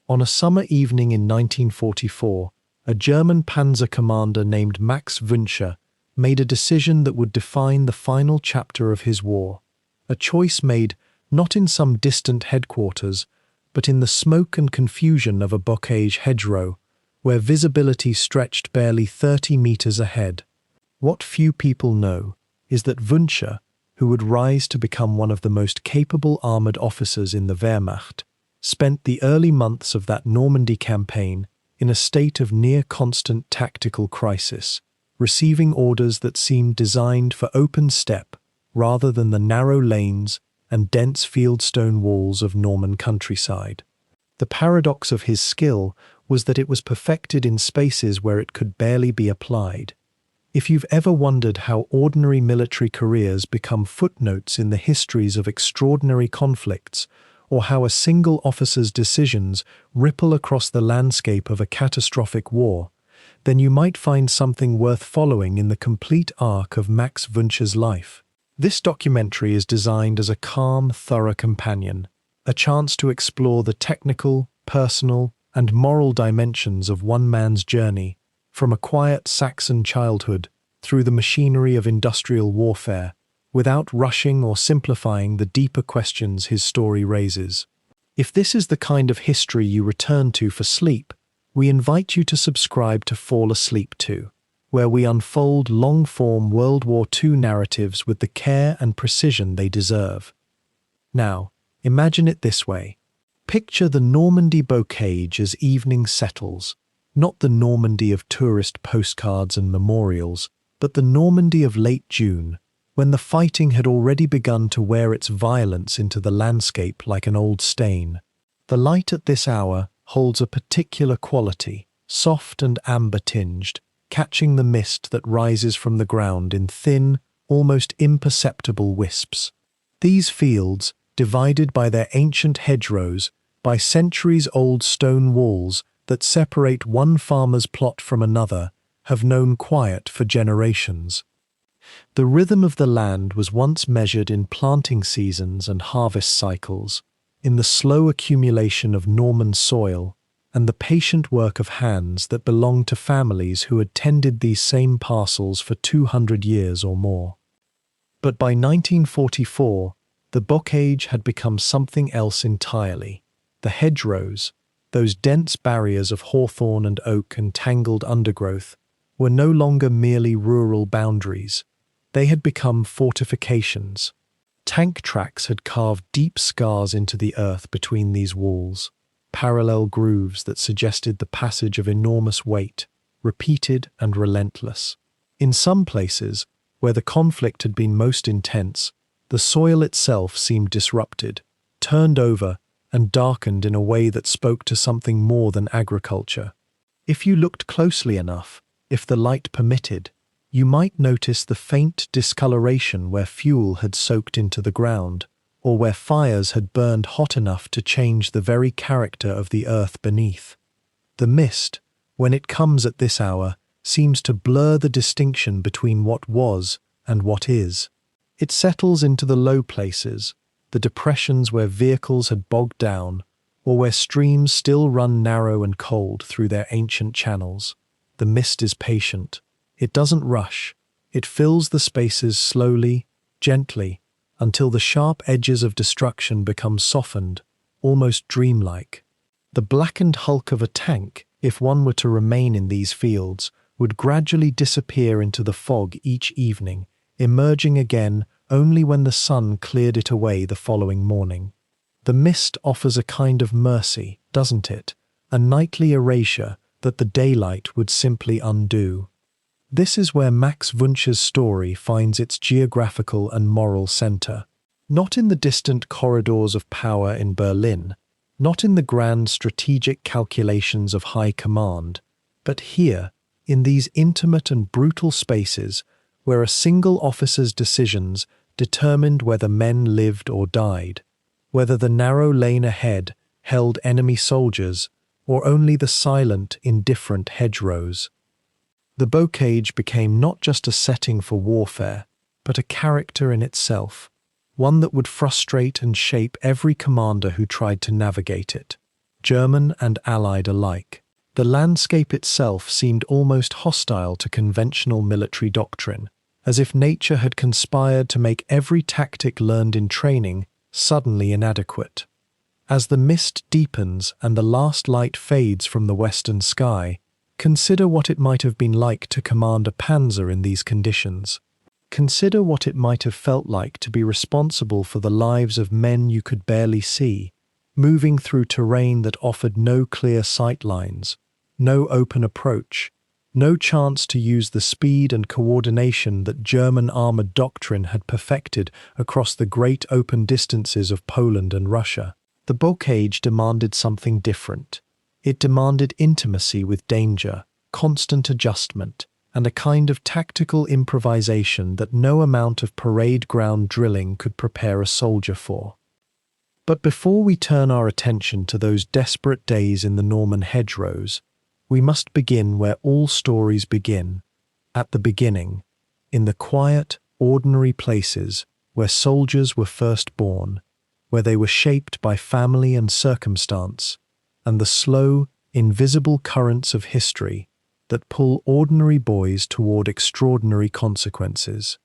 On a summer evening in 1944, a German panzer commander named Max Wünsche made a decision that would define the final chapter of his war. A choice made not in some distant headquarters, but in the smoke and confusion of a bocage hedgerow, where visibility stretched barely 30 meters ahead. What few people know is that Wünsche, who would rise to become one of the most capable armored officers in the Wehrmacht, spent the early months of that Normandy campaign in a state of near-constant tactical crisis, receiving orders that seemed designed for open steppe rather than the narrow lanes and dense fieldstone walls of Norman countryside. The paradox of his skill was that it was perfected in spaces where it could barely be applied. If you've ever wondered how ordinary military careers become footnotes in the histories of extraordinary conflicts, or how a single officer's decisions ripple across the landscape of a catastrophic war, then you might find something worth following in the complete arc of Max Wünsche's life. This documentary is designed as a calm, thorough companion, a chance to explore the technical, personal, and moral dimensions of one man's journey, from a quiet Saxon childhood through the machinery of industrial warfare, without rushing or simplifying the deeper questions his story raises. If this is the kind of history you return to for sleep, we invite you to subscribe to Fall Asleep To, where we unfold long-form World War II narratives with the care and precision they deserve. Now, imagine it this way. Picture the Normandy bocage as evening settles, not the Normandy of tourist postcards and memorials, but the Normandy of late June, when the fighting had already begun to wear its violence into the landscape like an old stain. The light at this hour holds a particular quality, soft and amber-tinged, catching the mist that rises from the ground in thin, almost imperceptible wisps. These fields, divided by their ancient hedgerows, by centuries-old stone walls that separate one farmer's plot from another, have known quiet for generations. The rhythm of the land was once measured in planting seasons and harvest cycles, in the slow accumulation of Norman soil, and the patient work of hands that belonged to families who had tended these same parcels for 200 years or more. But by 1944, the bocage had become something else entirely. The hedgerows, those dense barriers of hawthorn and oak and tangled undergrowth, were no longer merely rural boundaries. They had become fortifications. Tank tracks had carved deep scars into the earth between these walls, parallel grooves that suggested the passage of enormous weight, repeated and relentless. In some places, where the conflict had been most intense, the soil itself seemed disrupted, turned over, and darkened in a way that spoke to something more than agriculture. If you looked closely enough, if the light permitted, you might notice the faint discoloration where fuel had soaked into the ground, or where fires had burned hot enough to change the very character of the earth beneath. The mist, when it comes at this hour, seems to blur the distinction between what was and what is. It settles into the low places, the depressions where vehicles had bogged down, or where streams still run narrow and cold through their ancient channels. The mist is patient. It doesn't rush. It fills the spaces slowly, gently, until the sharp edges of destruction become softened, almost dreamlike. The blackened hulk of a tank, if one were to remain in these fields, would gradually disappear into the fog each evening, emerging again only when the sun cleared it away the following morning. The mist offers a kind of mercy, doesn't it? A nightly erasure that the daylight would simply undo. This is where Max Wünsche's story finds its geographical and moral center. Not in the distant corridors of power in Berlin, not in the grand strategic calculations of high command, but here, in these intimate and brutal spaces where a single officer's decisions determined whether men lived or died, whether the narrow lane ahead held enemy soldiers or only the silent, indifferent hedgerows. The bocage became not just a setting for warfare, but a character in itself, one that would frustrate and shape every commander who tried to navigate it. German and Allied alike. The landscape itself seemed almost hostile to conventional military doctrine, as if nature had conspired to make every tactic learned in training suddenly inadequate. As the mist deepens and the last light fades from the western sky, consider what it might have been like to command a panzer in these conditions. Consider what it might have felt like to be responsible for the lives of men you could barely see, moving through terrain that offered no clear sight lines, no open approach, no chance to use the speed and coordination that German armored doctrine had perfected across the great open distances of Poland and Russia. The Bocage demanded something different. It demanded intimacy with danger, constant adjustment, and a kind of tactical improvisation that no amount of parade ground drilling could prepare a soldier for. But before we turn our attention to those desperate days in the Norman hedgerows, we must begin where all stories begin, at the beginning, in the quiet, ordinary places where soldiers were first born, where they were shaped by family and circumstance, and the slow, invisible currents of history that pull ordinary boys toward extraordinary consequences.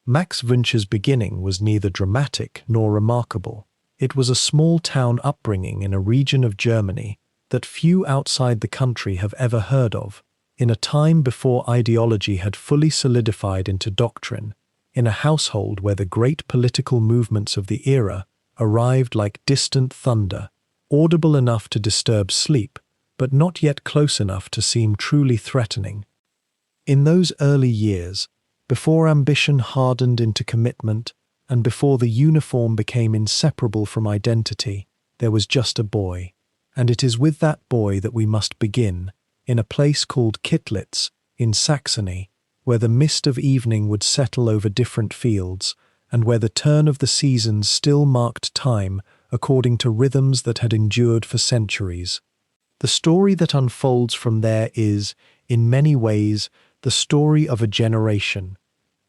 Max Wünsche's beginning was neither dramatic nor remarkable. It was a small-town upbringing in a region of Germany that few outside the country have ever heard of, in a time before ideology had fully solidified into doctrine, in a household where the great political movements of the era arrived like distant thunder, audible enough to disturb sleep, but not yet close enough to seem truly threatening. In those early years, before ambition hardened into commitment, and before the uniform became inseparable from identity, there was just a boy. And it is with that boy that we must begin, in a place called Kittlitz, in Saxony, where the mist of evening would settle over different fields, and where the turn of the seasons still marked time according to rhythms that had endured for centuries. The story that unfolds from there is, in many ways, the story of a generation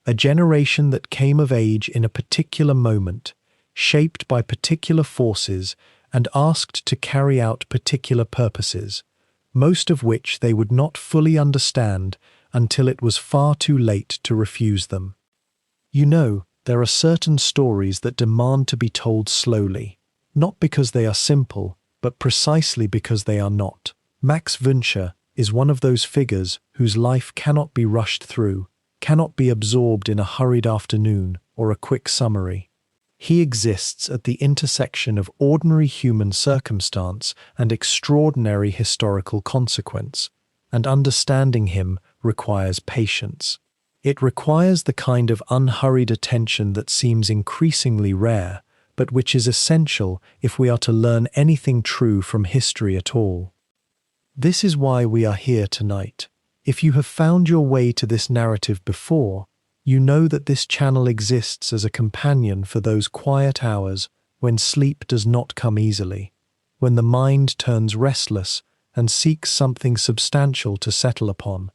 that came of age in a particular moment, shaped by particular forces and asked to carry out particular purposes, most of which they would not fully understand until it was far too late to refuse them. You know, there are certain stories that demand to be told slowly, not because they are simple, but precisely because they are not. Max Wünsche is one of those figures whose life cannot be rushed through, cannot be absorbed in a hurried afternoon or a quick summary. He exists at the intersection of ordinary human circumstance and extraordinary historical consequence, and understanding him requires patience. It requires the kind of unhurried attention that seems increasingly rare, but which is essential if we are to learn anything true from history at all. This is why we are here tonight. If you have found your way to this narrative before, you know that this channel exists as a companion for those quiet hours when sleep does not come easily, when the mind turns restless and seeks something substantial to settle upon,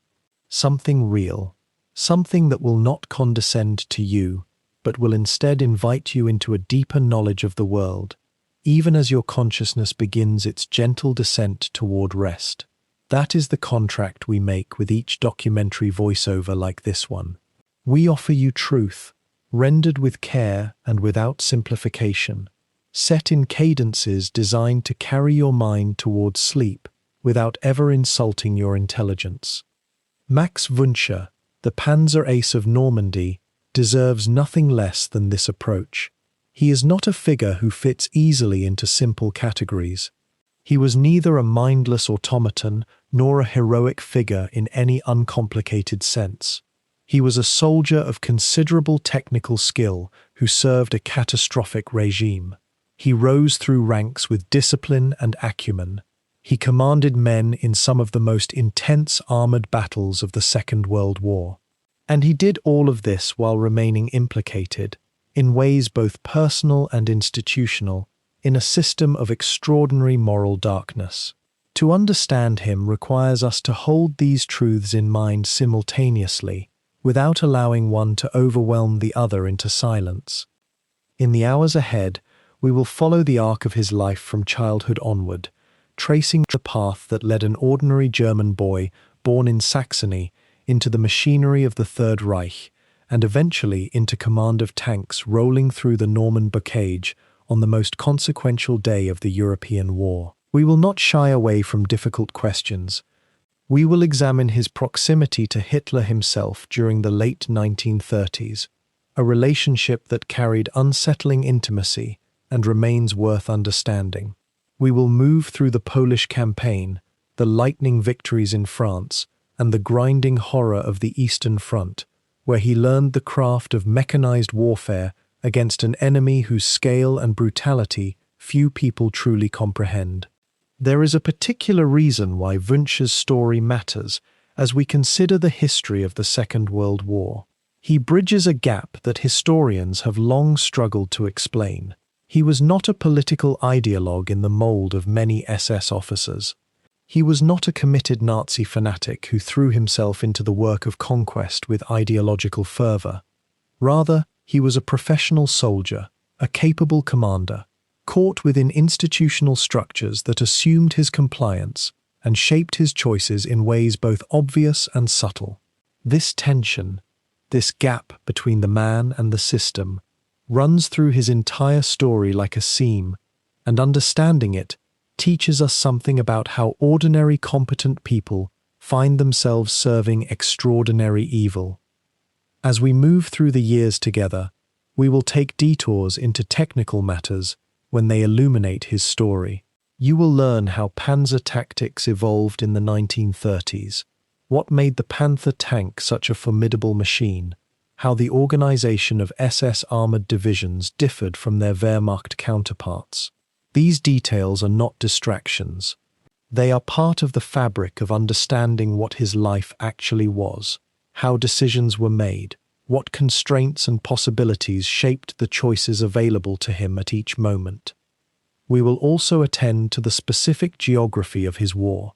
something real, something that will not condescend to you, but will instead invite you into a deeper knowledge of the world, even as your consciousness begins its gentle descent toward rest. That is the contract we make with each documentary voiceover like this one. We offer you truth, rendered with care and without simplification, set in cadences designed to carry your mind towards sleep without ever insulting your intelligence. Max Wünsche, the Panzer Ace of Normandy, deserves nothing less than this approach. He is not a figure who fits easily into simple categories. He was neither a mindless automaton nor a heroic figure in any uncomplicated sense. He was a soldier of considerable technical skill who served a catastrophic regime. He rose through ranks with discipline and acumen. He commanded men in some of the most intense armored battles of the Second World War. And he did all of this while remaining implicated, in ways both personal and institutional, in a system of extraordinary moral darkness. To understand him requires us to hold these truths in mind simultaneously, without allowing one to overwhelm the other into silence. In the hours ahead, we will follow the arc of his life from childhood onward, tracing the path that led an ordinary German boy born in Saxony into the machinery of the Third Reich, and eventually into command of tanks rolling through the Norman Bocage on the most consequential day of the European War. We will not shy away from difficult questions. We will examine his proximity to Hitler himself during the late 1930s, a relationship that carried unsettling intimacy and remains worth understanding. We will move through the Polish campaign, the lightning victories in France, and the grinding horror of the Eastern Front, where he learned the craft of mechanized warfare against an enemy whose scale and brutality few people truly comprehend. There is a particular reason why Wünsche's story matters as we consider the history of the Second World War. He bridges a gap that historians have long struggled to explain. He was not a political ideologue in the mold of many SS officers. He was not a committed Nazi fanatic who threw himself into the work of conquest with ideological fervor. Rather, he was a professional soldier, a capable commander, caught within institutional structures that assumed his compliance and shaped his choices in ways both obvious and subtle. This tension, this gap between the man and the system, runs through his entire story like a seam, and understanding it teaches us something about how ordinary competent people find themselves serving extraordinary evil. As we move through the years together, we will take detours into technical matters when they illuminate his story. You will learn how panzer tactics evolved in the 1930s, what made the Panther tank such a formidable machine, how the organization of SS armored divisions differed from their Wehrmacht counterparts. These details are not distractions. They are part of the fabric of understanding what his life actually was, how decisions were made, what constraints and possibilities shaped the choices available to him at each moment. We will also attend to the specific geography of his war,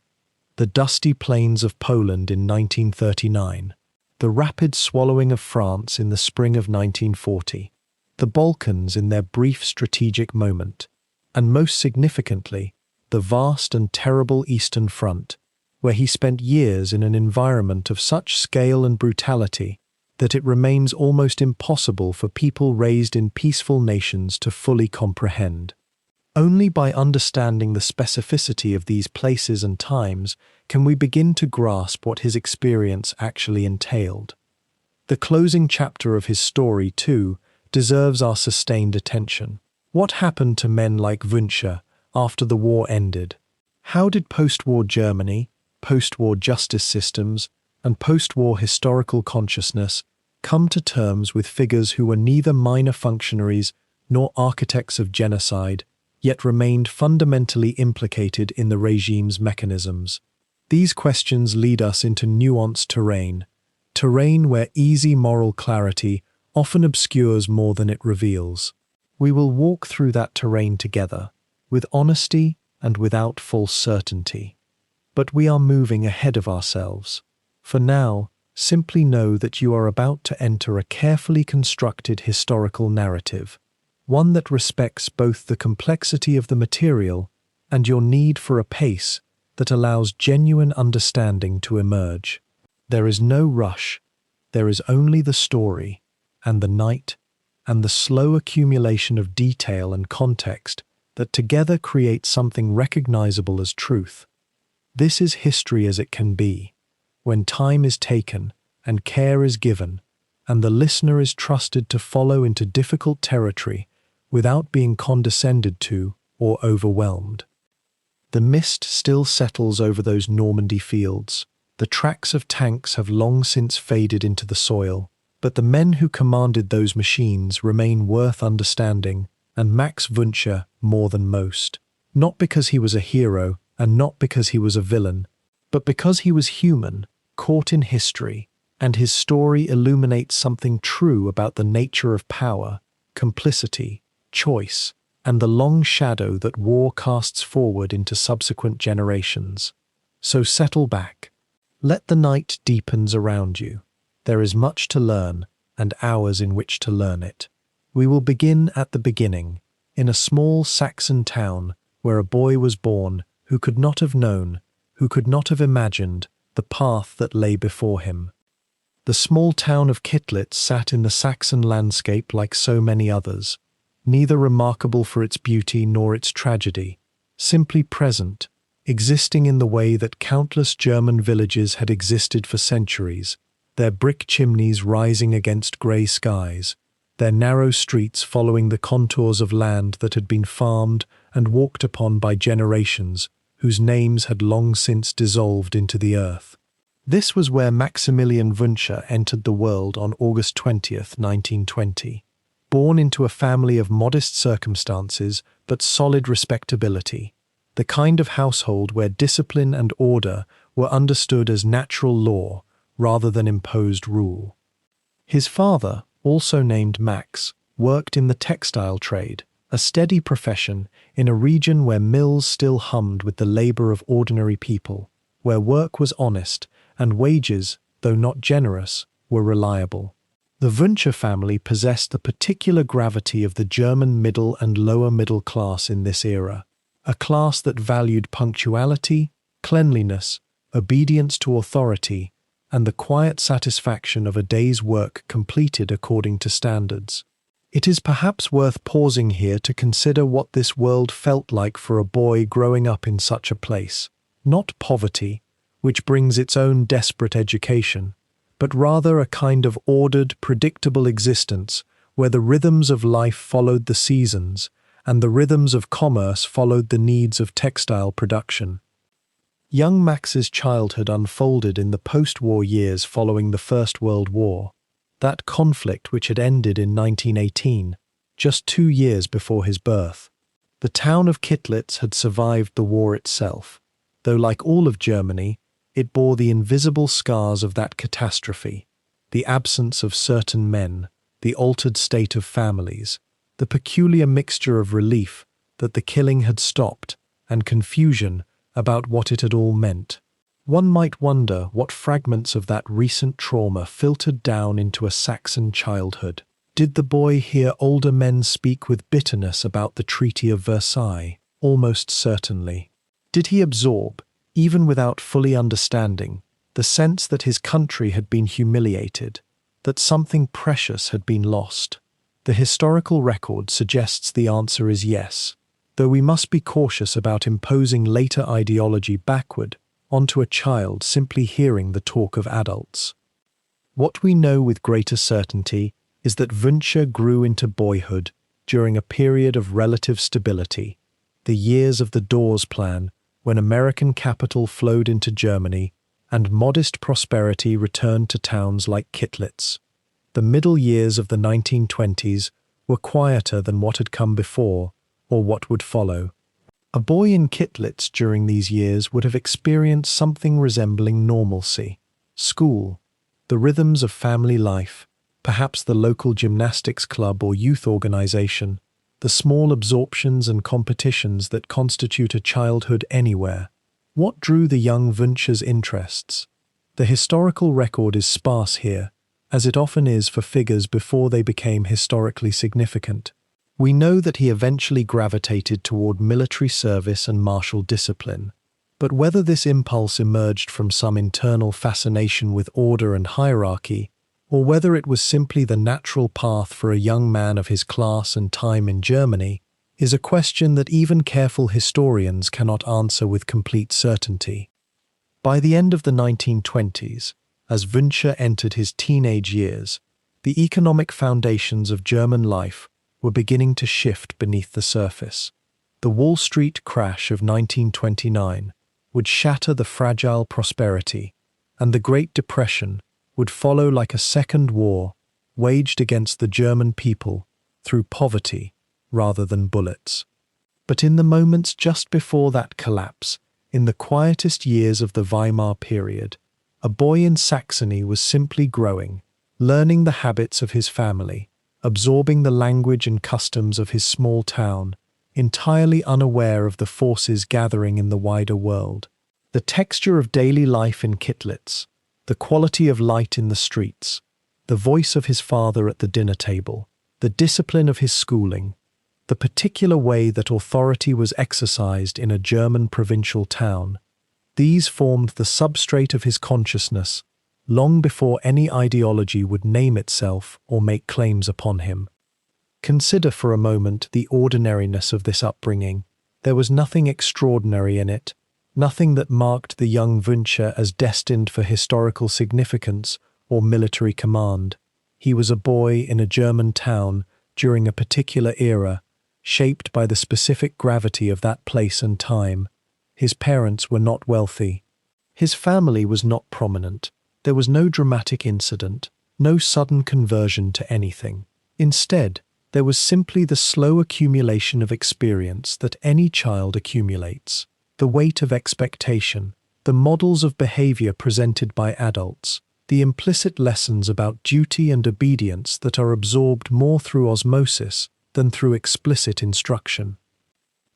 the dusty plains of Poland in 1939, the rapid swallowing of France in the spring of 1940, the Balkans in their brief strategic moment, and most significantly, the vast and terrible Eastern Front, where he spent years in an environment of such scale and brutality that it remains almost impossible for people raised in peaceful nations to fully comprehend. Only by understanding the specificity of these places and times can we begin to grasp what his experience actually entailed. The closing chapter of his story, too, deserves our sustained attention. What happened to men like Wünsche after the war ended? How did post-war Germany, post-war justice systems, and post-war historical consciousness come to terms with figures who were neither minor functionaries nor architects of genocide, yet remained fundamentally implicated in the regime's mechanisms? These questions lead us into nuanced terrain where easy moral clarity often obscures more than it reveals. We will walk through that terrain together, with honesty and without false certainty. But we are moving ahead of ourselves. For now, simply know that you are about to enter a carefully constructed historical narrative, one that respects both the complexity of the material and your need for a pace that allows genuine understanding to emerge. There is no rush, there is only the story, and the night, and the slow accumulation of detail and context that together create something recognizable as truth. This is history as it can be, when time is taken and care is given, and the listener is trusted to follow into difficult territory without being condescended to or overwhelmed. The mist still settles over those Normandy fields. The tracks of tanks have long since faded into the soil, but the men who commanded those machines remain worth understanding, and Max Wünsche more than most. Not because he was a hero, and not because he was a villain, but because he was human, caught in history, and his story illuminates something true about the nature of power, complicity, choice, and the long shadow that war casts forward into subsequent generations. So settle back. Let the night deepens around you. There is much to learn, and hours in which to learn it. We will begin at the beginning, in a small Saxon town where a boy was born who could not have known, who could not have imagined, the path that lay before him. The small town of Kittlitz sat in the Saxon landscape like so many others, neither remarkable for its beauty nor its tragedy, simply present, existing in the way that countless German villages had existed for centuries, their brick chimneys rising against grey skies, their narrow streets following the contours of land that had been farmed and walked upon by generations whose names had long since dissolved into the earth. This was where Maximilian Wünsche entered the world on August 20th, 1920. Born into a family of modest circumstances but solid respectability, the kind of household where discipline and order were understood as natural law rather than imposed rule. His father, also named Max, worked in the textile trade, a steady profession in a region where mills still hummed with the labor of ordinary people, where work was honest and wages, though not generous, were reliable. The Wünsche family possessed the particular gravity of the German middle and lower middle class in this era, a class that valued punctuality, cleanliness, obedience to authority, and the quiet satisfaction of a day's work completed according to standards. It is perhaps worth pausing here to consider what this world felt like for a boy growing up in such a place. Not poverty, which brings its own desperate education, but rather a kind of ordered, predictable existence where the rhythms of life followed the seasons and the rhythms of commerce followed the needs of textile production. Young Max's childhood unfolded in the post-war years following the First World War, that conflict which had ended in 1918, just 2 years before his birth. The town of Kittlitz had survived the war itself, though like all of Germany, it bore the invisible scars of that catastrophe, the absence of certain men, the altered state of families, the peculiar mixture of relief that the killing had stopped and confusion about what it had all meant. One might wonder what fragments of that recent trauma filtered down into a Saxon childhood. Did the boy hear older men speak with bitterness about the Treaty of Versailles? Almost certainly. Did he absorb, even without fully understanding, the sense that his country had been humiliated, that something precious had been lost? The historical record suggests the answer is yes, though we must be cautious about imposing later ideology backward onto a child simply hearing the talk of adults. What we know with greater certainty is that Wünsche grew into boyhood during a period of relative stability, the years of the Dawes Plan, when American capital flowed into Germany and modest prosperity returned to towns like Kittlitz. The middle years of the 1920s were quieter than what had come before or what would follow. A boy in Kittlitz during these years would have experienced something resembling normalcy. School, the rhythms of family life, perhaps the local gymnastics club or youth organization, the small absorptions and competitions that constitute a childhood anywhere. What drew the young Wünsche's interests? The historical record is sparse here, as it often is for figures before they became historically significant. We know that he eventually gravitated toward military service and martial discipline, but whether this impulse emerged from some internal fascination with order and hierarchy, or whether it was simply the natural path for a young man of his class and time in Germany, is a question that even careful historians cannot answer with complete certainty. By the end of the 1920s, as Wünsche entered his teenage years, the economic foundations of German life were beginning to shift beneath the surface. The Wall Street crash of 1929 would shatter the fragile prosperity, and the Great Depression would follow like a second war waged against the German people through poverty rather than bullets. But in the moments just before that collapse, in the quietest years of the Weimar period, a boy in Saxony was simply growing, learning the habits of his family, absorbing the language and customs of his small town, entirely unaware of the forces gathering in the wider world. The texture of daily life in Kittlitz, the quality of light in the streets, the voice of his father at the dinner table, the discipline of his schooling, the particular way that authority was exercised in a German provincial town. These formed the substrate of his consciousness, long before any ideology would name itself or make claims upon him. Consider for a moment the ordinariness of this upbringing. There was nothing extraordinary in it, nothing that marked the young Wünsche as destined for historical significance or military command. He was a boy in a German town during a particular era, shaped by the specific gravity of that place and time. His parents were not wealthy. His family was not prominent. There was no dramatic incident, no sudden conversion to anything. Instead, there was simply the slow accumulation of experience that any child accumulates, the weight of expectation, the models of behavior presented by adults, the implicit lessons about duty and obedience that are absorbed more through osmosis than through explicit instruction.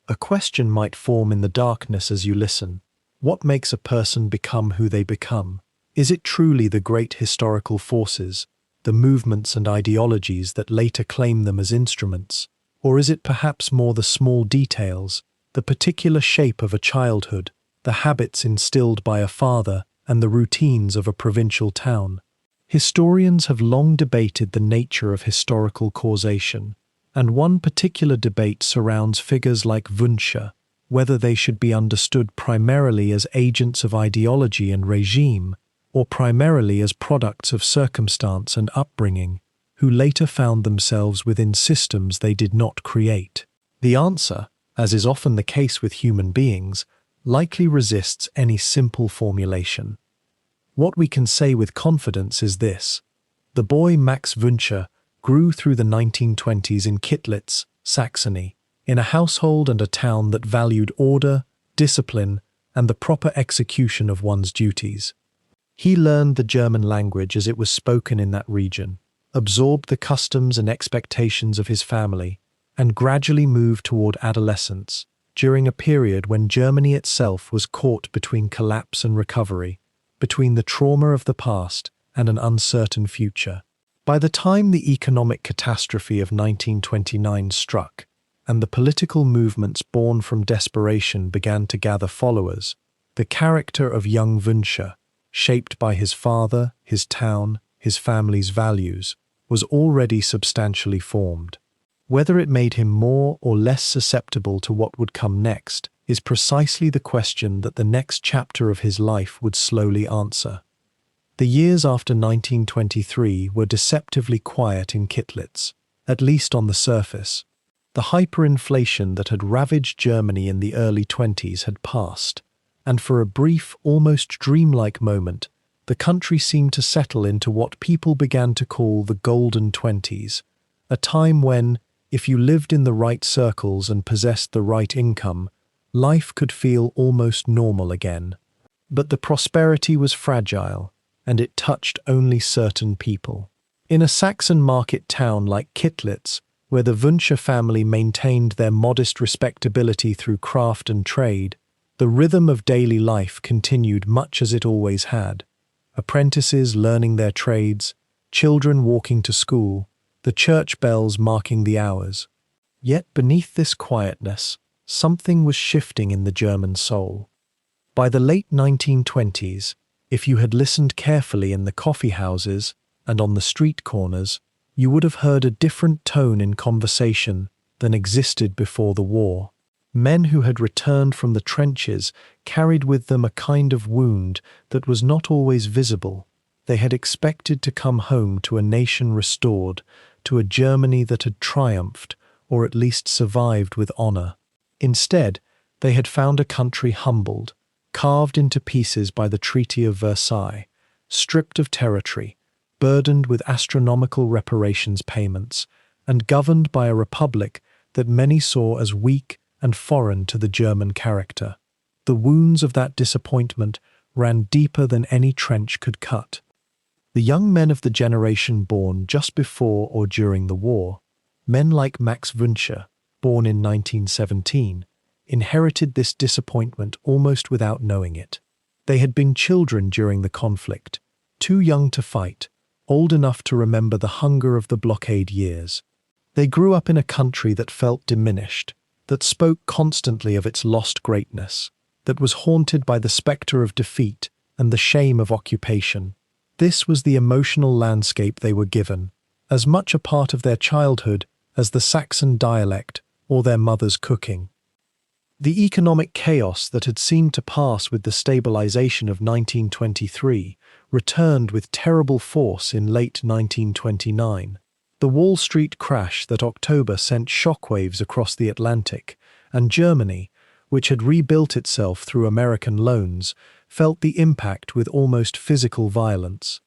A question might form in the darkness as you listen. What makes a person become who they become? Is it truly the great historical forces, the movements and ideologies that later claim them as instruments? Or is it perhaps more the small details, the particular shape of a childhood, the habits instilled by a father, and the routines of a provincial town? Historians have long debated the nature of historical causation, and one particular debate surrounds figures like Wünsche, whether they should be understood primarily as agents of ideology and regime, or primarily as products of circumstance and upbringing, who later found themselves within systems they did not create. The answer, as is often the case with human beings, likely resists any simple formulation. What we can say with confidence is this: the boy Max Wünsche grew through the 1920s in Kittlitz, Saxony, in a household and a town that valued order, discipline, and the proper execution of one's duties. He learned the German language as it was spoken in that region, absorbed the customs and expectations of his family, and gradually moved toward adolescence, during a period when Germany itself was caught between collapse and recovery, between the trauma of the past and an uncertain future. By the time the economic catastrophe of 1929 struck, and the political movements born from desperation began to gather followers, the character of young Wünsche, shaped by his father, his town, his family's values, was already substantially formed. Whether it made him more or less susceptible to what would come next is precisely the question that the next chapter of his life would slowly answer. The years after 1923 were deceptively quiet in Kittlitz, at least on the surface. The hyperinflation that had ravaged Germany in the early 20s had passed, and for a brief, almost dreamlike moment, the country seemed to settle into what people began to call the Golden Twenties, a time when, if you lived in the right circles and possessed the right income, life could feel almost normal again. But the prosperity was fragile, and it touched only certain people. In a Saxon market town like Kittlitz, where the Wünsche family maintained their modest respectability through craft and trade, the rhythm of daily life continued much as it always had. Apprentices learning their trades, children walking to school, the church bells marking the hours. Yet beneath this quietness, something was shifting in the German soul. By the late 1920s, if you had listened carefully in the coffee houses and on the street corners, you would have heard a different tone in conversation than existed before the war. Men who had returned from the trenches carried with them a kind of wound that was not always visible. They had expected to come home to a nation restored, to a Germany that had triumphed, or at least survived with honor. Instead, they had found a country humbled, carved into pieces by the Treaty of Versailles, stripped of territory, burdened with astronomical reparations payments, and governed by a republic that many saw as weak and foreign to the German character. The wounds of that disappointment ran deeper than any trench could cut. The young men of the generation born just before or during the war, men like Max Wünsche, born in 1917, inherited this disappointment almost without knowing it. They had been children during the conflict, too young to fight, old enough to remember the hunger of the blockade years. They grew up in a country that felt diminished, that spoke constantly of its lost greatness, that was haunted by the spectre of defeat and the shame of occupation. This was the emotional landscape they were given, as much a part of their childhood as the Saxon dialect or their mother's cooking. The economic chaos that had seemed to pass with the stabilization of 1923 returned with terrible force in late 1929. The Wall Street crash that October sent shockwaves across the Atlantic, and Germany, which had rebuilt itself through American loans, felt the impact with almost physical violence.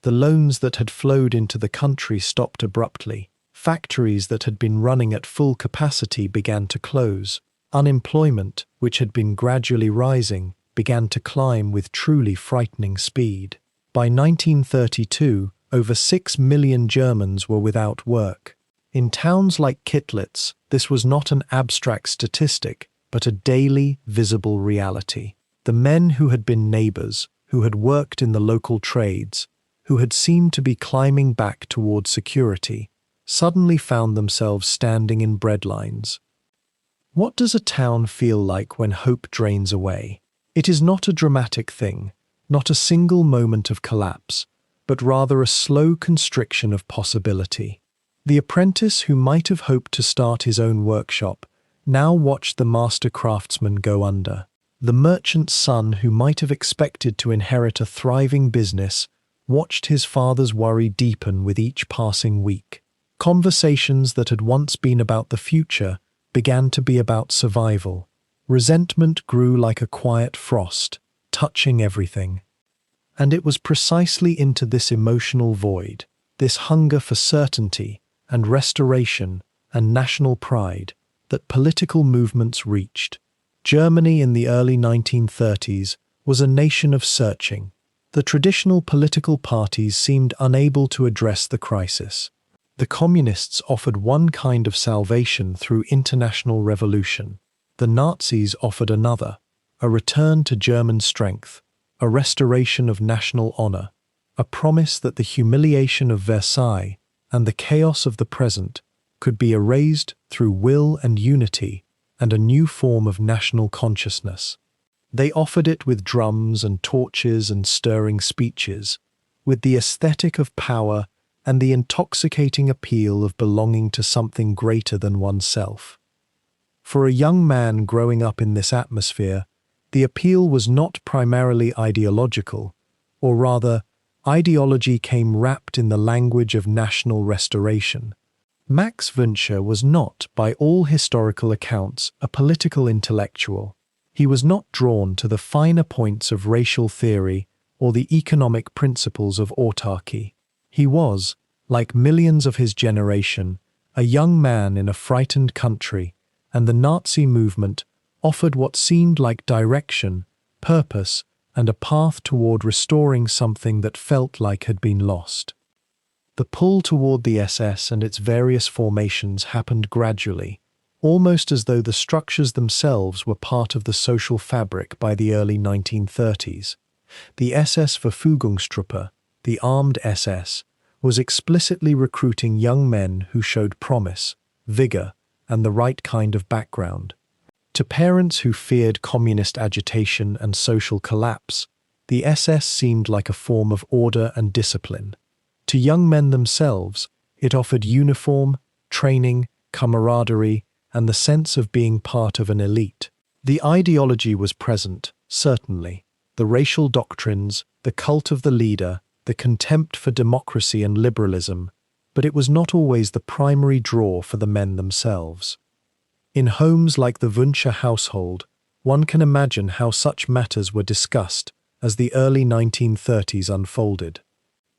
The loans that had flowed into the country stopped abruptly. Factories that had been running at full capacity began to close. Unemployment, which had been gradually rising, began to climb with truly frightening speed. By 1932, over 6 million Germans were without work. In towns like Kittlitz, this was not an abstract statistic, but a daily, visible reality. The men who had been neighbors, who had worked in the local trades, who had seemed to be climbing back toward security, suddenly found themselves standing in breadlines. What does a town feel like when hope drains away? It is not a dramatic thing, not a single moment of collapse, but rather a slow constriction of possibility. The apprentice who might have hoped to start his own workshop now watched the master craftsman go under. The merchant's son who might have expected to inherit a thriving business watched his father's worry deepen with each passing week. Conversations that had once been about the future began to be about survival. Resentment grew like a quiet frost, touching everything. And it was precisely into this emotional void, this hunger for certainty and restoration and national pride, that political movements reached. Germany in the early 1930s was a nation of searching. The traditional political parties seemed unable to address the crisis. The communists offered one kind of salvation through international revolution. The Nazis offered another, a return to German strength, a restoration of national honor, a promise that the humiliation of Versailles and the chaos of the present could be erased through will and unity and a new form of national consciousness. They offered it with drums and torches and stirring speeches, with the aesthetic of power and the intoxicating appeal of belonging to something greater than oneself. For a young man growing up in this atmosphere, the appeal was not primarily ideological, or rather, ideology came wrapped in the language of national restoration. Max Wünsche was not, by all historical accounts, a political intellectual. He was not drawn to the finer points of racial theory or the economic principles of autarky. He was, like millions of his generation, a young man in a frightened country, and the Nazi movement offered what seemed like direction, purpose, and a path toward restoring something that felt like had been lost. The pull toward the SS and its various formations happened gradually, almost as though the structures themselves were part of the social fabric by the early 1930s. The SS Verfügungstruppe, the armed SS, was explicitly recruiting young men who showed promise, vigor, and the right kind of background. To parents who feared communist agitation and social collapse, the SS seemed like a form of order and discipline. To young men themselves, it offered uniform, training, camaraderie, and the sense of being part of an elite. The ideology was present, certainly. The racial doctrines, the cult of the leader, the contempt for democracy and liberalism, but it was not always the primary draw for the men themselves. In homes like the Wünsche household, one can imagine how such matters were discussed as the early 1930s unfolded.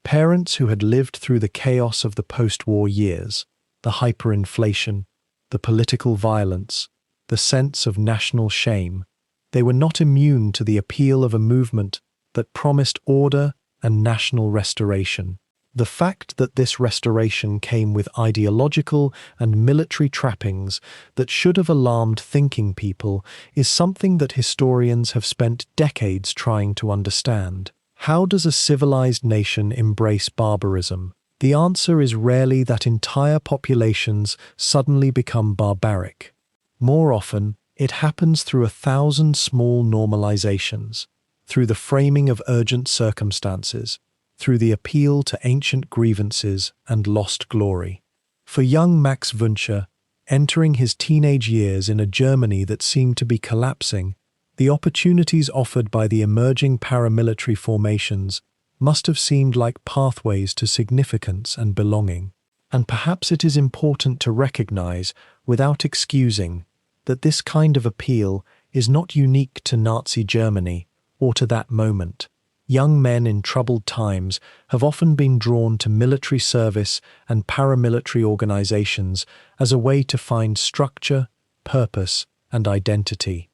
Parents who had lived through the chaos of the post-war years, the hyperinflation, the political violence, the sense of national shame, they were not immune to the appeal of a movement that promised order and national restoration. The fact that this restoration came with ideological and military trappings that should have alarmed thinking people is something that historians have spent decades trying to understand. How does a civilized nation embrace barbarism? The answer is rarely that entire populations suddenly become barbaric. More often, it happens through 1,000 small normalizations, through the framing of urgent circumstances, through the appeal to ancient grievances and lost glory. For young Max Wünsche, entering his teenage years in a Germany that seemed to be collapsing, the opportunities offered by the emerging paramilitary formations must have seemed like pathways to significance and belonging. And perhaps it is important to recognize, without excusing, that this kind of appeal is not unique to Nazi Germany or to that moment. Young men in troubled times have often been drawn to military service and paramilitary organizations as a way to find structure, purpose, and identity.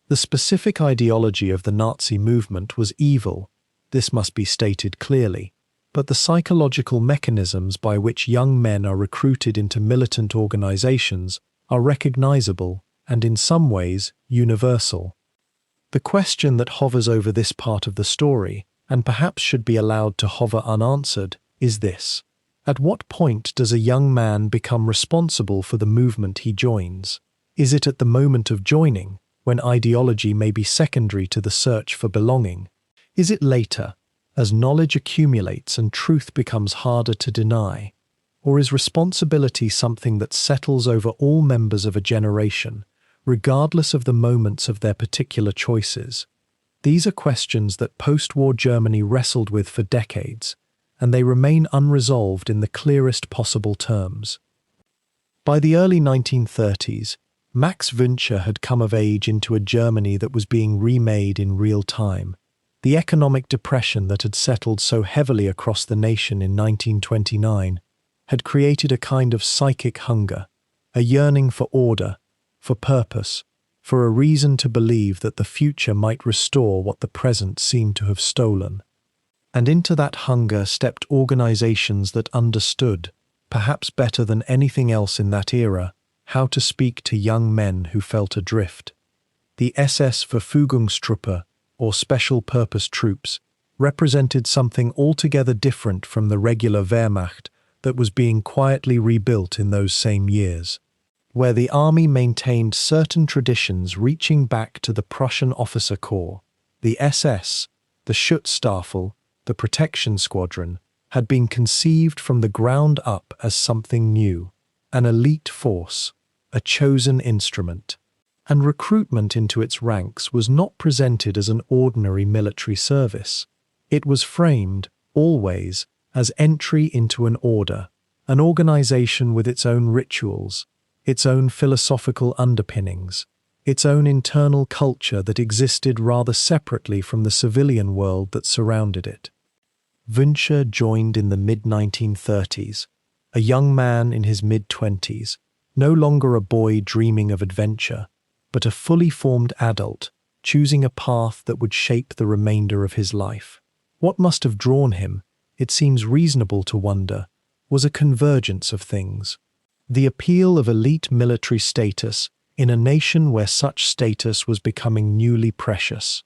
The specific ideology of the Nazi movement was evil. This must be stated clearly, but the psychological mechanisms by which young men are recruited into militant organizations are recognizable and in some ways universal. The question that hovers over this part of the story, and perhaps should be allowed to hover unanswered, is this: at what point does a young man become responsible for the movement he joins? Is it at the moment of joining, when ideology may be secondary to the search for belonging? Is it later, as knowledge accumulates and truth becomes harder to deny? Or is responsibility something that settles over all members of a generation, regardless of the moments of their particular choices? These are questions that post-war Germany wrestled with for decades, and they remain unresolved in the clearest possible terms. By the early 1930s, Max Wünsche had come of age into a Germany that was being remade in real time. The economic depression that had settled so heavily across the nation in 1929 had created a kind of psychic hunger, a yearning for order, for purpose, for a reason to believe that the future might restore what the present seemed to have stolen. And into that hunger stepped organizations that understood, perhaps better than anything else in that era, how to speak to young men who felt adrift. The SS Verfügungstruppe, or Special Purpose Troops, represented something altogether different from the regular Wehrmacht that was being quietly rebuilt in those same years. Where the army maintained certain traditions reaching back to the Prussian officer corps, the SS, the Schutzstaffel, the Protection Squadron, had been conceived from the ground up as something new, an elite force, a chosen instrument. And recruitment into its ranks was not presented as an ordinary military service. It was framed, always, as entry into an order, an organization with its own rituals, its own philosophical underpinnings, its own internal culture that existed rather separately from the civilian world that surrounded it. Wünsche joined in the mid-1930s, a young man in his mid-20s, no longer a boy dreaming of adventure, but a fully formed adult, choosing a path that would shape the remainder of his life. What must have drawn him, it seems reasonable to wonder, was a convergence of things. The appeal of elite military status in a nation where such status was becoming newly precious.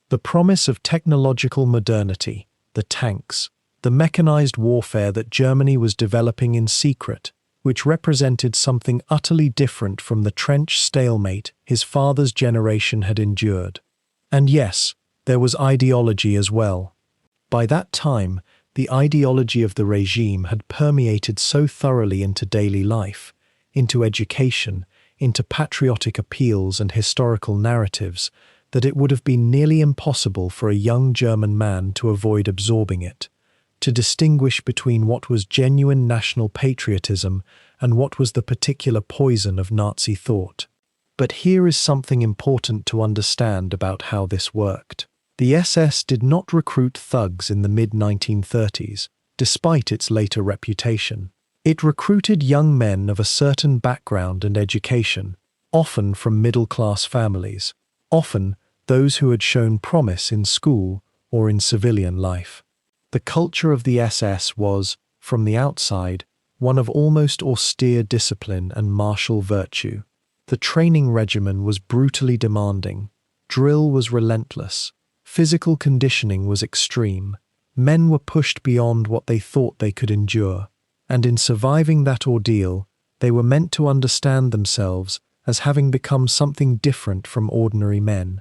The promise of technological modernity, the tanks, the mechanized warfare that Germany was developing in secret, which represented something utterly different from the trench stalemate his father's generation had endured. And yes, there was ideology as well. By that time, the ideology of the regime had permeated so thoroughly into daily life, into education, into patriotic appeals and historical narratives, that it would have been nearly impossible for a young German man to avoid absorbing it, to distinguish between what was genuine national patriotism and what was the particular poison of Nazi thought. But here is something important to understand about how this worked. The SS did not recruit thugs in the mid-1930s, despite its later reputation. It recruited young men of a certain background and education, often from middle-class families, often those who had shown promise in school or in civilian life. The culture of the SS was, from the outside, one of almost austere discipline and martial virtue. The training regimen was brutally demanding, drill was relentless, physical conditioning was extreme, men were pushed beyond what they thought they could endure. and in surviving that ordeal, they were meant to understand themselves as having become something different from ordinary men.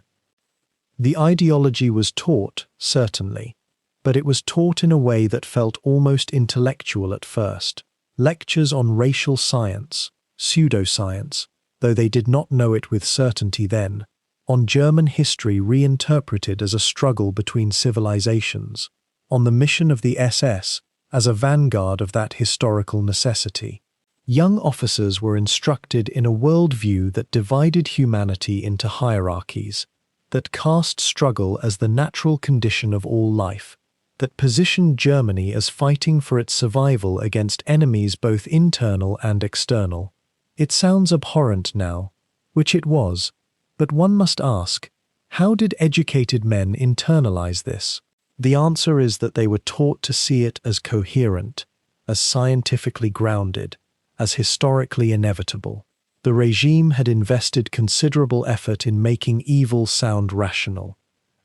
The ideology was taught, certainly, but it was taught in a way that felt almost intellectual at first. Lectures on racial science, pseudoscience, though they did not know it with certainty then, on German history reinterpreted as a struggle between civilizations, on the mission of the SS as a vanguard of that historical necessity. Young officers were instructed in a worldview that divided humanity into hierarchies, that cast struggle as the natural condition of all life, that positioned Germany as fighting for its survival against enemies both internal and external. It sounds abhorrent now, which it was, but one must ask, how did educated men internalize this? The answer is that they were taught to see it as coherent, as scientifically grounded, as historically inevitable. The regime had invested considerable effort in making evil sound rational,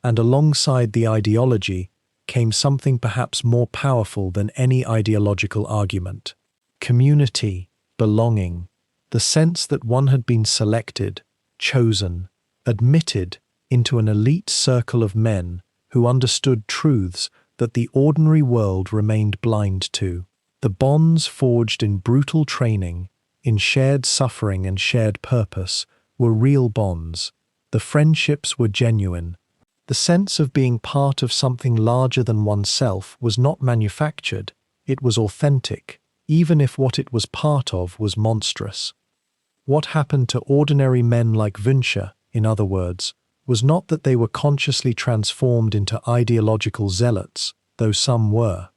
and alongside the ideology came something perhaps more powerful than any ideological argument: community, belonging, the sense that one had been selected, chosen, admitted into an elite circle of men who understood truths that the ordinary world remained blind to. The bonds forged in brutal training, in shared suffering and shared purpose, were real bonds. The friendships were genuine. The sense of being part of something larger than oneself was not manufactured, it was authentic, even if what it was part of was monstrous. What happened to ordinary men like Wünsche, in other words, was not that they were consciously transformed into ideological zealots, though some were.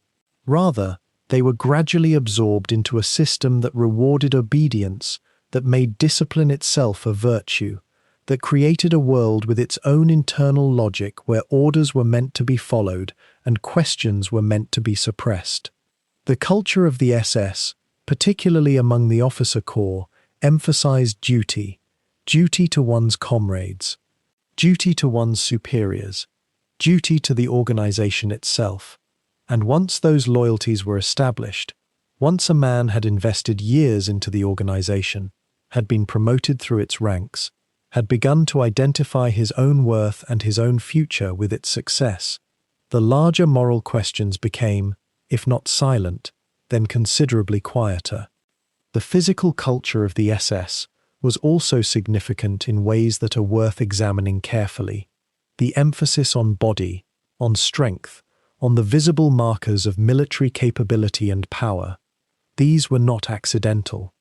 Rather, they were gradually absorbed into a system that rewarded obedience, that made discipline itself a virtue, that created a world with its own internal logic where orders were meant to be followed and questions were meant to be suppressed. The culture of the SS, particularly among the officer corps, emphasized duty, duty to one's comrades, duty to one's superiors, duty to the organization itself. And once those loyalties were established, once a man had invested years into the organization, had been promoted through its ranks, had begun to identify his own worth and his own future with its success, the larger moral questions became, if not silent, then considerably quieter. The physical culture of the SS was also significant in ways that are worth examining carefully. The emphasis on body, on strength, on the visible markers of military capability and power, these were not accidental.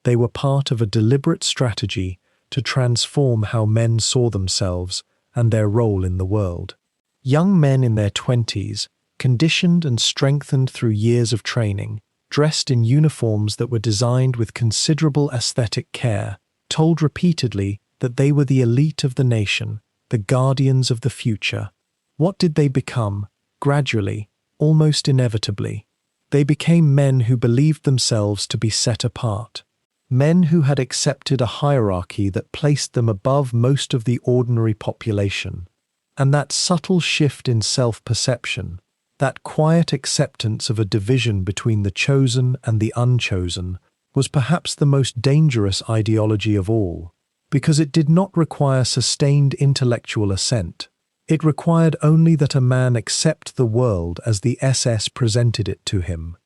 They were part of a deliberate strategy to transform how men saw themselves and their role in the world. Young men in their 20s, conditioned and strengthened through years of training, dressed in uniforms that were designed with considerable aesthetic care, told repeatedly that they were the elite of the nation, the guardians of the future. What did they become? Gradually, almost inevitably, they became men who believed themselves to be set apart. Men who had accepted a hierarchy that placed them above most of the ordinary population. And that subtle shift in self-perception, that quiet acceptance of a division between the chosen and the unchosen, was perhaps the most dangerous ideology of all, because it did not require sustained intellectual assent. It required only that a man accept the world as the SS presented it to him.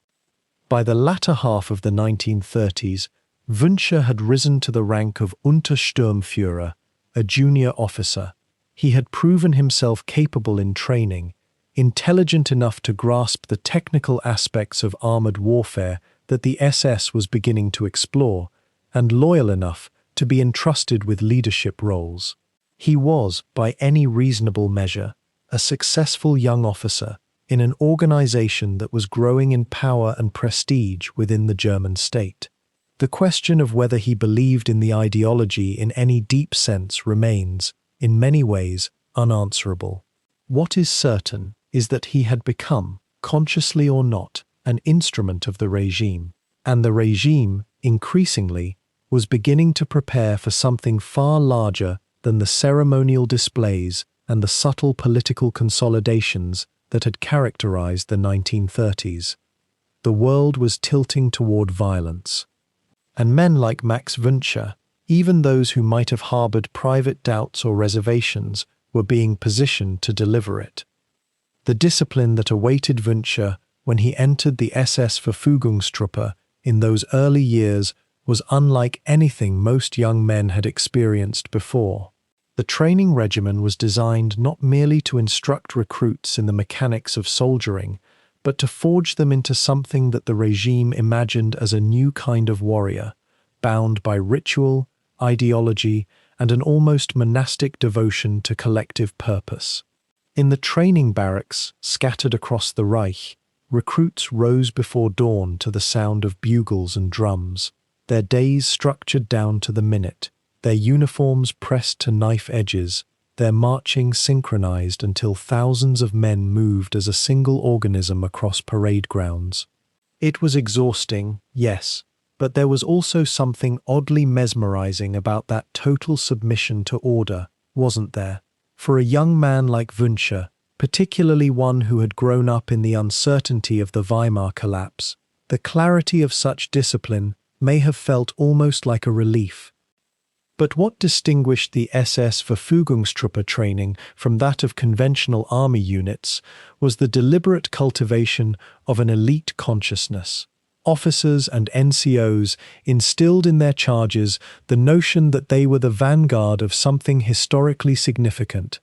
By the latter half of the 1930s, Wünsche had risen to the rank of Untersturmführer, a junior officer. He had proven himself capable in training, intelligent enough to grasp the technical aspects of armored warfare that the SS was beginning to explore, and loyal enough to be entrusted with leadership roles. He was, by any reasonable measure, a successful young officer in an organization that was growing in power and prestige within the German state. The question of whether he believed in the ideology in any deep sense remains, in many ways, unanswerable. What is certain is that he had become, consciously or not, an instrument of the regime, and the regime, increasingly, was beginning to prepare for something far larger than the ceremonial displays and the subtle political consolidations that had characterized the 1930s. the world was tilting toward violence. And men like Max Wünsche, even those who might have harbored private doubts or reservations, were being positioned to deliver it. The discipline that awaited Wünsche when he entered the SS Verfügungstruppe in those early years was unlike anything most young men had experienced before. The training regimen was designed not merely to instruct recruits in the mechanics of soldiering, but to forge them into something that the regime imagined as a new kind of warrior, bound by ritual, ideology, and an almost monastic devotion to collective purpose. In the training barracks scattered across the Reich, recruits rose before dawn to the sound of bugles and drums, their days structured down to the minute, their uniforms pressed to knife edges, their marching synchronized until thousands of men moved as a single organism across parade grounds. It was exhausting, yes, but there was also something oddly mesmerizing about that total submission to order, wasn't there? For a young man like Wünsche, particularly one who had grown up in the uncertainty of the Weimar collapse, the clarity of such discipline may have felt almost like a relief. But what distinguished the SS Verfügungstruppe training from that of conventional army units was the deliberate cultivation of an elite consciousness. Officers and NCOs instilled in their charges the notion that they were the vanguard of something historically significant,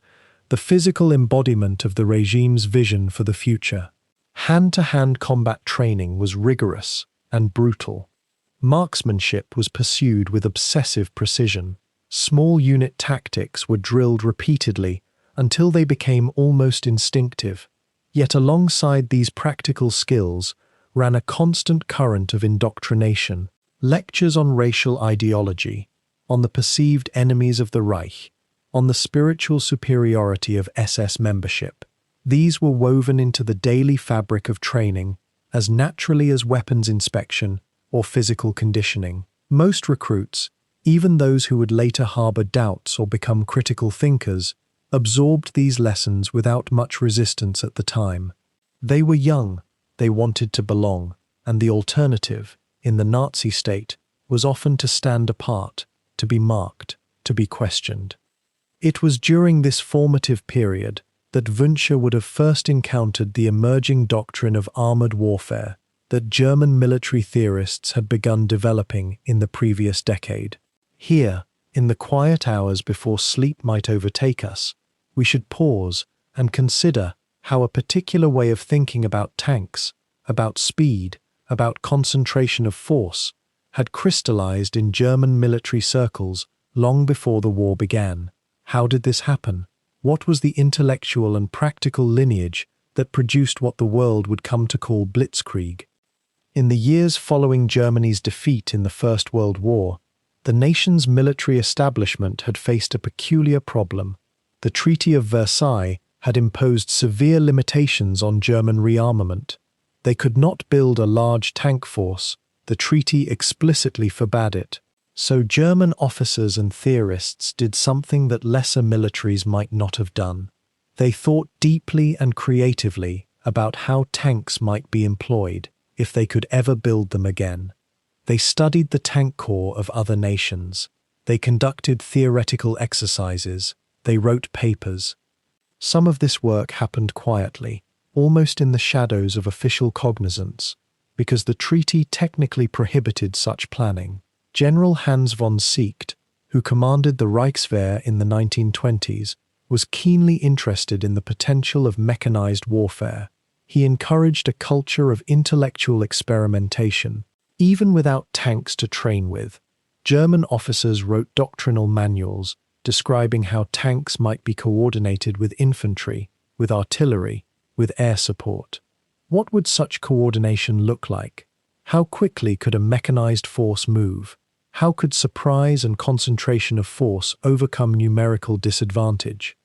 the physical embodiment of the regime's vision for the future. Hand-to-hand combat training was rigorous and brutal. Marksmanship was pursued with obsessive precision. Small unit tactics were drilled repeatedly until they became almost instinctive. Yet alongside these practical skills ran a constant current of indoctrination, lectures on racial ideology, on the perceived enemies of the Reich, on the spiritual superiority of SS membership. These were woven into the daily fabric of training as naturally as weapons inspection or physical conditioning. Most recruits, even those who would later harbor doubts or become critical thinkers, absorbed these lessons without much resistance at the time. They were young, they wanted to belong, and the alternative, in the Nazi state, was often to stand apart, to be marked, to be questioned. It was during this formative period that Wünsche would have first encountered the emerging doctrine of armored warfare that German military theorists had begun developing in the previous decade. Here, in the quiet hours before sleep might overtake us, we should pause and consider how a particular way of thinking about tanks, about speed, about concentration of force, had crystallized in German military circles long before the war began. How did this happen? What was the intellectual and practical lineage that produced what the world would come to call blitzkrieg? In the years following Germany's defeat in the First World War, the nation's military establishment had faced a peculiar problem. The Treaty of Versailles had imposed severe limitations on German rearmament. They could not build a large tank force. The treaty explicitly forbade it. So German officers and theorists did something that lesser militaries might not have done. They thought deeply and creatively about how tanks might be employed if they could ever build them again. They studied the tank corps of other nations. They conducted theoretical exercises. They wrote papers. Some of this work happened quietly, almost in the shadows of official cognizance, because the treaty technically prohibited such planning. General Hans von Seeckt, who commanded the Reichswehr in the 1920s, was keenly interested in the potential of mechanized warfare. He encouraged a culture of intellectual experimentation. Even without tanks to train with, German officers wrote doctrinal manuals describing how tanks might be coordinated with infantry, with artillery, with air support. What would such coordination look like? How quickly could a mechanized force move? How could surprise and concentration of force overcome numerical disadvantage?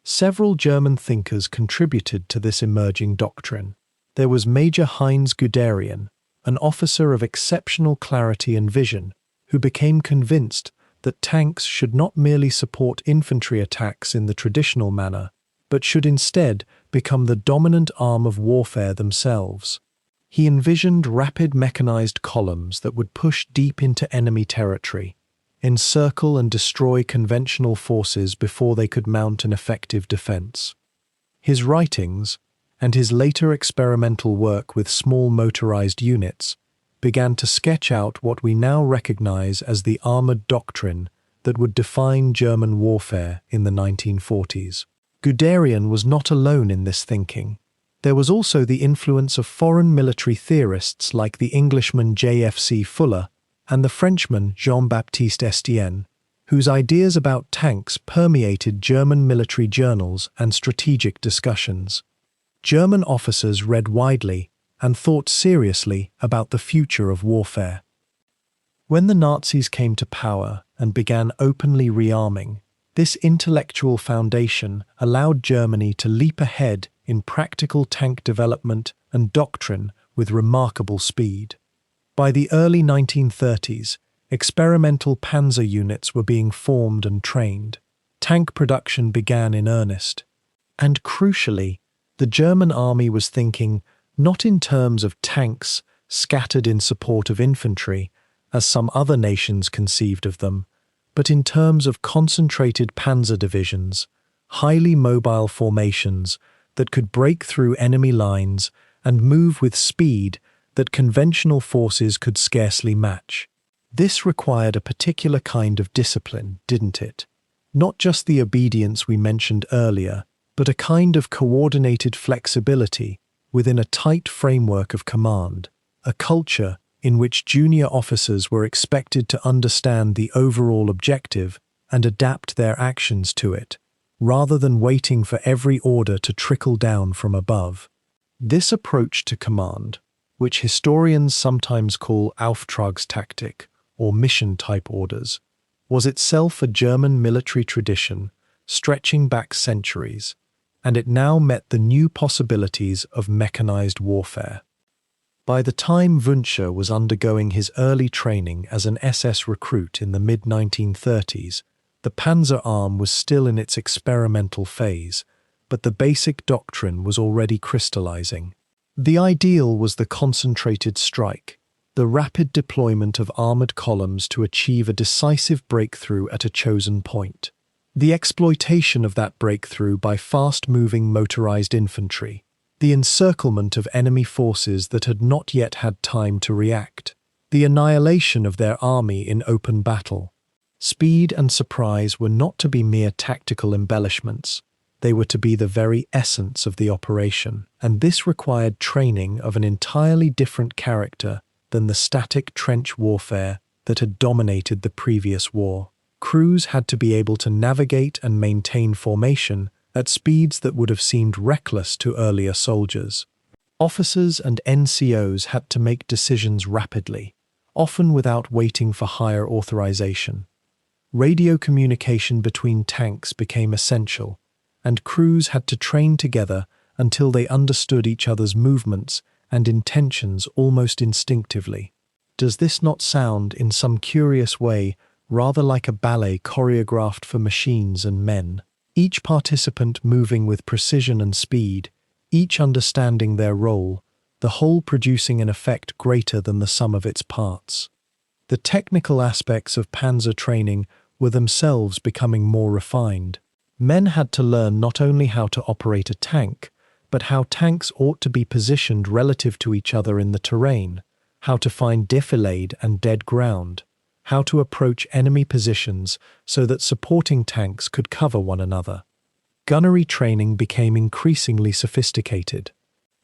Several German thinkers contributed to this emerging doctrine. There was Major Heinz Guderian, an officer of exceptional clarity and vision, who became convinced that tanks should not merely support infantry attacks in the traditional manner, but should instead become the dominant arm of warfare themselves. He envisioned rapid mechanized columns that would push deep into enemy territory, encircle and destroy conventional forces before they could mount an effective defense. His writings, and his later experimental work with small motorized units, began to sketch out what we now recognize as the armored doctrine that would define German warfare in the 1940s. Guderian was not alone in this thinking. There was also the influence of foreign military theorists like the Englishman J.F.C. Fuller and the Frenchman Jean-Baptiste Estienne, whose ideas about tanks permeated German military journals and strategic discussions. German officers read widely and thought seriously about the future of warfare. When the Nazis came to power and began openly rearming, this intellectual foundation allowed Germany to leap ahead in practical tank development and doctrine with remarkable speed. By the early 1930s, experimental panzer units were being formed and trained. Tank production began in earnest. And crucially, the German army was thinking not in terms of tanks scattered in support of infantry, as some other nations conceived of them, but in terms of concentrated panzer divisions, highly mobile formations that could break through enemy lines and move with speed that conventional forces could scarcely match. This required a particular kind of discipline, didn't it? Not just the obedience we mentioned earlier, but a kind of coordinated flexibility within a tight framework of command, a culture in which junior officers were expected to understand the overall objective and adapt their actions to it, rather than waiting for every order to trickle down from above. This approach to command, which historians sometimes call Auftragstaktik or mission-type orders, was itself a German military tradition stretching back centuries, and it now met the new possibilities of mechanized warfare. By the time Wünsche was undergoing his early training as an SS recruit in the mid-1930s, the Panzer Arm was still in its experimental phase, but the basic doctrine was already crystallizing. The ideal was the concentrated strike, the rapid deployment of armored columns to achieve a decisive breakthrough at a chosen point. The exploitation of that breakthrough by fast-moving motorized infantry, the encirclement of enemy forces that had not yet had time to react, the annihilation of their army in open battle. Speed and surprise were not to be mere tactical embellishments. They were to be the very essence of the operation, and this required training of an entirely different character than the static trench warfare that had dominated the previous war. Crews had to be able to navigate and maintain formation at speeds that would have seemed reckless to earlier soldiers. Officers and NCOs had to make decisions rapidly, often without waiting for higher authorization. Radio communication between tanks became essential, and crews had to train together until they understood each other's movements and intentions almost instinctively. Does this not sound, in some curious way, rather like a ballet choreographed for machines and men? Each participant moving with precision and speed, each understanding their role, the whole producing an effect greater than the sum of its parts. The technical aspects of panzer training were themselves becoming more refined. Men had to learn not only how to operate a tank, but how tanks ought to be positioned relative to each other in the terrain, how to find defilade and dead ground, how to approach enemy positions so that supporting tanks could cover one another. Gunnery training became increasingly sophisticated.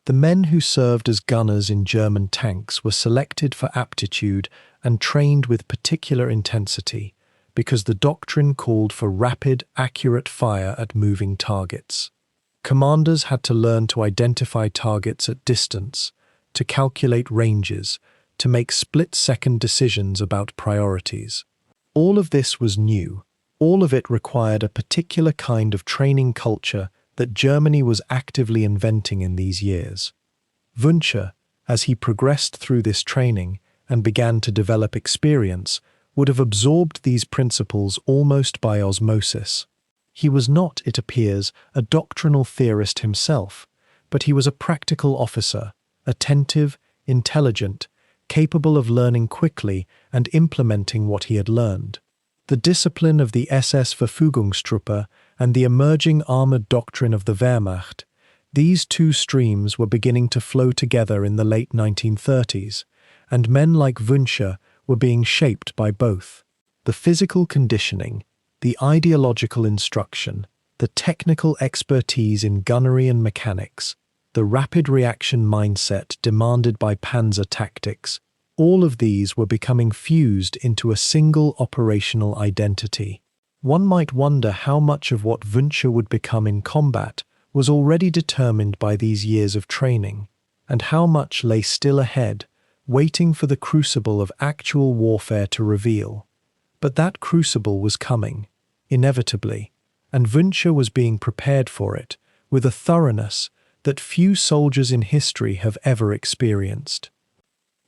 The men who served as gunners in German tanks were selected for aptitude and trained with particular intensity, because the doctrine called for rapid, accurate fire at moving targets. Commanders had to learn to identify targets at distance, to calculate ranges, to make split-second decisions about priorities. All of this was new. All of it required a particular kind of training culture that Germany was actively inventing in these years. Wünsche, as he progressed through this training and began to develop experience, would have absorbed these principles almost by osmosis. He was not, it appears, a doctrinal theorist himself, but he was a practical officer, attentive, intelligent, capable of learning quickly and implementing what he had learned. The discipline of the SS Verfügungstruppe and the emerging armored doctrine of the Wehrmacht, these two streams were beginning to flow together in the late 1930s, and men like Wünsche were being shaped by both. The physical conditioning, the ideological instruction, the technical expertise in gunnery and mechanics, the rapid reaction mindset demanded by panzer tactics, all of these were becoming fused into a single operational identity. One might wonder how much of what Wünsche would become in combat was already determined by these years of training, and how much lay still ahead, waiting for the crucible of actual warfare to reveal. But that crucible was coming, inevitably, and Wünsche was being prepared for it with a thoroughness that few soldiers in history have ever experienced.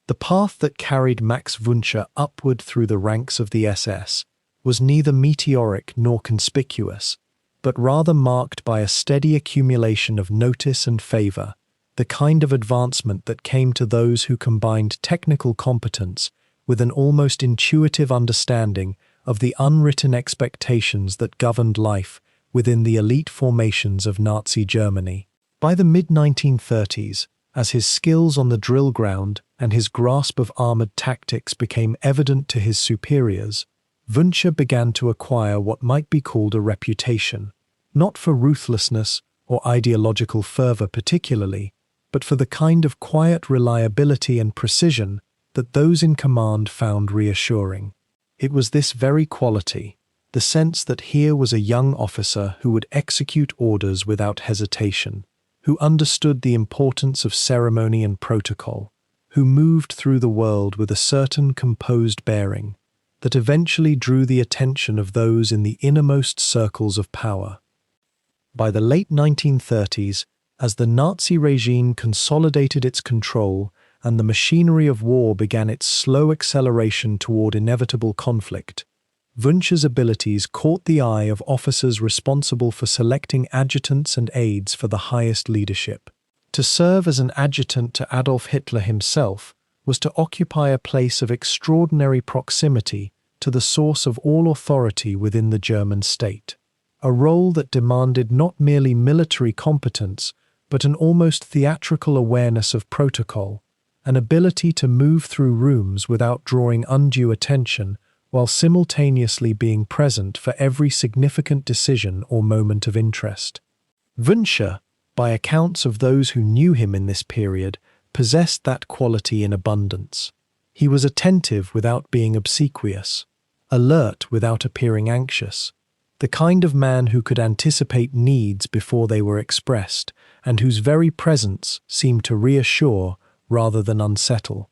The path that carried Max Wünsche upward through the ranks of the SS was neither meteoric nor conspicuous, but rather marked by a steady accumulation of notice and favor, the kind of advancement that came to those who combined technical competence with an almost intuitive understanding of the unwritten expectations that governed life within the elite formations of Nazi Germany. By the mid-1930s, as his skills on the drill ground and his grasp of armored tactics became evident to his superiors, Wünsche began to acquire what might be called a reputation, not for ruthlessness or ideological fervor particularly, but for the kind of quiet reliability and precision that those in command found reassuring. It was this very quality, the sense that here was a young officer who would execute orders without hesitation, who understood the importance of ceremony and protocol, who moved through the world with a certain composed bearing, that eventually drew the attention of those in the innermost circles of power. By the late 1930s, as the Nazi regime consolidated its control and the machinery of war began its slow acceleration toward inevitable conflict, Wünsche's abilities caught the eye of officers responsible for selecting adjutants and aides for the highest leadership. To serve as an adjutant to Adolf Hitler himself was to occupy a place of extraordinary proximity to the source of all authority within the German state, a role that demanded not merely military competence, but an almost theatrical awareness of protocol, an ability to move through rooms without drawing undue attention, while simultaneously being present for every significant decision or moment of interest. Wünsche, by accounts of those who knew him in this period, possessed that quality in abundance. He was attentive without being obsequious, alert without appearing anxious, the kind of man who could anticipate needs before they were expressed, and whose very presence seemed to reassure rather than unsettle.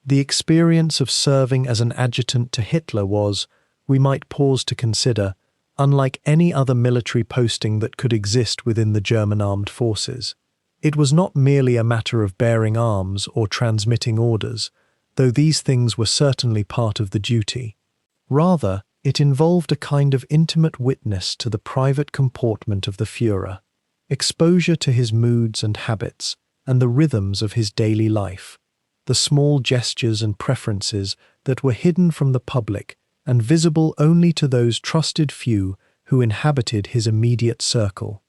The experience of serving as an adjutant to Hitler was, we might pause to consider, unlike any other military posting that could exist within the German armed forces. It was not merely a matter of bearing arms or transmitting orders, though these things were certainly part of the duty. Rather, it involved a kind of intimate witness to the private comportment of the Führer, exposure to his moods and habits, and the rhythms of his daily life, the small gestures and preferences that were hidden from the public and visible only to those trusted few who inhabited his immediate circle.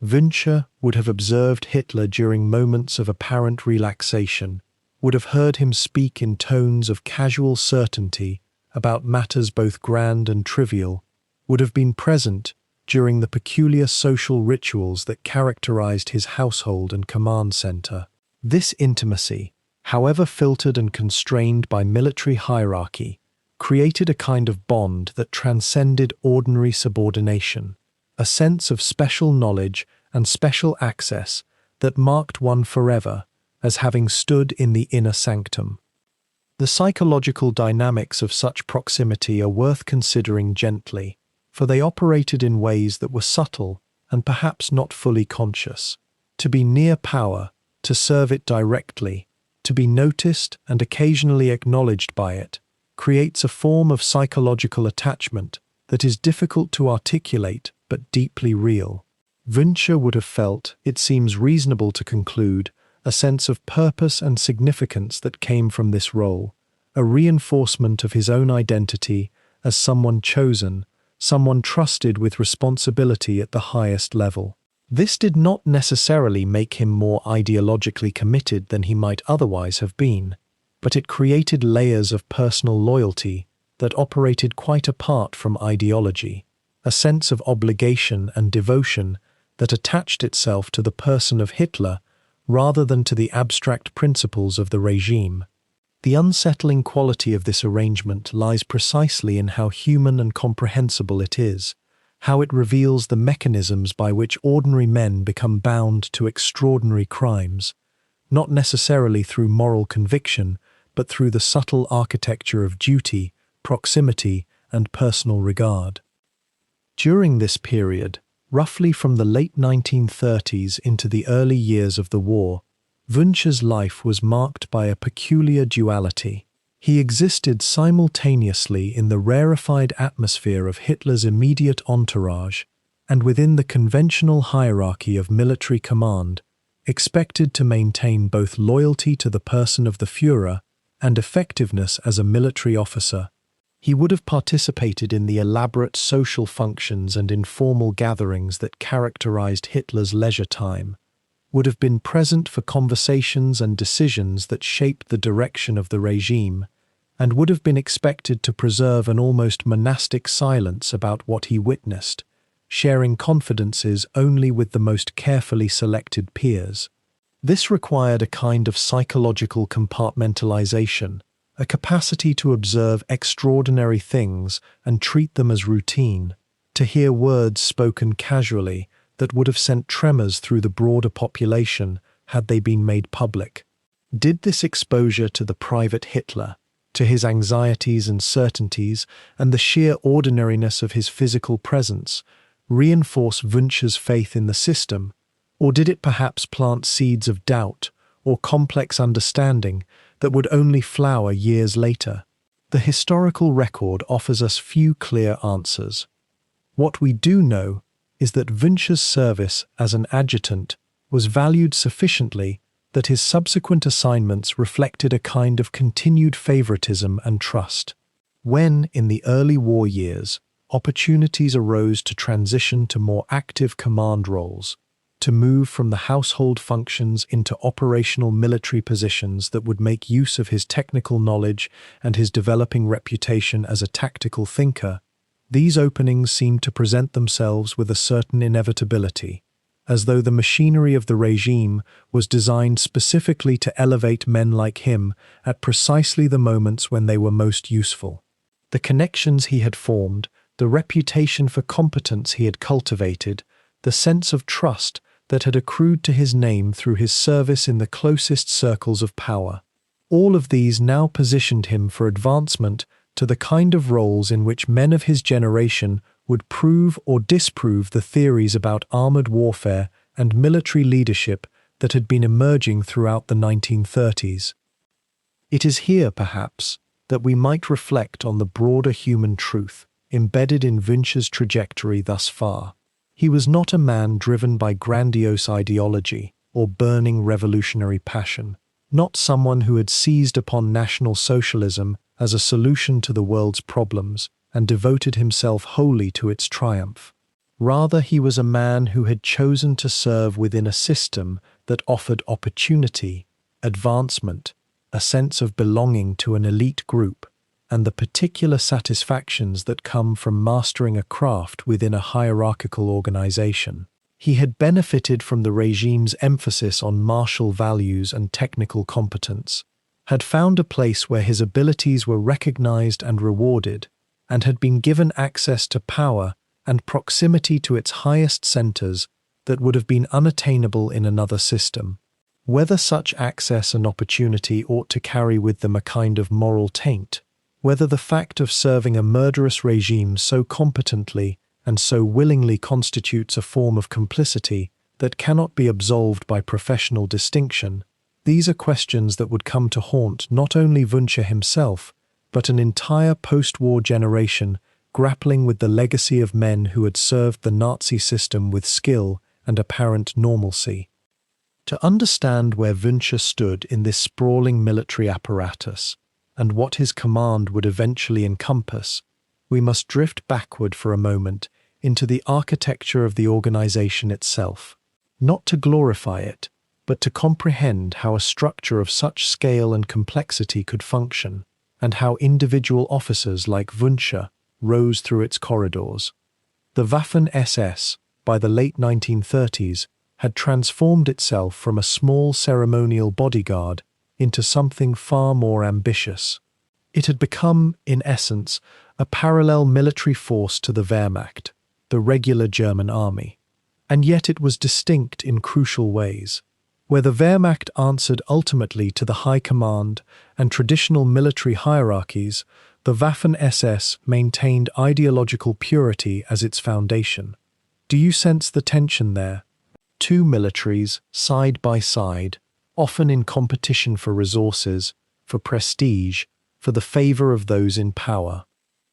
Wünsche would have observed Hitler during moments of apparent relaxation, would have heard him speak in tones of casual certainty about matters both grand and trivial, would have been present during the peculiar social rituals that characterized his household and command center. This intimacy, however filtered and constrained by military hierarchy, created a kind of bond that transcended ordinary subordination, a sense of special knowledge and special access that marked one forever as having stood in the inner sanctum. The psychological dynamics of such proximity are worth considering gently, for they operated in ways that were subtle and perhaps not fully conscious. To be near power, to serve it directly, to be noticed and occasionally acknowledged by it, creates a form of psychological attachment that is difficult to articulate but deeply real. Wünsche would have felt, it seems reasonable to conclude, a sense of purpose and significance that came from this role, a reinforcement of his own identity as someone chosen, someone trusted with responsibility at the highest level. This did not necessarily make him more ideologically committed than he might otherwise have been, but it created layers of personal loyalty that operated quite apart from ideology, a sense of obligation and devotion that attached itself to the person of Hitler rather than to the abstract principles of the regime. The unsettling quality of this arrangement lies precisely in how human and comprehensible it is, how it reveals the mechanisms by which ordinary men become bound to extraordinary crimes, not necessarily through moral conviction, but through the subtle architecture of duty, proximity, and personal regard. During this period, roughly from the late 1930s into the early years of the war, Wünsche's life was marked by a peculiar duality. He existed simultaneously in the rarefied atmosphere of Hitler's immediate entourage and within the conventional hierarchy of military command, expected to maintain both loyalty to the person of the Führer and effectiveness as a military officer. He would have participated in the elaborate social functions and informal gatherings that characterized Hitler's leisure time, would have been present for conversations and decisions that shaped the direction of the regime, and would have been expected to preserve an almost monastic silence about what he witnessed, sharing confidences only with the most carefully selected peers. This required a kind of psychological compartmentalization, a capacity to observe extraordinary things and treat them as routine, to hear words spoken casually that would have sent tremors through the broader population had they been made public. Did this exposure to the private Hitler, to his anxieties and certainties, and the sheer ordinariness of his physical presence, reinforce Wünsche's faith in the system, or did it perhaps plant seeds of doubt or complex understanding that would only flower years later? The historical record offers us few clear answers. What we do know is that Wünsche's service as an adjutant was valued sufficiently that his subsequent assignments reflected a kind of continued favoritism and trust. When, in the early war years, opportunities arose to transition to more active command roles, to move from the household functions into operational military positions that would make use of his technical knowledge and his developing reputation as a tactical thinker, these openings seemed to present themselves with a certain inevitability, as though the machinery of the regime was designed specifically to elevate men like him at precisely the moments when they were most useful. The connections he had formed, the reputation for competence he had cultivated, the sense of trust that had accrued to his name through his service in the closest circles of power, all of these now positioned him for advancement to the kind of roles in which men of his generation would prove or disprove the theories about armored warfare and military leadership that had been emerging throughout the 1930s. It is here, perhaps, that we might reflect on the broader human truth embedded in Wünsche's trajectory thus far. He was not a man driven by grandiose ideology or burning revolutionary passion, not someone who had seized upon National Socialism as a solution to the world's problems and devoted himself wholly to its triumph. Rather, he was a man who had chosen to serve within a system that offered opportunity, advancement, a sense of belonging to an elite group, and the particular satisfactions that come from mastering a craft within a hierarchical organization. He had benefited from the regime's emphasis on martial values and technical competence, had found a place where his abilities were recognized and rewarded, and had been given access to power and proximity to its highest centers that would have been unattainable in another system. Whether such access and opportunity ought to carry with them a kind of moral taint, whether the fact of serving a murderous regime so competently and so willingly constitutes a form of complicity that cannot be absolved by professional distinction, these are questions that would come to haunt not only Wünsche himself, but an entire post-war generation grappling with the legacy of men who had served the Nazi system with skill and apparent normalcy. To understand where Wünsche stood in this sprawling military apparatus, and what his command would eventually encompass, we must drift backward for a moment into the architecture of the organization itself, not to glorify it, but to comprehend how a structure of such scale and complexity could function, and how individual officers like Wünsche rose through its corridors. The Waffen-SS, by the late 1930s, had transformed itself from a small ceremonial bodyguard into something far more ambitious. It had become, in essence, a parallel military force to the Wehrmacht, the regular German army. And yet it was distinct in crucial ways. Where the Wehrmacht answered ultimately to the high command and traditional military hierarchies, the Waffen-SS maintained ideological purity as its foundation. Do you sense the tension there? Two militaries, side by side, often in competition for resources, for prestige, for the favor of those in power.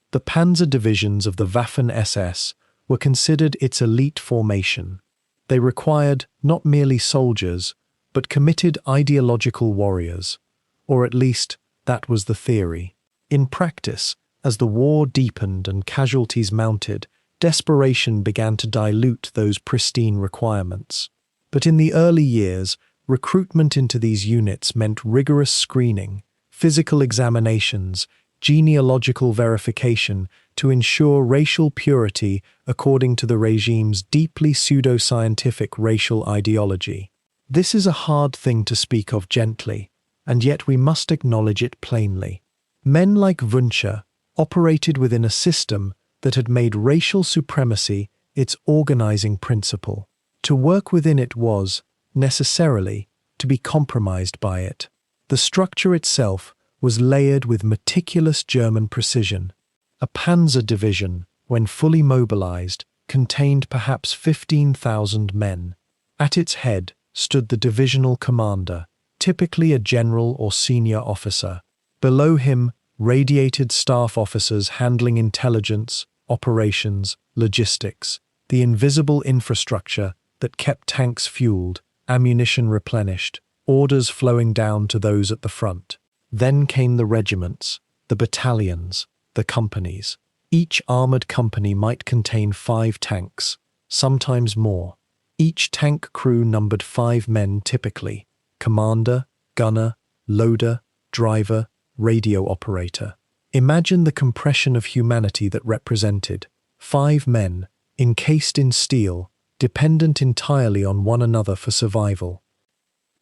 The panzer divisions of the Waffen-SS were considered its elite formation. They required not merely soldiers, but committed ideological warriors, or at least that was the theory. In practice, as the war deepened and casualties mounted, desperation began to dilute those pristine requirements. But in the early years, recruitment into these units meant rigorous screening, physical examinations, genealogical verification to ensure racial purity according to the regime's deeply pseudoscientific racial ideology. This is a hard thing to speak of gently, and yet we must acknowledge it plainly. Men like Wünsche operated within a system that had made racial supremacy its organizing principle. To work within it was, necessarily, to be compromised by it. The structure itself was layered with meticulous German precision. A Panzer Division, when fully mobilized, contained perhaps 15,000 men. At its head stood the divisional commander, typically a general or senior officer. Below him, radiated staff officers handling intelligence, operations, logistics, the invisible infrastructure that kept tanks fueled, ammunition replenished, orders flowing down to those at the front. Then came the regiments, the battalions, the companies. Each armored company might contain 5 tanks, sometimes more. Each tank crew numbered 5 men typically: commander, gunner, loader, driver, radio operator. Imagine the compression of humanity that represented 5 men, encased in steel, dependent entirely on one another for survival.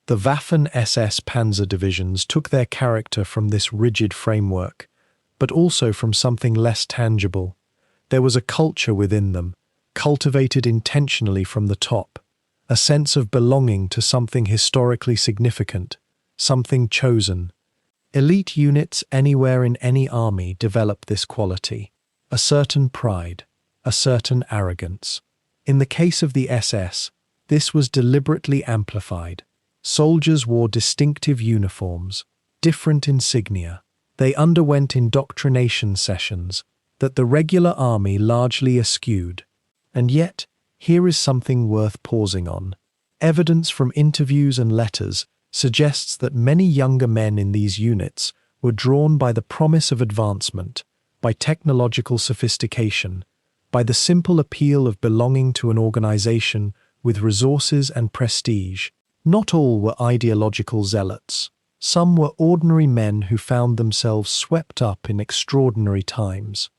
The Waffen-SS Panzer Divisions took their character from this rigid framework, but also from something less tangible. There was a culture within them, cultivated intentionally from the top, a sense of belonging to something historically significant, something chosen. Elite units anywhere in any army develop this quality, a certain pride, a certain arrogance. In the case of the SS, this was deliberately amplified. Soldiers wore distinctive uniforms, different insignia. They underwent indoctrination sessions that the regular army largely eschewed. And yet, here is something worth pausing on. Evidence from interviews and letters suggests that many younger men in these units were drawn by the promise of advancement, by technological sophistication, by the simple appeal of belonging to an organization with resources and prestige. Not all were ideological zealots. Some were ordinary men who found themselves swept up in extraordinary times.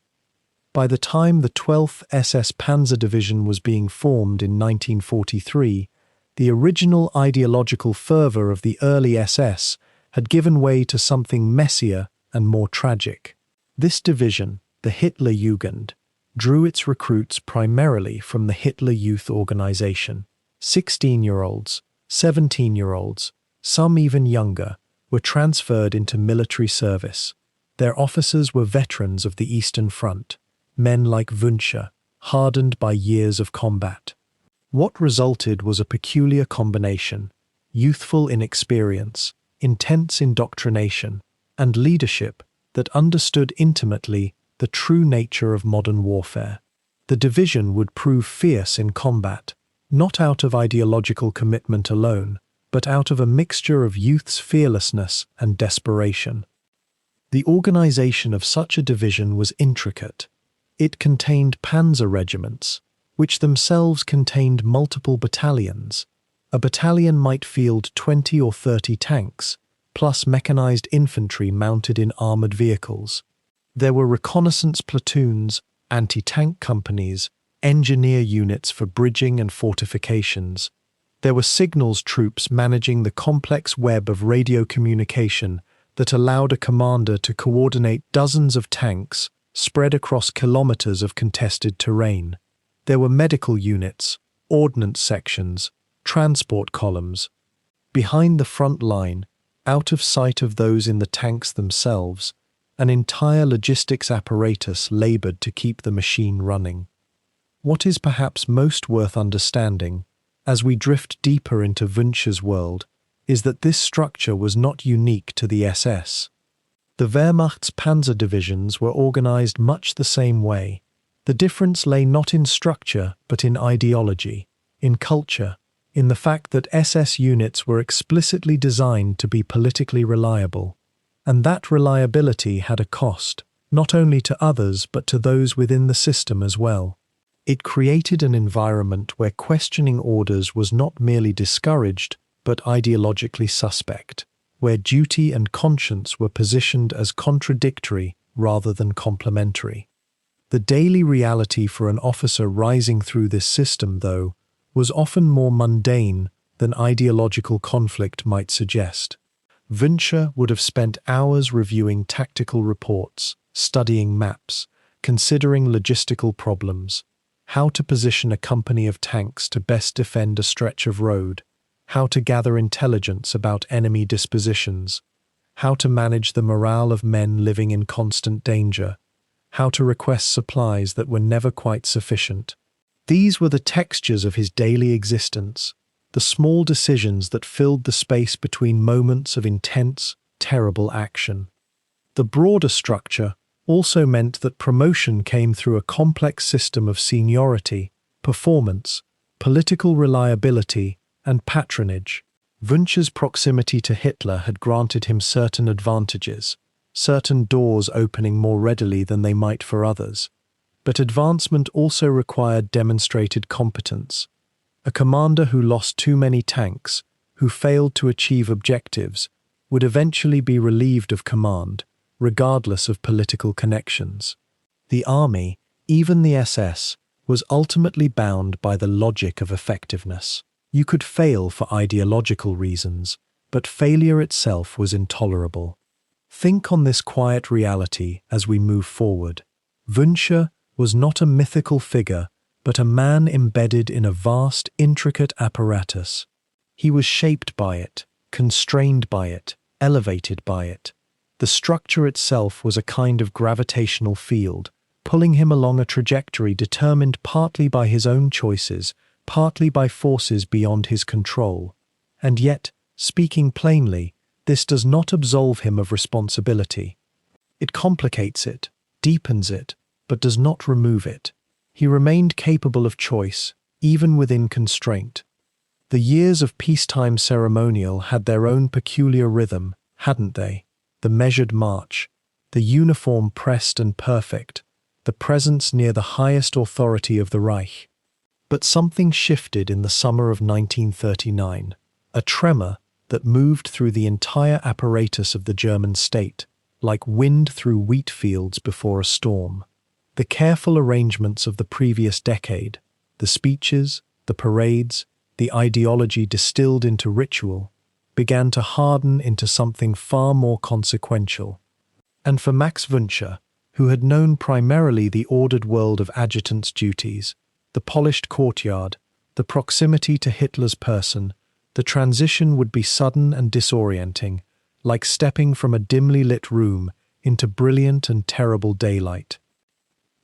By the time the 12th SS Panzer Division was being formed in 1943, the original ideological fervor of the early SS had given way to something messier and more tragic. This division, the Hitlerjugend, drew its recruits primarily from the Hitler Youth Organization. 16-year-olds, 17-year-olds, some even younger, were transferred into military service. Their officers were veterans of the Eastern Front, men like Wünsche, hardened by years of combat. What resulted was a peculiar combination: youthful inexperience, intense indoctrination, and leadership that understood intimately the true nature of modern warfare. The division would prove fierce in combat, not out of ideological commitment alone, but out of a mixture of youth's fearlessness and desperation. The organization of such a division was intricate. It contained panzer regiments, which themselves contained multiple battalions. A battalion might field 20 or 30 tanks, plus mechanized infantry mounted in armored vehicles. There were reconnaissance platoons, anti-tank companies, engineer units for bridging and fortifications. There were signals troops managing the complex web of radio communication that allowed a commander to coordinate dozens of tanks spread across kilometers of contested terrain. There were medical units, ordnance sections, transport columns. Behind the front line, out of sight of those in the tanks themselves, an entire logistics apparatus labored to keep the machine running. What is perhaps most worth understanding, as we drift deeper into Wünsche's world, is that this structure was not unique to the SS. The Wehrmacht's panzer divisions were organized much the same way. The difference lay not in structure, but in ideology, in culture, in the fact that SS units were explicitly designed to be politically reliable. And that reliability had a cost, not only to others but to those within the system as well. It created an environment where questioning orders was not merely discouraged, but ideologically suspect, where duty and conscience were positioned as contradictory rather than complementary. The daily reality for an officer rising through this system, though, was often more mundane than ideological conflict might suggest. Wünsche would have spent hours reviewing tactical reports, studying maps, considering logistical problems, how to position a company of tanks to best defend a stretch of road, how to gather intelligence about enemy dispositions, how to manage the morale of men living in constant danger, how to request supplies that were never quite sufficient. These were the textures of his daily existence, the small decisions that filled the space between moments of intense, terrible action. The broader structure also meant that promotion came through a complex system of seniority, performance, political reliability, and patronage. Wünsche's proximity to Hitler had granted him certain advantages, certain doors opening more readily than they might for others. But advancement also required demonstrated competence. A commander who lost too many tanks, who failed to achieve objectives, would eventually be relieved of command, regardless of political connections. The army, even the SS, was ultimately bound by the logic of effectiveness. You could fail for ideological reasons, but failure itself was intolerable. Think on this quiet reality as we move forward. Wünsche was not a mythical figure, but a man embedded in a vast, intricate apparatus. He was shaped by it, constrained by it, elevated by it. The structure itself was a kind of gravitational field, pulling him along a trajectory determined partly by his own choices, partly by forces beyond his control. And yet, speaking plainly, this does not absolve him of responsibility. It complicates it, deepens it, but does not remove it. He remained capable of choice, even within constraint. The years of peacetime ceremonial had their own peculiar rhythm, hadn't they? The measured march, the uniform pressed and perfect, the presence near the highest authority of the Reich. But something shifted in the summer of 1939, a tremor that moved through the entire apparatus of the German state, like wind through wheat fields before a storm. The careful arrangements of the previous decade, the speeches, the parades, the ideology distilled into ritual, began to harden into something far more consequential. And for Max Wünsche, who had known primarily the ordered world of adjutant's duties, the polished courtyard, the proximity to Hitler's person, the transition would be sudden and disorienting, like stepping from a dimly lit room into brilliant and terrible daylight.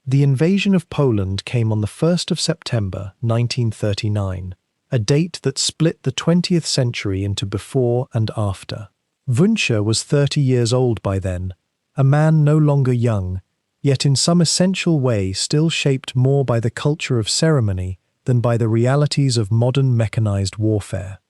The invasion of Poland came on the 1st of September 1939, a date that split the 20th century into before and after. Wünsche was 30 years old by then, a man no longer young, yet in some essential way still shaped more by the culture of ceremony than by the realities of modern mechanized warfare.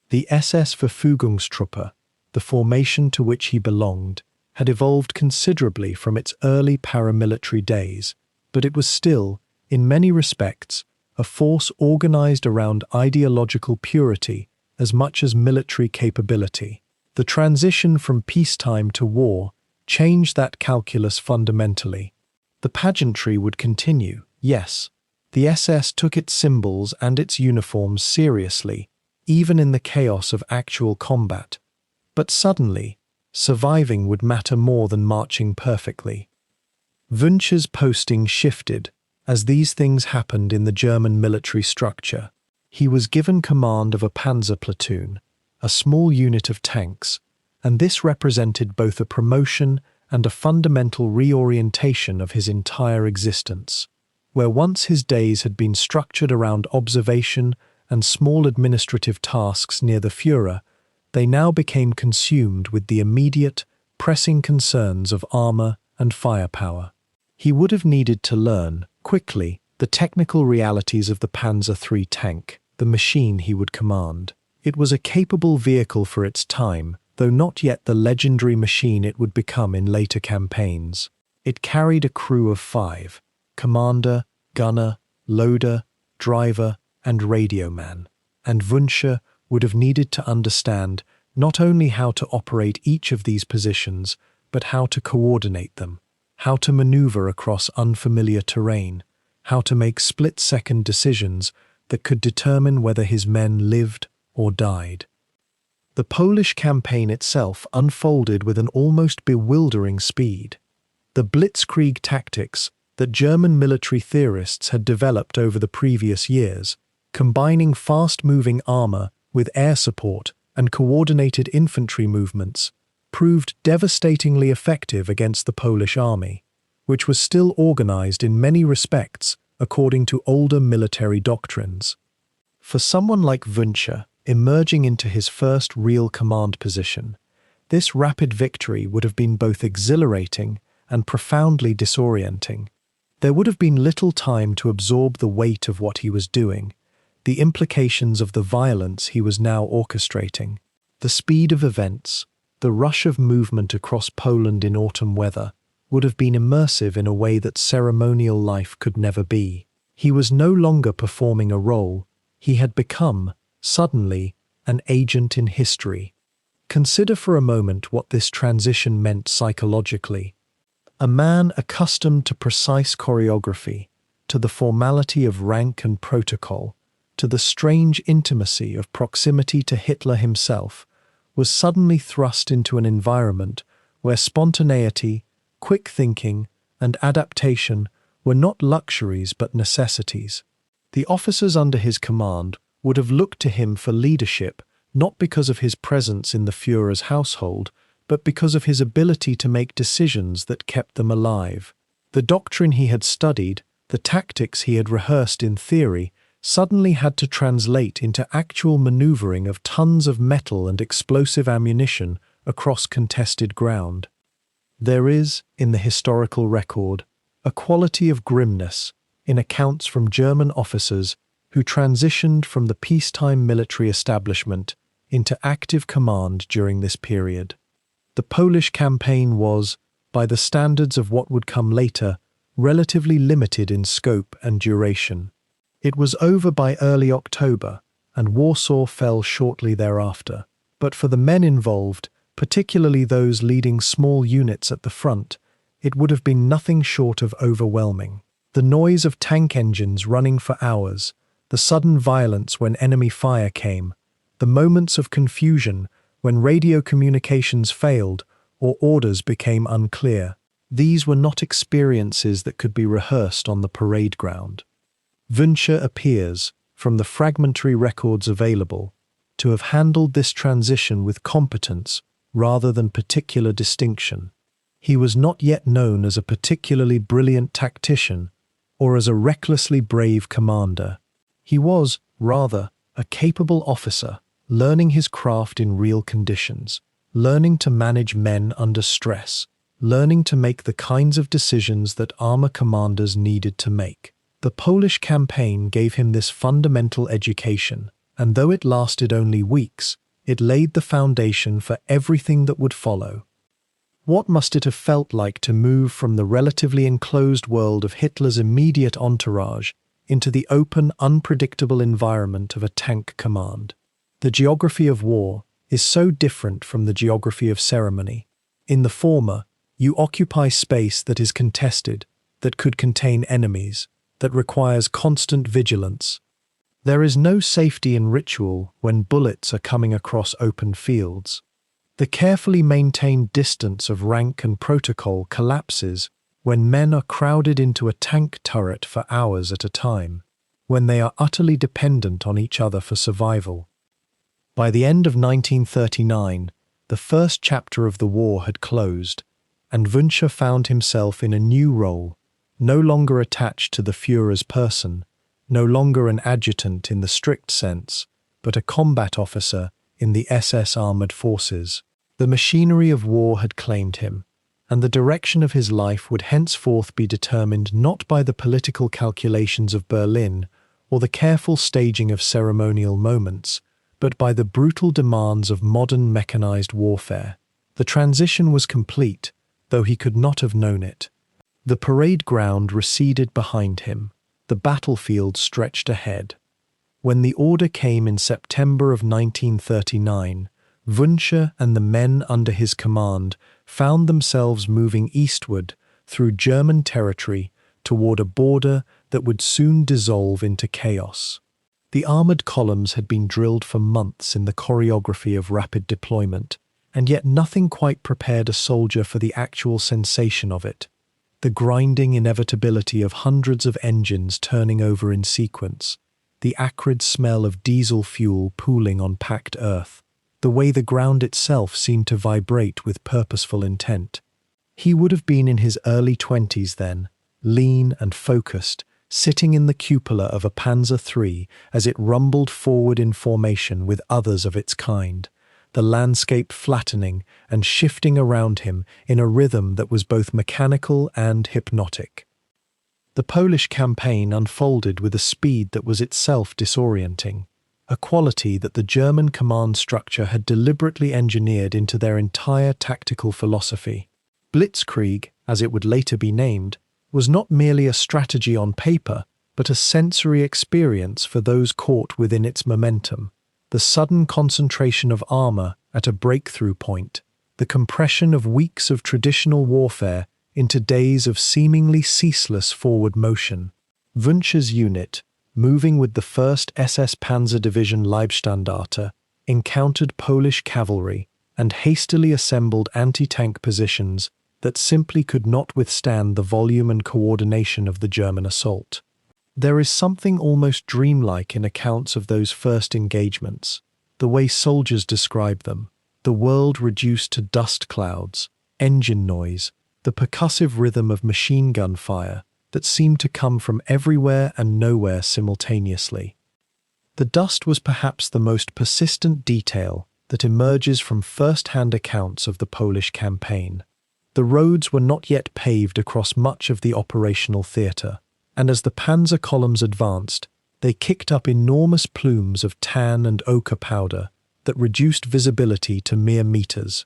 The SS Verfügungstruppe, the formation to which he belonged, had evolved considerably from its early paramilitary days, but it was still, in many respects, a force organized around ideological purity as much as military capability. The transition from peacetime to war changed that calculus fundamentally. The pageantry would continue, yes. The SS took its symbols and its uniforms seriously, even in the chaos of actual combat. But suddenly, surviving would matter more than marching perfectly. Wünsche's posting shifted as these things happened in the German military structure. He was given command of a panzer platoon, a small unit of tanks, and this represented both a promotion and a fundamental reorientation of his entire existence. Where once his days had been structured around observation and small administrative tasks near the Führer, they now became consumed with the immediate, pressing concerns of armor and firepower. He would have needed to learn, quickly, the technical realities of the Panzer III tank, the machine he would command. It was a capable vehicle for its time, though not yet the legendary machine it would become in later campaigns. It carried a crew of 5: commander, gunner, loader, driver, and radio man, and Wünsche would have needed to understand not only how to operate each of these positions, but how to coordinate them, how to maneuver across unfamiliar terrain, how to make split-second decisions that could determine whether his men lived or died. The Polish campaign itself unfolded with an almost bewildering speed. The blitzkrieg tactics that German military theorists had developed over the previous years, combining fast-moving armor with air support and coordinated infantry movements, proved devastatingly effective against the Polish army, which was still organized in many respects according to older military doctrines. For someone like Wünsche, emerging into his first real command position, this rapid victory would have been both exhilarating and profoundly disorienting. There would have been little time to absorb the weight of what he was doing, the implications of the violence he was now orchestrating, the speed of events, the rush of movement across Poland in autumn weather, would have been immersive in a way that ceremonial life could never be. He was no longer performing a role, he had become, suddenly, an agent in history. Consider for a moment what this transition meant psychologically. A man accustomed to precise choreography, to the formality of rank and protocol, to the strange intimacy of proximity to Hitler himself, was suddenly thrust into an environment where spontaneity, quick thinking, and adaptation were not luxuries but necessities. The officers under his command would have looked to him for leadership, not because of his presence in the Führer's household, but because of his ability to make decisions that kept them alive. The doctrine he had studied, the tactics he had rehearsed in theory, suddenly had to translate into actual maneuvering of tons of metal and explosive ammunition across contested ground. There is, in the historical record, a quality of grimness in accounts from German officers who transitioned from the peacetime military establishment into active command during this period. The Polish campaign was, by the standards of what would come later, relatively limited in scope and duration. It was over by early October, and Warsaw fell shortly thereafter. But for the men involved, particularly those leading small units at the front, it would have been nothing short of overwhelming. The noise of tank engines running for hours, the sudden violence when enemy fire came, the moments of confusion when radio communications failed or orders became unclear. These were not experiences that could be rehearsed on the parade ground. Wünsche appears, from the fragmentary records available, to have handled this transition with competence rather than particular distinction. He was not yet known as a particularly brilliant tactician or as a recklessly brave commander. He was, rather, a capable officer, learning his craft in real conditions, learning to manage men under stress, learning to make the kinds of decisions that armor commanders needed to make. The Polish campaign gave him this fundamental education, and though it lasted only weeks, it laid the foundation for everything that would follow. What must it have felt like to move from the relatively enclosed world of Hitler's immediate entourage into the open, unpredictable environment of a tank command? The geography of war is so different from the geography of ceremony. In the former, you occupy space that is contested, that could contain enemies, that requires constant vigilance. There is no safety in ritual when bullets are coming across open fields. The carefully maintained distance of rank and protocol collapses when men are crowded into a tank turret for hours at a time, when they are utterly dependent on each other for survival. By the end of 1939, the first chapter of the war had closed, and Wünsche found himself in a new role, no longer attached to the Führer's person, no longer an adjutant in the strict sense, but a combat officer in the SS armored forces. The machinery of war had claimed him, and the direction of his life would henceforth be determined not by the political calculations of Berlin or the careful staging of ceremonial moments, but by the brutal demands of modern mechanized warfare. The transition was complete, though he could not have known it. The parade ground receded behind him. The battlefield stretched ahead. When the order came in September of 1939, Wünsche and the men under his command found themselves moving eastward through German territory toward a border that would soon dissolve into chaos. The armored columns had been drilled for months in the choreography of rapid deployment, and yet nothing quite prepared a soldier for the actual sensation of it. The grinding inevitability of hundreds of engines turning over in sequence, the acrid smell of diesel fuel pooling on packed earth, the way the ground itself seemed to vibrate with purposeful intent. He would have been in his early 20s then, lean and focused, sitting in the cupola of a Panzer III as it rumbled forward in formation with others of its kind, the landscape flattening and shifting around him in a rhythm that was both mechanical and hypnotic. The Polish campaign unfolded with a speed that was itself disorienting, a quality that the German command structure had deliberately engineered into their entire tactical philosophy. Blitzkrieg, as it would later be named, was not merely a strategy on paper, but a sensory experience for those caught within its momentum. The sudden concentration of armor at a breakthrough point, the compression of weeks of traditional warfare into days of seemingly ceaseless forward motion. Wünsche's unit, moving with the 1st SS Panzer Division Leibstandarte, encountered Polish cavalry and hastily assembled anti-tank positions that simply could not withstand the volume and coordination of the German assault. There is something almost dreamlike in accounts of those first engagements, the way soldiers describe them, the world reduced to dust clouds, engine noise, the percussive rhythm of machine gun fire that seemed to come from everywhere and nowhere simultaneously. The dust was perhaps the most persistent detail that emerges from first-hand accounts of the Polish campaign. The roads were not yet paved across much of the operational theatre, and as the panzer columns advanced, they kicked up enormous plumes of tan and ochre powder that reduced visibility to mere meters.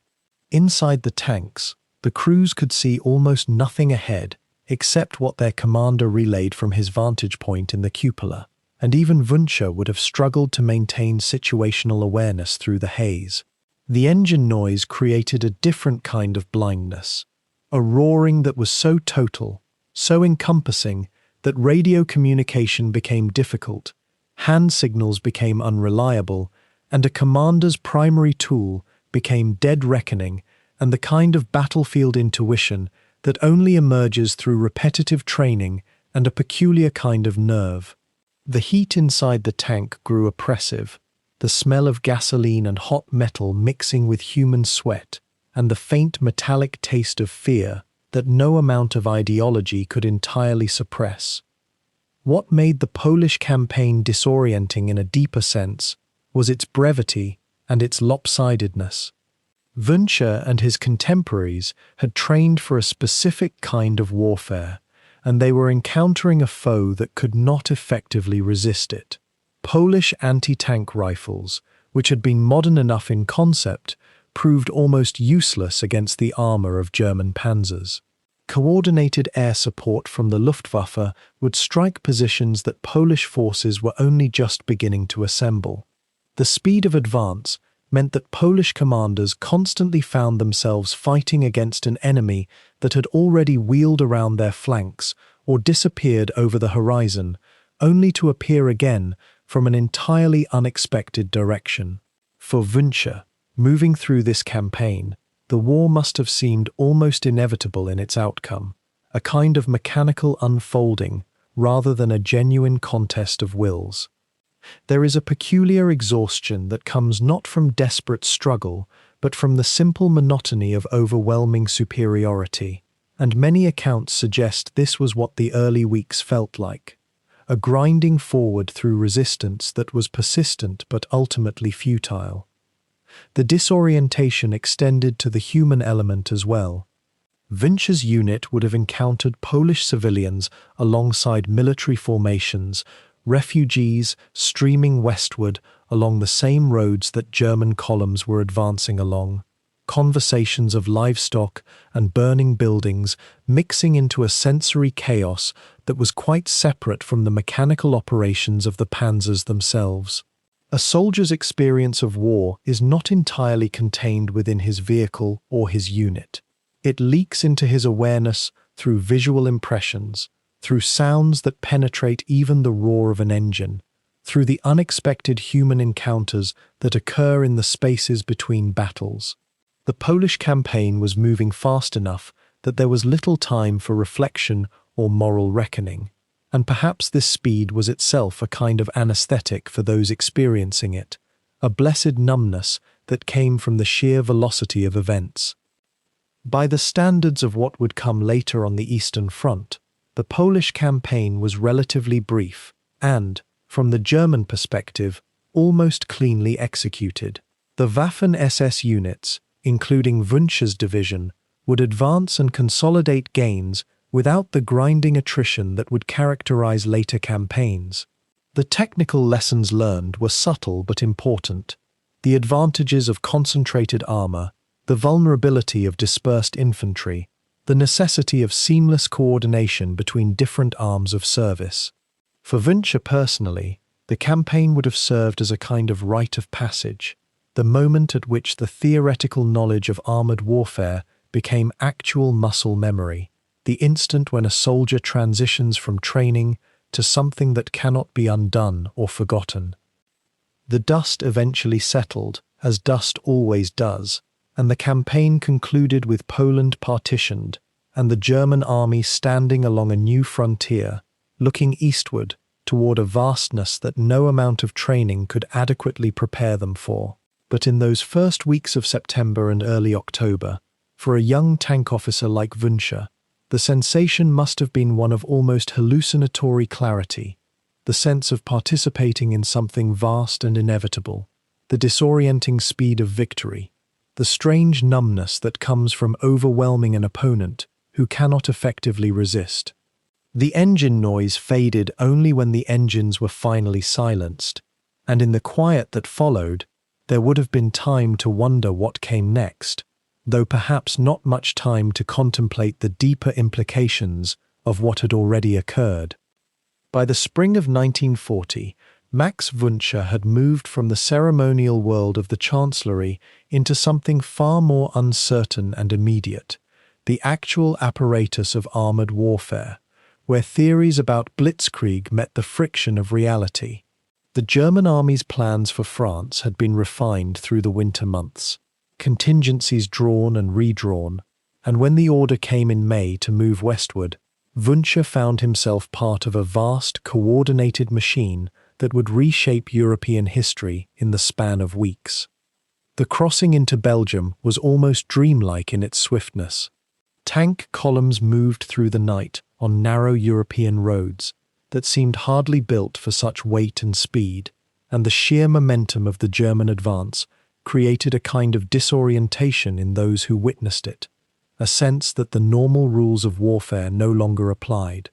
Inside the tanks, the crews could see almost nothing ahead except what their commander relayed from his vantage point in the cupola, and even Wünsche would have struggled to maintain situational awareness through the haze. The engine noise created a different kind of blindness, a roaring that was so total, so encompassing, that radio communication became difficult, hand signals became unreliable, and a commander's primary tool became dead reckoning and the kind of battlefield intuition that only emerges through repetitive training and a peculiar kind of nerve. The heat inside the tank grew oppressive, the smell of gasoline and hot metal mixing with human sweat, and the faint metallic taste of fear that no amount of ideology could entirely suppress. What made the Polish campaign disorienting in a deeper sense was its brevity and its lopsidedness. Wünsche and his contemporaries had trained for a specific kind of warfare, and they were encountering a foe that could not effectively resist it. Polish anti-tank rifles, which had been modern enough in concept, proved almost useless against the armor of German panzers. Coordinated air support from the Luftwaffe would strike positions that Polish forces were only just beginning to assemble. The speed of advance meant that Polish commanders constantly found themselves fighting against an enemy that had already wheeled around their flanks or disappeared over the horizon, only to appear again from an entirely unexpected direction. For Wünsche, moving through this campaign, the war must have seemed almost inevitable in its outcome, a kind of mechanical unfolding rather than a genuine contest of wills. There is a peculiar exhaustion that comes not from desperate struggle, but from the simple monotony of overwhelming superiority, and many accounts suggest this was what the early weeks felt like, a grinding forward through resistance that was persistent but ultimately futile. The disorientation extended to the human element as well. Wünsche's unit would have encountered Polish civilians alongside military formations, refugees streaming westward along the same roads that German columns were advancing along, conversations of livestock and burning buildings mixing into a sensory chaos that was quite separate from the mechanical operations of the panzers themselves. A soldier's experience of war is not entirely contained within his vehicle or his unit. It leaks into his awareness through visual impressions, through sounds that penetrate even the roar of an engine, through the unexpected human encounters that occur in the spaces between battles. The Polish campaign was moving fast enough that there was little time for reflection or moral reckoning, and perhaps this speed was itself a kind of anesthetic for those experiencing it, a blessed numbness that came from the sheer velocity of events. By the standards of what would come later on the Eastern Front, the Polish campaign was relatively brief and, from the German perspective, almost cleanly executed. The Waffen-SS units, including Wünsche's division, would advance and consolidate gains without the grinding attrition that would characterize later campaigns. The technical lessons learned were subtle but important. The advantages of concentrated armor, the vulnerability of dispersed infantry, the necessity of seamless coordination between different arms of service. For Wünsche personally, the campaign would have served as a kind of rite of passage, the moment at which the theoretical knowledge of armored warfare became actual muscle memory, the instant when a soldier transitions from training to something that cannot be undone or forgotten. The dust eventually settled, as dust always does, and the campaign concluded with Poland partitioned and the German army standing along a new frontier, looking eastward toward a vastness that no amount of training could adequately prepare them for. But in those first weeks of September and early October, for a young tank officer like Wünsche, the sensation must have been one of almost hallucinatory clarity, the sense of participating in something vast and inevitable, the disorienting speed of victory, the strange numbness that comes from overwhelming an opponent who cannot effectively resist. The engine noise faded only when the engines were finally silenced, and in the quiet that followed, there would have been time to wonder what came next, though perhaps not much time to contemplate the deeper implications of what had already occurred. By the spring of 1940, Max Wünsche had moved from the ceremonial world of the Chancellery into something far more uncertain and immediate, the actual apparatus of armored warfare, where theories about blitzkrieg met the friction of reality. The German army's plans for France had been refined through the winter months, contingencies drawn and redrawn, and when the order came in May to move westward, Wünsche found himself part of a vast, coordinated machine that would reshape European history in the span of weeks. The crossing into Belgium was almost dreamlike in its swiftness. Tank columns moved through the night on narrow European roads that seemed hardly built for such weight and speed, and the sheer momentum of the German advance created a kind of disorientation in those who witnessed it, a sense that the normal rules of warfare no longer applied.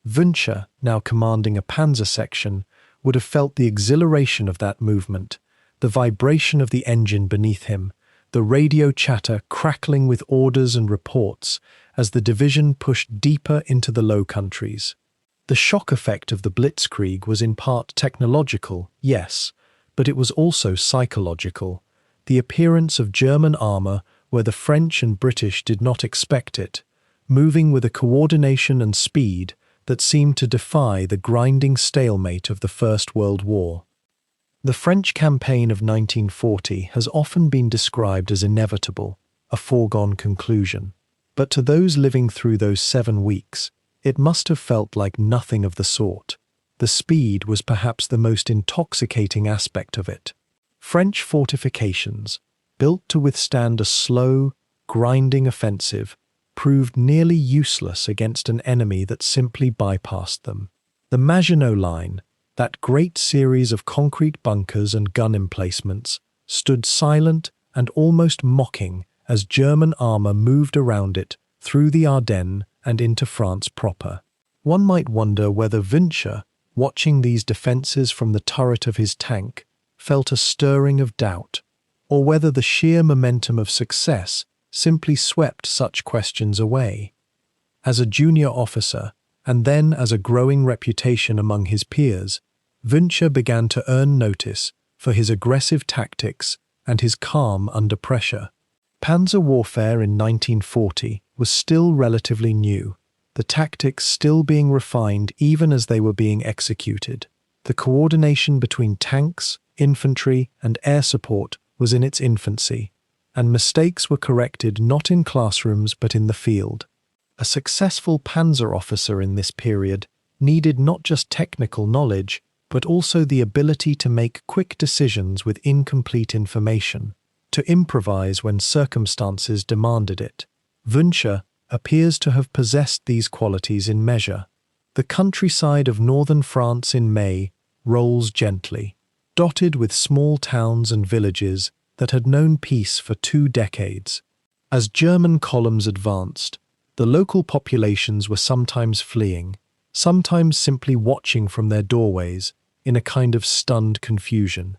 Wünsche, now commanding a panzer section, would have felt the exhilaration of that movement, the vibration of the engine beneath him, the radio chatter crackling with orders and reports as the division pushed deeper into the Low Countries. The shock effect of the Blitzkrieg was in part technological, yes, but it was also psychological. The appearance of German armor where the French and British did not expect it, moving with a coordination and speed that seemed to defy the grinding stalemate of the First World War. The French campaign of 1940 has often been described as inevitable, a foregone conclusion. But to those living through those 7 weeks, it must have felt like nothing of the sort. The speed was perhaps the most intoxicating aspect of it. French fortifications, built to withstand a slow, grinding offensive, proved nearly useless against an enemy that simply bypassed them. The Maginot Line, that great series of concrete bunkers and gun emplacements, stood silent and almost mocking as German armor moved around it through the Ardennes and into France proper. One might wonder whether Wünsche, watching these defenses from the turret of his tank, felt a stirring of doubt, or whether the sheer momentum of success simply swept such questions away. As a junior officer, and then as a growing reputation among his peers, Wünsche began to earn notice for his aggressive tactics and his calm under pressure. Panzer warfare in 1940 was still relatively new, the tactics still being refined even as they were being executed. The coordination between tanks, infantry, and air support was in its infancy, and mistakes were corrected not in classrooms but in the field. A successful panzer officer in this period needed not just technical knowledge, but also the ability to make quick decisions with incomplete information, to improvise when circumstances demanded it. Wünsche appears to have possessed these qualities in measure. The countryside of northern France in May rolls gently, dotted with small towns and villages that had known peace for 2 decades. As German columns advanced, the local populations were sometimes fleeing, sometimes simply watching from their doorways in a kind of stunned confusion.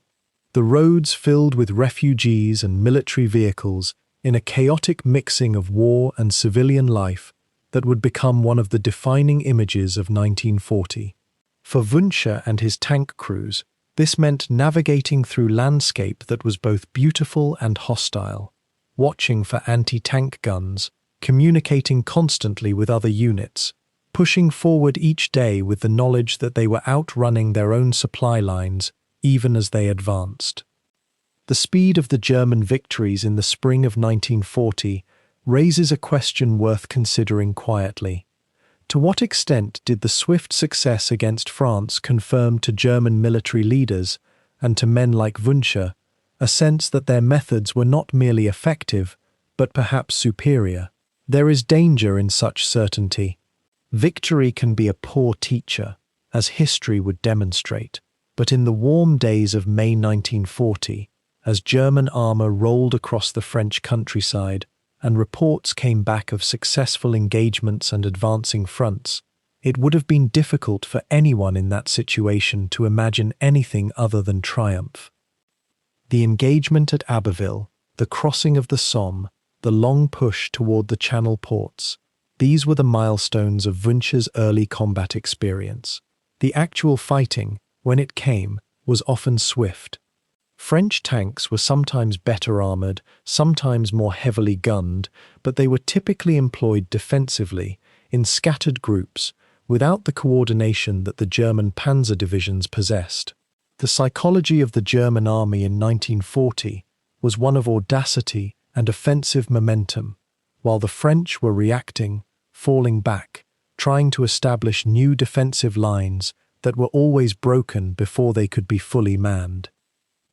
The roads filled with refugees and military vehicles in a chaotic mixing of war and civilian life that would become one of the defining images of 1940. For Wünsche and his tank crews, this meant navigating through landscape that was both beautiful and hostile, watching for anti-tank guns, communicating constantly with other units, pushing forward each day with the knowledge that they were outrunning their own supply lines even as they advanced. The speed of the German victories in the spring of 1940 raises a question worth considering quietly. To what extent did the swift success against France confirm to German military leaders, and to men like Wünsche, a sense that their methods were not merely effective, but perhaps superior? There is danger in such certainty. Victory can be a poor teacher, as history would demonstrate, but in the warm days of May 1940, as German armor rolled across the French countryside, and reports came back of successful engagements and advancing fronts, it would have been difficult for anyone in that situation to imagine anything other than triumph. The engagement at Abbeville, the crossing of the Somme, the long push toward the Channel ports, these were the milestones of Wünsche's early combat experience. The actual fighting, when it came, was often swift. French tanks were sometimes better armored, sometimes more heavily gunned, but they were typically employed defensively, in scattered groups, without the coordination that the German panzer divisions possessed. The psychology of the German army in 1940 was one of audacity and offensive momentum, while the French were reacting, falling back, trying to establish new defensive lines that were always broken before they could be fully manned.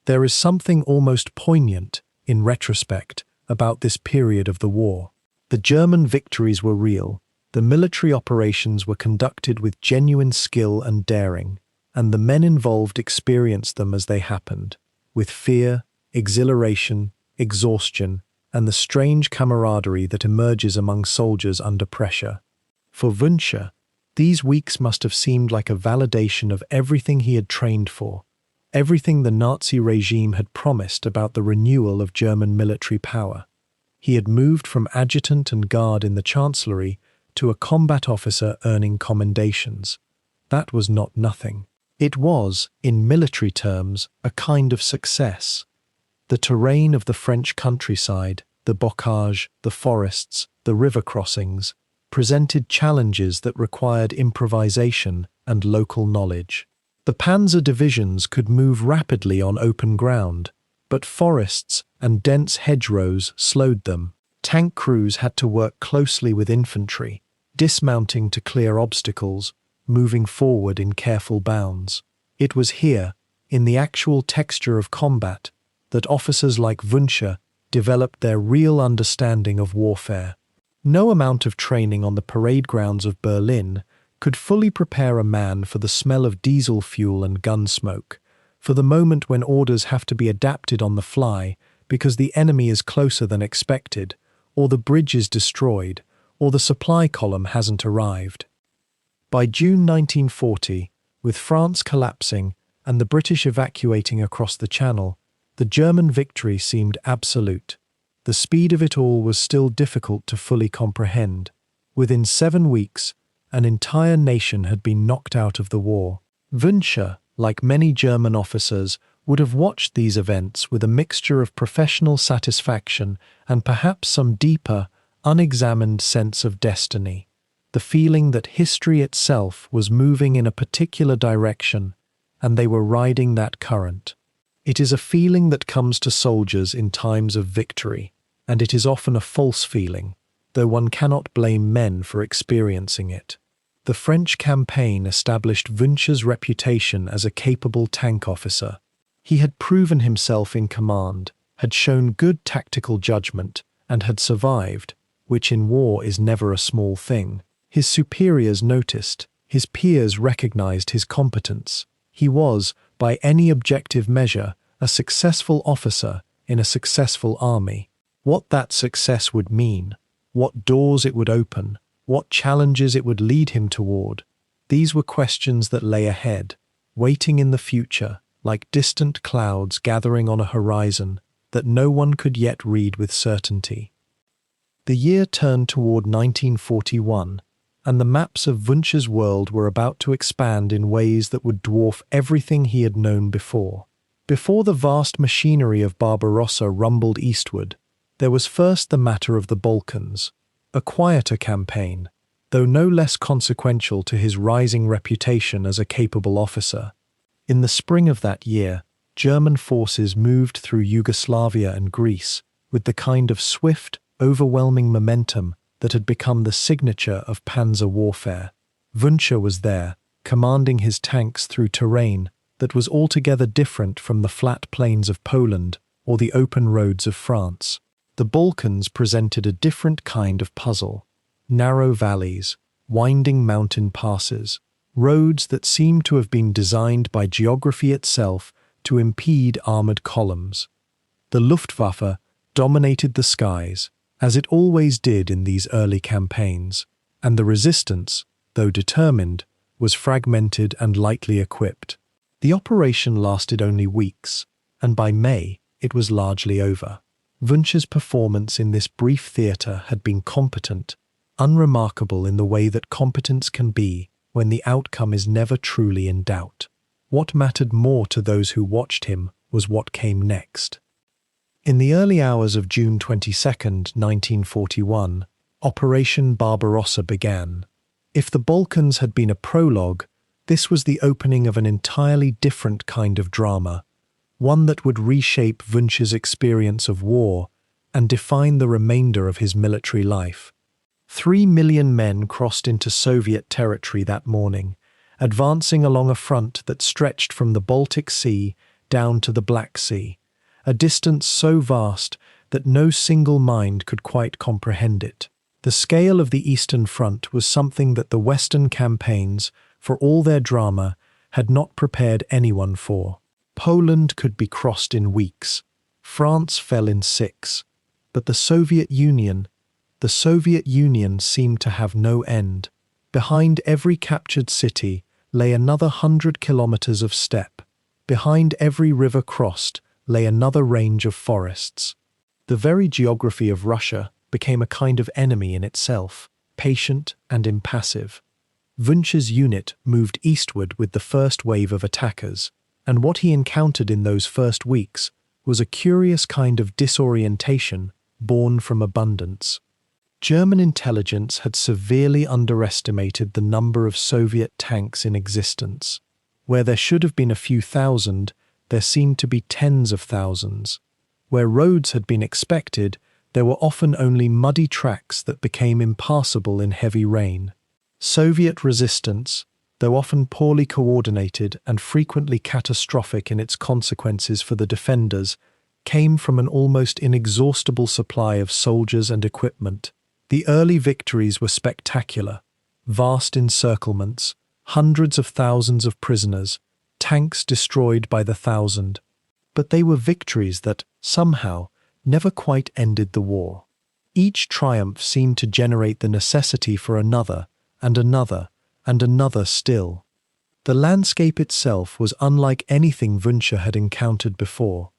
There is something almost poignant, in retrospect, about this period of the war. The German victories were real, the military operations were conducted with genuine skill and daring, and the men involved experienced them as they happened, with fear, exhilaration, exhaustion, and the strange camaraderie that emerges among soldiers under pressure. For Wünsche, These weeks must have seemed like a validation of everything he had trained for, everything the Nazi regime had promised about the renewal of German military power. He had moved from adjutant and guard in the Chancellery to a combat officer earning commendations. That was not nothing. It was, in military terms, a kind of success. The terrain of the French countryside, the bocage, the forests, the river crossings, presented challenges that required improvisation and local knowledge. The panzer divisions could move rapidly on open ground, but forests and dense hedgerows slowed them. Tank crews had to work closely with infantry, dismounting to clear obstacles, moving forward in careful bounds. It was here, in the actual texture of combat, that officers like Wünsche developed their real understanding of warfare. No amount of training on the parade grounds of Berlin could fully prepare a man for the smell of diesel fuel and gun smoke, for the moment when orders have to be adapted on the fly because the enemy is closer than expected, or the bridge is destroyed, or the supply column hasn't arrived. By June 1940, with France collapsing and the British evacuating across the Channel, the German victory seemed absolute. The speed of it all was still difficult to fully comprehend. Within 7 weeks, an entire nation had been knocked out of the war. Wünsche, like many German officers, would have watched these events with a mixture of professional satisfaction and perhaps some deeper, unexamined sense of destiny. The feeling that history itself was moving in a particular direction, and they were riding that current. It is a feeling that comes to soldiers in times of victory, and it is often a false feeling, though one cannot blame men for experiencing it. The French campaign established Wünsche's reputation as a capable tank officer. He had proven himself in command, had shown good tactical judgment, and had survived, which in war is never a small thing. His superiors noticed, his peers recognized his competence. He was, by any objective measure, a successful officer in a successful army. What that success would mean, what doors it would open, what challenges it would lead him toward, these were questions that lay ahead, waiting in the future, like distant clouds gathering on a horizon that no one could yet read with certainty. The year turned toward 1941, and the maps of Wünsche's world were about to expand in ways that would dwarf everything he had known before. Before the vast machinery of Barbarossa rumbled eastward, there was first the matter of the Balkans, a quieter campaign, though no less consequential to his rising reputation as a capable officer. In the spring of that year, German forces moved through Yugoslavia and Greece with the kind of swift, overwhelming momentum that had become the signature of panzer warfare. Wünsche was there, commanding his tanks through terrain that was altogether different from the flat plains of Poland or the open roads of France. The Balkans presented a different kind of puzzle. Narrow valleys, winding mountain passes, roads that seemed to have been designed by geography itself to impede armored columns. The Luftwaffe dominated the skies, as it always did in these early campaigns, and the resistance, though determined, was fragmented and lightly equipped. The operation lasted only weeks, and by May it was largely over. Wünsche's performance in this brief theatre had been competent, unremarkable in the way that competence can be when the outcome is never truly in doubt. What mattered more to those who watched him was what came next. In the early hours of June 22, 1941, Operation Barbarossa began. If the Balkans had been a prologue, this was the opening of an entirely different kind of drama, one that would reshape Wünsche's experience of war and define the remainder of his military life. 3 million men crossed into Soviet territory that morning, advancing along a front that stretched from the Baltic Sea down to the Black Sea, a distance so vast that no single mind could quite comprehend it. The scale of the Eastern Front was something that the Western campaigns, for all their drama, had not prepared anyone for. Poland could be crossed in weeks. France fell in 6. But the Soviet Union seemed to have no end. Behind every captured city lay another 100 kilometers of steppe. Behind every river crossed lay another range of forests. The very geography of Russia became a kind of enemy in itself, patient and impassive. Wünsche's unit moved eastward with the first wave of attackers, and what he encountered in those first weeks was a curious kind of disorientation born from abundance. German intelligence had severely underestimated the number of Soviet tanks in existence. Where there should have been a few thousand, there seemed to be tens of thousands. Where roads had been expected, there were often only muddy tracks that became impassable in heavy rain. Soviet resistance, though often poorly coordinated and frequently catastrophic in its consequences for the defenders, came from an almost inexhaustible supply of soldiers and equipment. The early victories were spectacular: vast encirclements, hundreds of thousands of prisoners, tanks destroyed by the thousand. But they were victories that, somehow, never quite ended the war. Each triumph seemed to generate the necessity for another, and another, and another still. The landscape itself was unlike anything Wünsche had encountered before.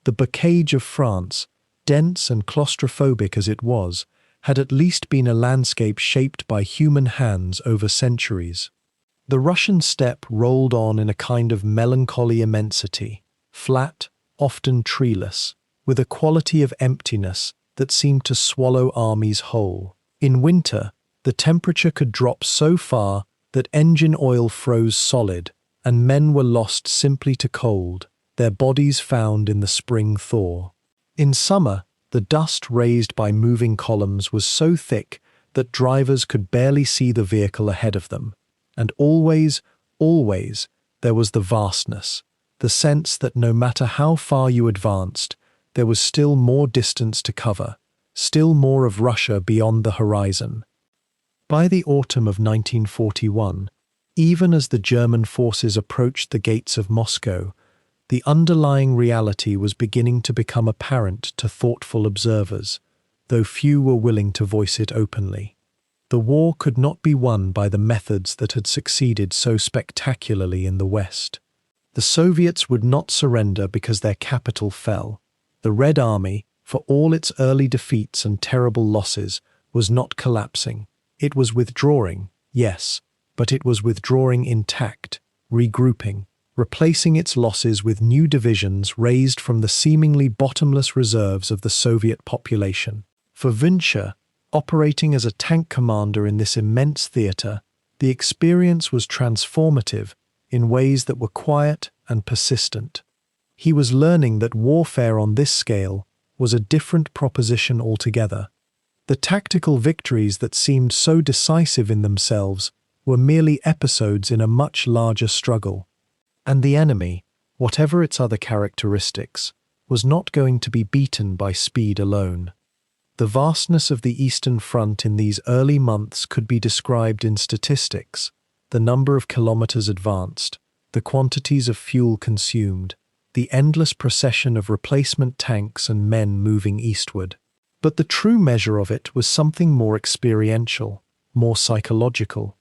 The bocage of France, dense and claustrophobic as it was, had at least been a landscape shaped by human hands over centuries. The Russian steppe rolled on in a kind of melancholy immensity, flat, often treeless, with a quality of emptiness that seemed to swallow armies whole. In winter, the temperature could drop so far that engine oil froze solid, and men were lost simply to cold, their bodies found in the spring thaw. In summer, the dust raised by moving columns was so thick that drivers could barely see the vehicle ahead of them. And always, always, there was the vastness, the sense that no matter how far you advanced, there was still more distance to cover, still more of Russia beyond the horizon. By the autumn of 1941, even as the German forces approached the gates of Moscow, the underlying reality was beginning to become apparent to thoughtful observers, though few were willing to voice it openly. The war could not be won by the methods that had succeeded so spectacularly in the West. The Soviets would not surrender because their capital fell. The Red Army, for all its early defeats and terrible losses, was not collapsing. It was withdrawing, yes, but it was withdrawing intact, regrouping, replacing its losses with new divisions raised from the seemingly bottomless reserves of the Soviet population. For Wünsche, operating as a tank commander in this immense theatre, the experience was transformative in ways that were quiet and persistent. He was learning that warfare on this scale was a different proposition altogether. The tactical victories that seemed so decisive in themselves were merely episodes in a much larger struggle. And the enemy, whatever its other characteristics, was not going to be beaten by speed alone. The vastness of the Eastern Front in these early months could be described in statistics: the number of kilometers advanced, the quantities of fuel consumed, the endless procession of replacement tanks and men moving eastward. But the true measure of it was something more experiential, more psychological.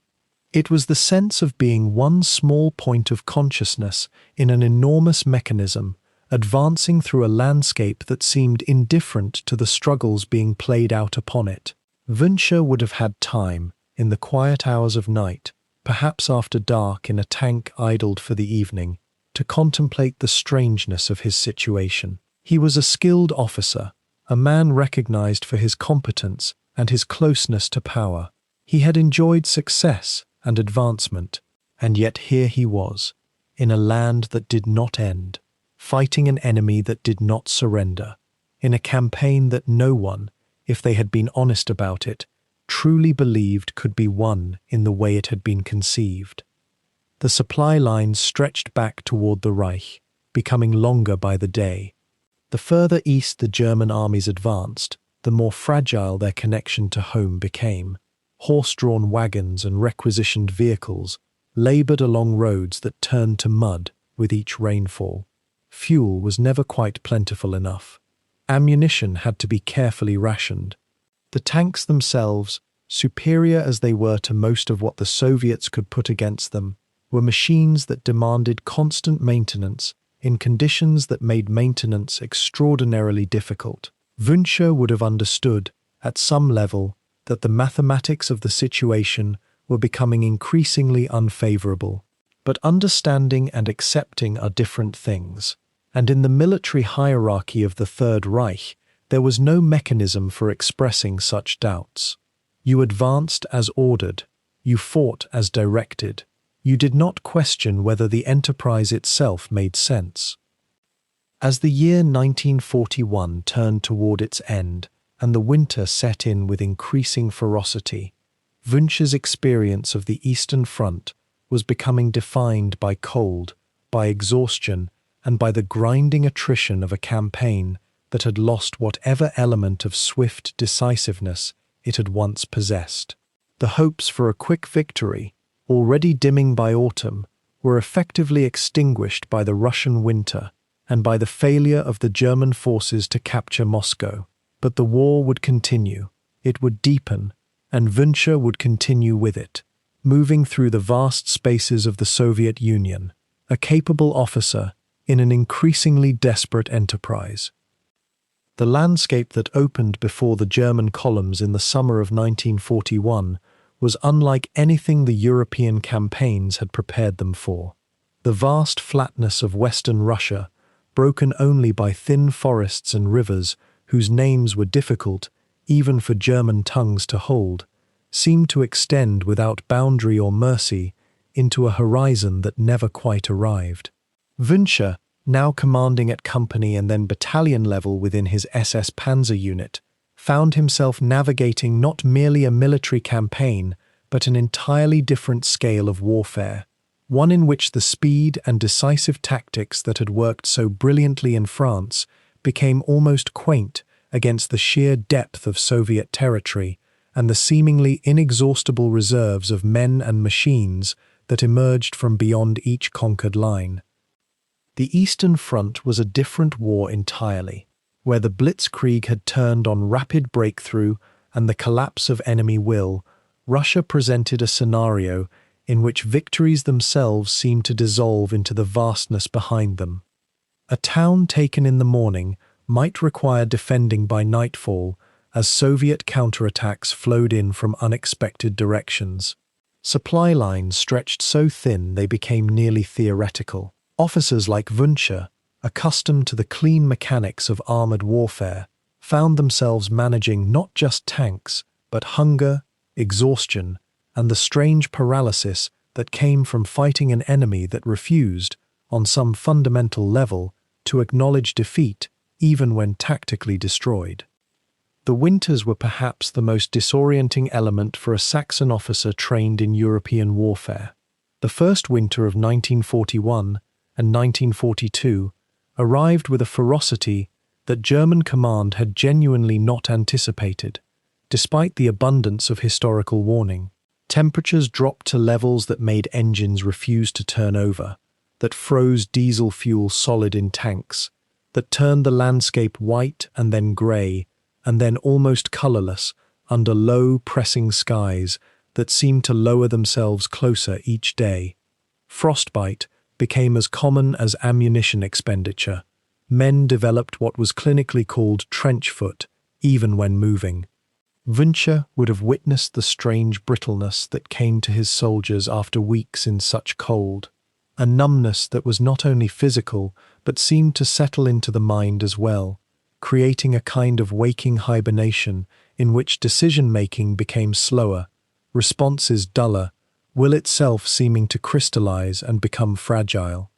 It was the sense of being one small point of consciousness in an enormous mechanism, advancing through a landscape that seemed indifferent to the struggles being played out upon it. Wünsche would have had time, in the quiet hours of night, perhaps after dark in a tank idled for the evening, to contemplate the strangeness of his situation. He was a skilled officer, a man recognized for his competence and his closeness to power. He had enjoyed success and advancement, and yet here he was, in a land that did not end, fighting an enemy that did not surrender, in a campaign that no one, if they had been honest about it, truly believed could be won in the way it had been conceived. The supply lines stretched back toward the Reich, becoming longer by the day. The further east the German armies advanced, the more fragile their connection to home became. Horse-drawn wagons and requisitioned vehicles labored along roads that turned to mud with each rainfall. Fuel was never quite plentiful enough. Ammunition had to be carefully rationed. The tanks themselves, superior as they were to most of what the Soviets could put against them, were machines that demanded constant maintenance in conditions that made maintenance extraordinarily difficult. Wünsche would have understood, at some level, that the mathematics of the situation were becoming increasingly unfavorable. But understanding and accepting are different things, and in the military hierarchy of the Third Reich, there was no mechanism for expressing such doubts. You advanced as ordered, you fought as directed. You did not question whether the enterprise itself made sense. As the year 1941 turned toward its end and the winter set in with increasing ferocity, Wünsche's experience of the Eastern Front was becoming defined by cold, by exhaustion, and by the grinding attrition of a campaign that had lost whatever element of swift decisiveness it had once possessed. The hopes for a quick victory, already dimming by autumn, were effectively extinguished by the Russian winter and by the failure of the German forces to capture Moscow. But the war would continue, it would deepen, and Wünsche would continue with it, moving through the vast spaces of the Soviet Union, a capable officer in an increasingly desperate enterprise. The landscape that opened before the German columns in the summer of 1941 was unlike anything the European campaigns had prepared them for. The vast flatness of Western Russia, broken only by thin forests and rivers whose names were difficult even for German tongues to hold, seemed to extend without boundary or mercy into a horizon that never quite arrived. Wünsche, now commanding at company and then battalion level within his SS Panzer unit, found himself navigating not merely a military campaign, but an entirely different scale of warfare, one in which the speed and decisive tactics that had worked so brilliantly in France became almost quaint against the sheer depth of Soviet territory and the seemingly inexhaustible reserves of men and machines that emerged from beyond each conquered line. The Eastern Front was a different war entirely, where the Blitzkrieg had turned on rapid breakthrough and the collapse of enemy will. Russia presented a scenario in which victories themselves seemed to dissolve into the vastness behind them. A town taken in the morning might require defending by nightfall as Soviet counterattacks flowed in from unexpected directions. Supply lines stretched so thin they became nearly theoretical. Officers like Wünsche, accustomed to the clean mechanics of armored warfare, found themselves managing not just tanks, but hunger, exhaustion, and the strange paralysis that came from fighting an enemy that refused, on some fundamental level, to acknowledge defeat even when tactically destroyed. The winters were perhaps the most disorienting element for a Saxon officer trained in European warfare. The first winter of 1941 and 1942 arrived with a ferocity that German command had genuinely not anticipated, despite the abundance of historical warning. Temperatures dropped to levels that made engines refuse to turn over, that froze diesel fuel solid in tanks, that turned the landscape white and then grey, and then almost colourless under low, pressing skies that seemed to lower themselves closer each day. Frostbite became as common as ammunition expenditure. Men developed what was clinically called trench foot, even when moving. Wünsche would have witnessed the strange brittleness that came to his soldiers after weeks in such cold, a numbness that was not only physical but seemed to settle into the mind as well, creating a kind of waking hibernation in which decision-making became slower, responses duller, will itself seeming to crystallize and become fragile.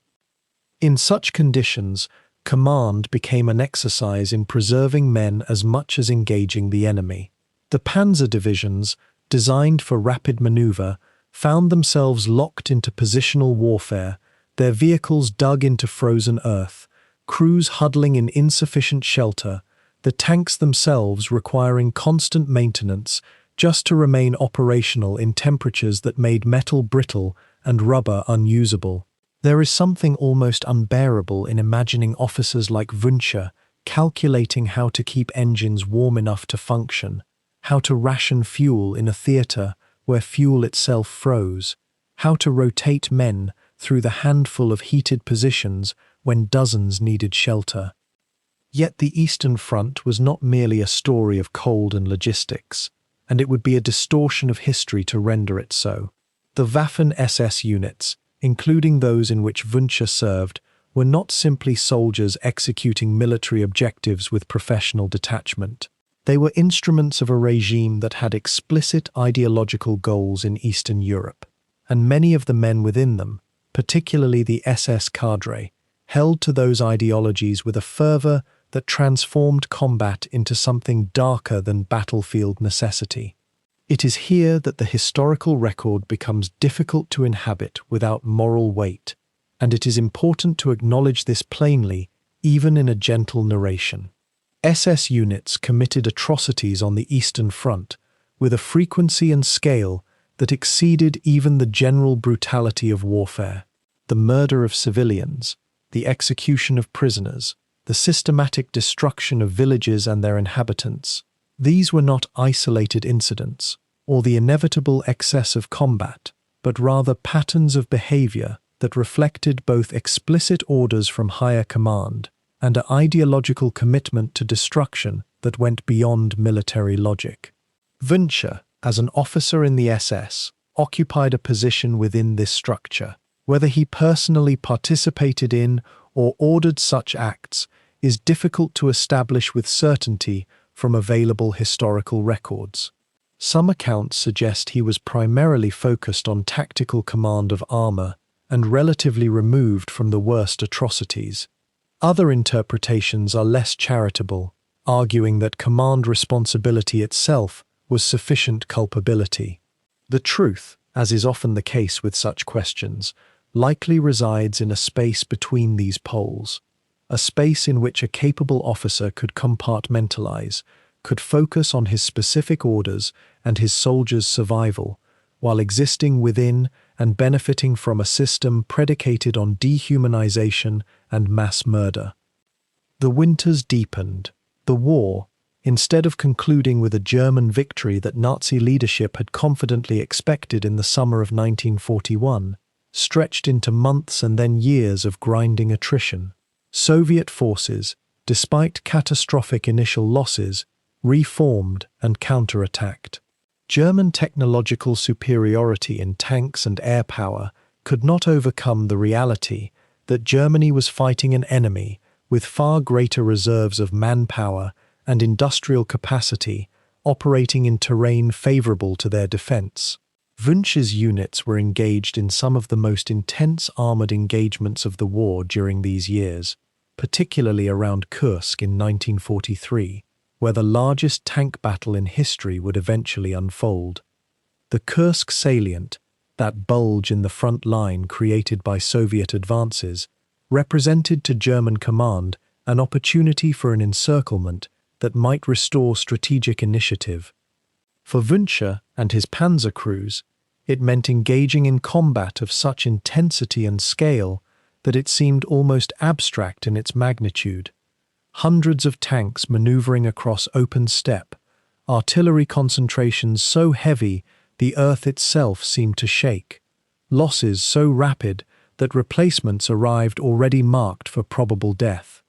In such conditions, command became an exercise in preserving men as much as engaging the enemy. The panzer divisions, designed for rapid maneuver, found themselves locked into positional warfare, their vehicles dug into frozen earth, crews huddling in insufficient shelter, the tanks themselves requiring constant maintenance just to remain operational in temperatures that made metal brittle and rubber unusable. There is something almost unbearable in imagining officers like Wünsche calculating how to keep engines warm enough to function, how to ration fuel in a theatre where fuel itself froze, how to rotate men through the handful of heated positions when dozens needed shelter. Yet the Eastern Front was not merely a story of cold and logistics, and it would be a distortion of history to render it so. The Waffen-SS units, including those in which Wünsche served, were not simply soldiers executing military objectives with professional detachment. They were instruments of a regime that had explicit ideological goals in Eastern Europe, and many of the men within them, particularly the SS cadre, held to those ideologies with a fervor that transformed combat into something darker than battlefield necessity. It is here that the historical record becomes difficult to inhabit without moral weight, and it is important to acknowledge this plainly, even in a gentle narration. SS units committed atrocities on the Eastern Front with a frequency and scale that exceeded even the general brutality of warfare. The murder of civilians, the execution of prisoners, the systematic destruction of villages and their inhabitants, these were not isolated incidents or the inevitable excess of combat, but rather patterns of behavior that reflected both explicit orders from higher command and an ideological commitment to destruction that went beyond military logic. Wünsche, as an officer in the SS, occupied a position within this structure. Whether he personally participated in or ordered such acts is difficult to establish with certainty from available historical records. Some accounts suggest he was primarily focused on tactical command of armor and relatively removed from the worst atrocities. Other interpretations are less charitable, arguing that command responsibility itself was sufficient culpability. The truth, as is often the case with such questions, likely resides in a space between these poles, a space in which a capable officer could compartmentalize, could focus on his specific orders and his soldiers' survival, while existing within and benefiting from a system predicated on dehumanization and mass murder. The winters deepened. The war, instead of concluding with a German victory that Nazi leadership had confidently expected in the summer of 1941, stretched into months and then years of grinding attrition. Soviet forces, despite catastrophic initial losses, reformed and counterattacked. German technological superiority in tanks and air power could not overcome the reality that Germany was fighting an enemy with far greater reserves of manpower and industrial capacity operating in terrain favorable to their defense. Wünsche's units were engaged in some of the most intense armored engagements of the war during these years, particularly around Kursk in 1943, where the largest tank battle in history would eventually unfold. The Kursk salient, that bulge in the front line created by Soviet advances, represented to German command an opportunity for an encirclement that might restore strategic initiative. For Wünsche and his panzer crews, it meant engaging in combat of such intensity and scale that it seemed almost abstract in its magnitude. Hundreds of tanks maneuvering across open steppe, artillery concentrations so heavy the earth itself seemed to shake, losses so rapid that replacements arrived already marked for probable death.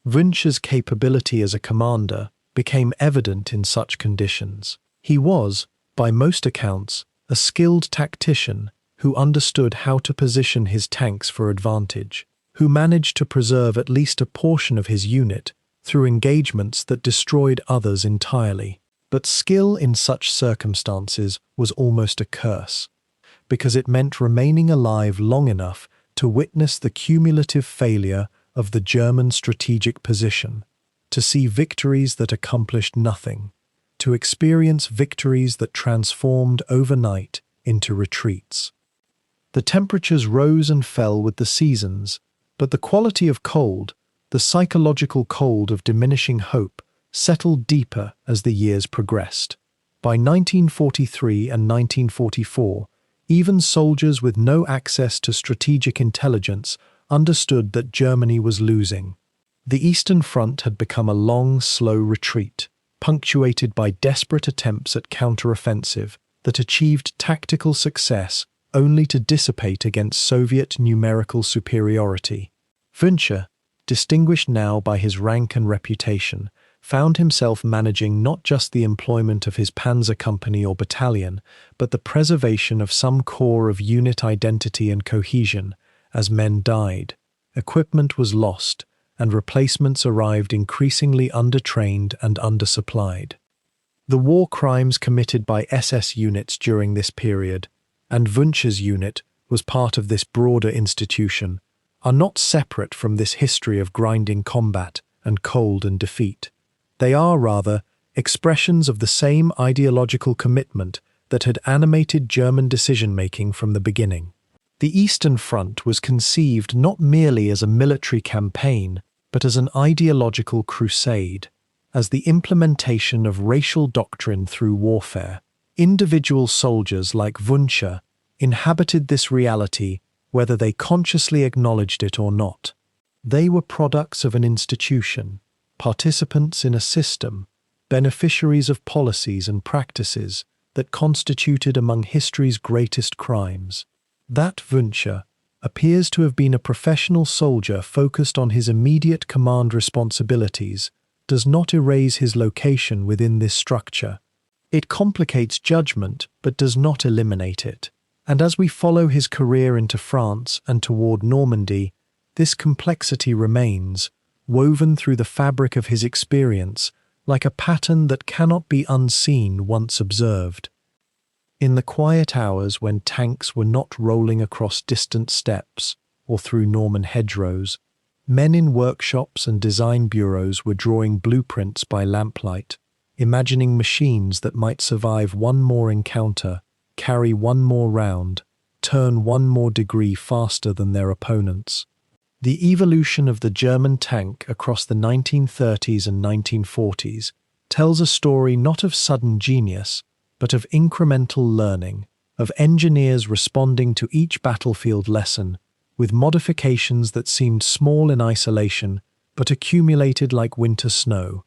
Wünsche's capability as a commander became evident in such conditions. He was, by most accounts, a skilled tactician who understood how to position his tanks for advantage, who managed to preserve at least a portion of his unit through engagements that destroyed others entirely. But skill in such circumstances was almost a curse, because it meant remaining alive long enough to witness the cumulative failure of the German strategic position, to see victories that accomplished nothing, to experience victories that transformed overnight into retreats. The temperatures rose and fell with the seasons, but the quality of cold, the psychological cold of diminishing hope, settled deeper as the years progressed. By 1943 and 1944, even soldiers with no access to strategic intelligence understood that Germany was losing. The Eastern Front had become a long, slow retreat, punctuated by desperate attempts at counteroffensive that achieved tactical success only to dissipate against Soviet numerical superiority. Wünsche, distinguished now by his rank and reputation, found himself managing not just the employment of his panzer company or battalion, but the preservation of some core of unit identity and cohesion. As men died, equipment was lost, and replacements arrived increasingly undertrained and undersupplied. The war crimes committed by SS units during this period, and Wünsche's unit was part of this broader institution, are not separate from this history of grinding combat and cold and defeat. They are, rather, expressions of the same ideological commitment that had animated German decision-making from the beginning. The Eastern Front was conceived not merely as a military campaign, but as an ideological crusade, as the implementation of racial doctrine through warfare. Individual soldiers like Wünsche inhabited this reality whether they consciously acknowledged it or not. They were products of an institution, participants in a system, beneficiaries of policies and practices that constituted among history's greatest crimes. That Wünsche appears to have been a professional soldier focused on his immediate command responsibilities does not erase his location within this structure. It complicates judgment but does not eliminate it. And as we follow his career into France and toward Normandy, this complexity remains, woven through the fabric of his experience, like a pattern that cannot be unseen once observed. In the quiet hours when tanks were not rolling across distant steppes or through Norman hedgerows, men in workshops and design bureaus were drawing blueprints by lamplight, imagining machines that might survive one more encounter, carry one more round, turn one more degree faster than their opponents. The evolution of the German tank across the 1930s and 1940s tells a story not of sudden genius, but of incremental learning, of engineers responding to each battlefield lesson with modifications that seemed small in isolation but accumulated like winter snow.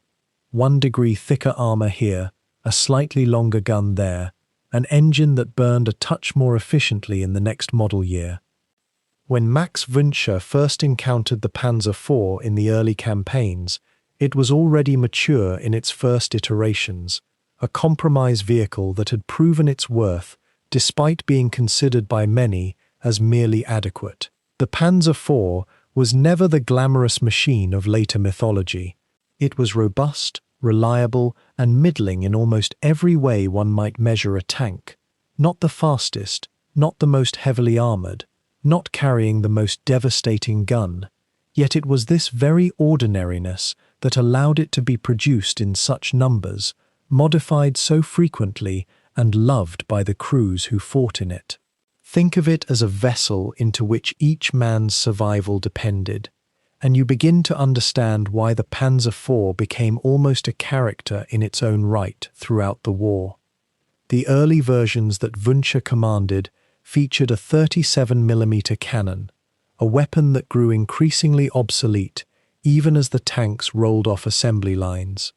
1 degree thicker armor here, a slightly longer gun there, an engine that burned a touch more efficiently in the next model year. When Max Wünsche first encountered the Panzer IV in the early campaigns, it was already mature in its first iterations, a compromise vehicle that had proven its worth despite being considered by many as merely adequate. The Panzer IV was never the glamorous machine of later mythology. It was robust, reliable, and middling in almost every way one might measure a tank. Not the fastest, not the most heavily armored, not carrying the most devastating gun, yet it was this very ordinariness that allowed it to be produced in such numbers, modified so frequently, and loved by the crews who fought in it. Think of it as a vessel into which each man's survival depended, and you begin to understand why the Panzer IV became almost a character in its own right throughout the war. The early versions that Wünsche commanded featured a 37mm cannon, a weapon that grew increasingly obsolete even as the tanks rolled off assembly lines.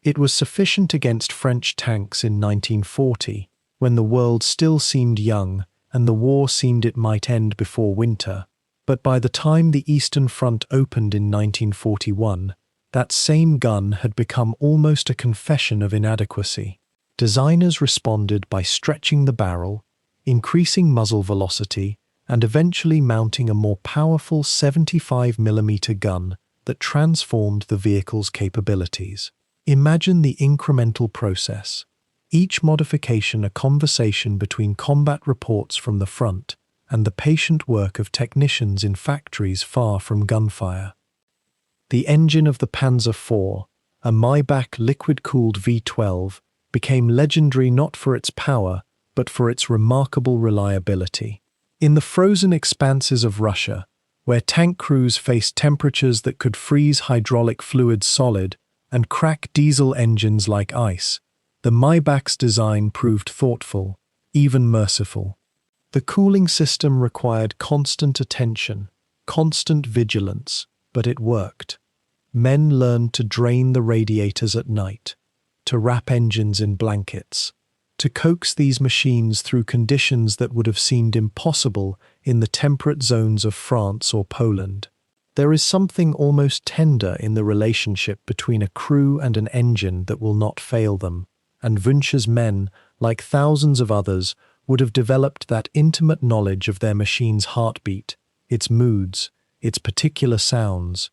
It was sufficient against French tanks in 1940, when the world still seemed young and the war seemed it might end before winter. But by the time the Eastern Front opened in 1941, that same gun had become almost a confession of inadequacy. Designers responded by stretching the barrel, increasing muzzle velocity, and eventually mounting a more powerful 75mm gun that transformed the vehicle's capabilities. Imagine the incremental process, each modification a conversation between combat reports from the front and the patient work of technicians in factories far from gunfire. The engine of the Panzer IV, a Maybach liquid-cooled V12, became legendary not for its power, but for its remarkable reliability. In the frozen expanses of Russia, where tank crews faced temperatures that could freeze hydraulic fluids solid and crack diesel engines like ice, the Maybach's design proved thoughtful, even merciful. The cooling system required constant attention, constant vigilance, but it worked. Men learned to drain the radiators at night, to wrap engines in blankets, to coax these machines through conditions that would have seemed impossible in the temperate zones of France or Poland. There is something almost tender in the relationship between a crew and an engine that will not fail them, and Wünsche's men, like thousands of others, would have developed that intimate knowledge of their machine's heartbeat, its moods, its particular sounds.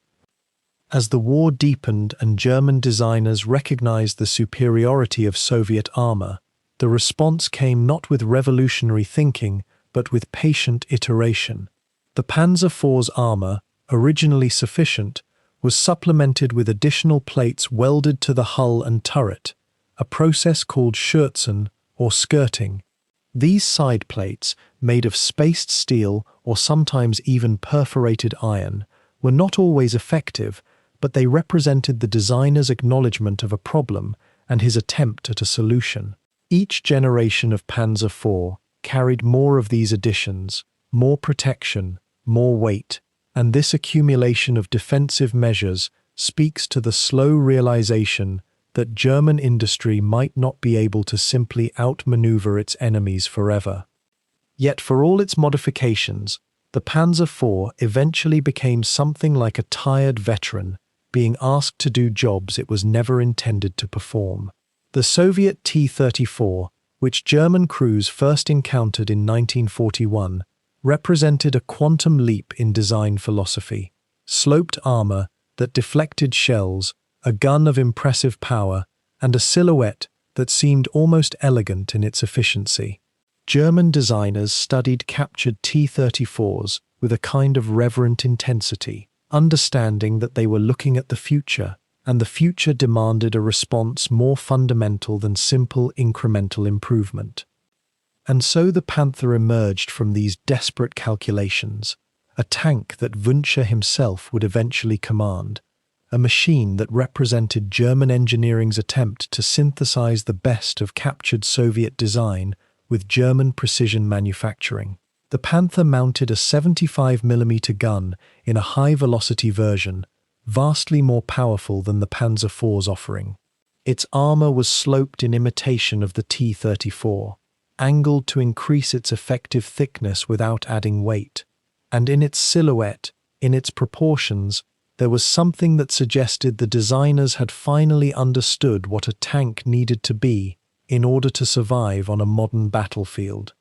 As the war deepened and German designers recognized the superiority of Soviet armor, the response came not with revolutionary thinking, but with patient iteration. The Panzer IV's armor, originally sufficient, was supplemented with additional plates welded to the hull and turret, a process called schürzen or skirting. These side plates, made of spaced steel or sometimes even perforated iron, were not always effective, but they represented the designer's acknowledgement of a problem and his attempt at a solution. Each generation of Panzer IV carried more of these additions, more protection, more weight, and this accumulation of defensive measures speaks to the slow realization that German industry might not be able to simply outmaneuver its enemies forever. Yet for all its modifications, the Panzer IV eventually became something like a tired veteran, being asked to do jobs it was never intended to perform. The Soviet T-34, which German crews first encountered in 1941, represented a quantum leap in design philosophy. Sloped armor that deflected shells, a gun of impressive power, and a silhouette that seemed almost elegant in its efficiency. German designers studied captured T-34s with a kind of reverent intensity, understanding that they were looking at the future, and the future demanded a response more fundamental than simple incremental improvement. And so the Panther emerged from these desperate calculations, a tank that Wünsche himself would eventually command, a machine that represented German engineering's attempt to synthesize the best of captured Soviet design with German precision manufacturing. The Panther mounted a 75mm gun in a high-velocity version, vastly more powerful than the Panzer IV's offering. Its armor was sloped in imitation of the T-34, angled to increase its effective thickness without adding weight, and in its silhouette, in its proportions, there was something that suggested the designers had finally understood what a tank needed to be in order to survive on a modern battlefield.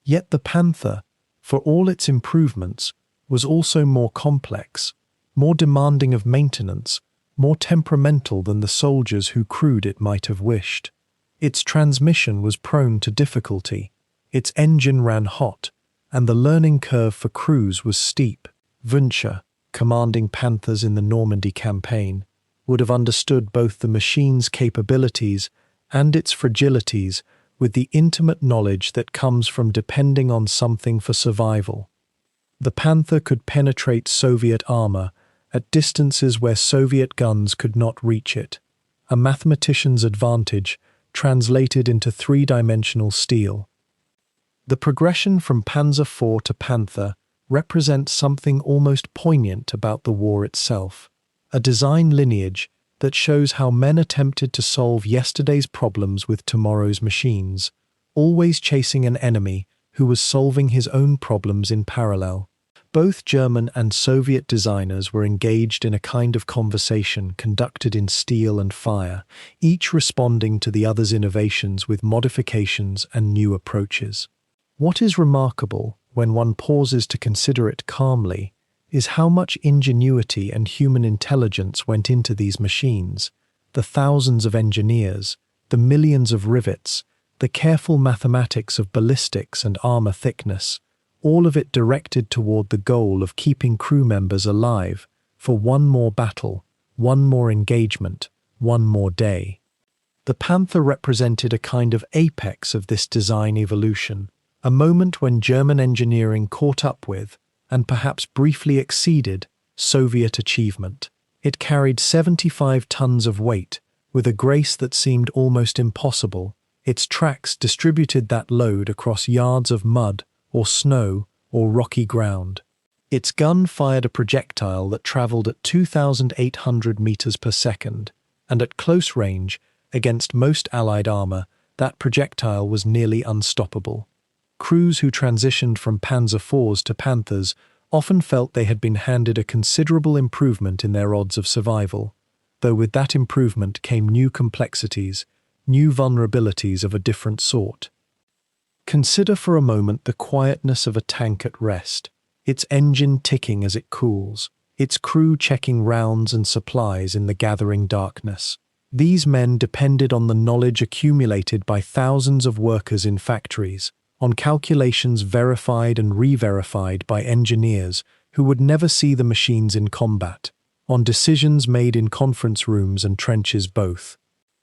Yet the Panther, for all its improvements, was also more complex, more demanding of maintenance, more temperamental than the soldiers who crewed it might have wished. Its transmission was prone to difficulty, its engine ran hot, and the learning curve for crews was steep. Wünsche, commanding Panthers in the Normandy campaign, would have understood both the machine's capabilities and its fragilities with the intimate knowledge that comes from depending on something for survival. The Panther could penetrate Soviet armor at distances where Soviet guns could not reach it, a mathematician's advantage translated into three-dimensional steel. The progression from Panzer IV to Panther represents something almost poignant about the war itself, a design lineage that shows how men attempted to solve yesterday's problems with tomorrow's machines, always chasing an enemy who was solving his own problems in parallel. Both German and Soviet designers were engaged in a kind of conversation conducted in steel and fire, each responding to the other's innovations with modifications and new approaches. What is remarkable, when one pauses to consider it calmly, is how much ingenuity and human intelligence went into these machines, the thousands of engineers, the millions of rivets, the careful mathematics of ballistics and armor thickness, all of it directed toward the goal of keeping crew members alive for one more battle, one more engagement, one more day. The Panther represented a kind of apex of this design evolution, a moment when German engineering caught up with, and perhaps briefly exceeded, Soviet achievement. It carried 75 tons of weight, with a grace that seemed almost impossible. Its tracks distributed that load across yards of mud, or snow, or rocky ground. Its gun fired a projectile that traveled at 2,800 meters per second, and at close range Against most Allied armor, that projectile was nearly unstoppable. Crews who transitioned from Panzer IVs to Panthers often felt they had been handed a considerable improvement in their odds of survival, though with that improvement came new complexities, new vulnerabilities of a different sort. Consider for a moment the quietness of a tank at rest, its engine ticking as it cools, its crew checking rounds and supplies in the gathering darkness. These men depended on the knowledge accumulated by thousands of workers in factories, on calculations verified and re-verified by engineers who would never see the machines in combat, on decisions made in conference rooms and trenches both.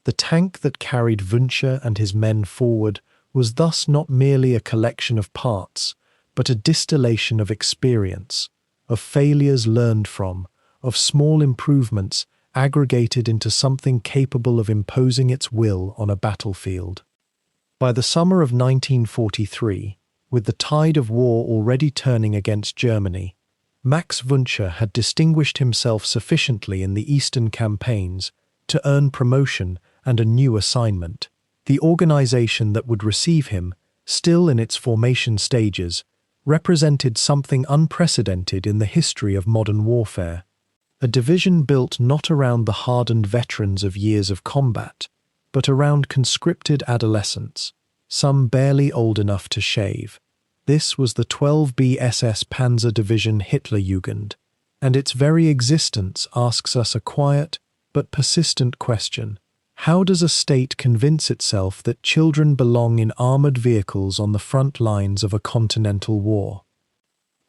The tank that carried Wünsche and his men forward was thus not merely a collection of parts, but a distillation of experience, of failures learned from, of small improvements aggregated into something capable of imposing its will on a battlefield. By the summer of 1943, with the tide of war already turning against Germany, Max Wünsche had distinguished himself sufficiently in the Eastern campaigns to earn promotion and a new assignment. The organization that would receive him, still in its formation stages, represented something unprecedented in the history of modern warfare. A division built not around the hardened veterans of years of combat, but around conscripted adolescents, some barely old enough to shave. This was the 12B SS Panzer Division Hitlerjugend, and its very existence asks us a quiet but persistent question. How does a state convince itself that children belong in armored vehicles on the front lines of a continental war?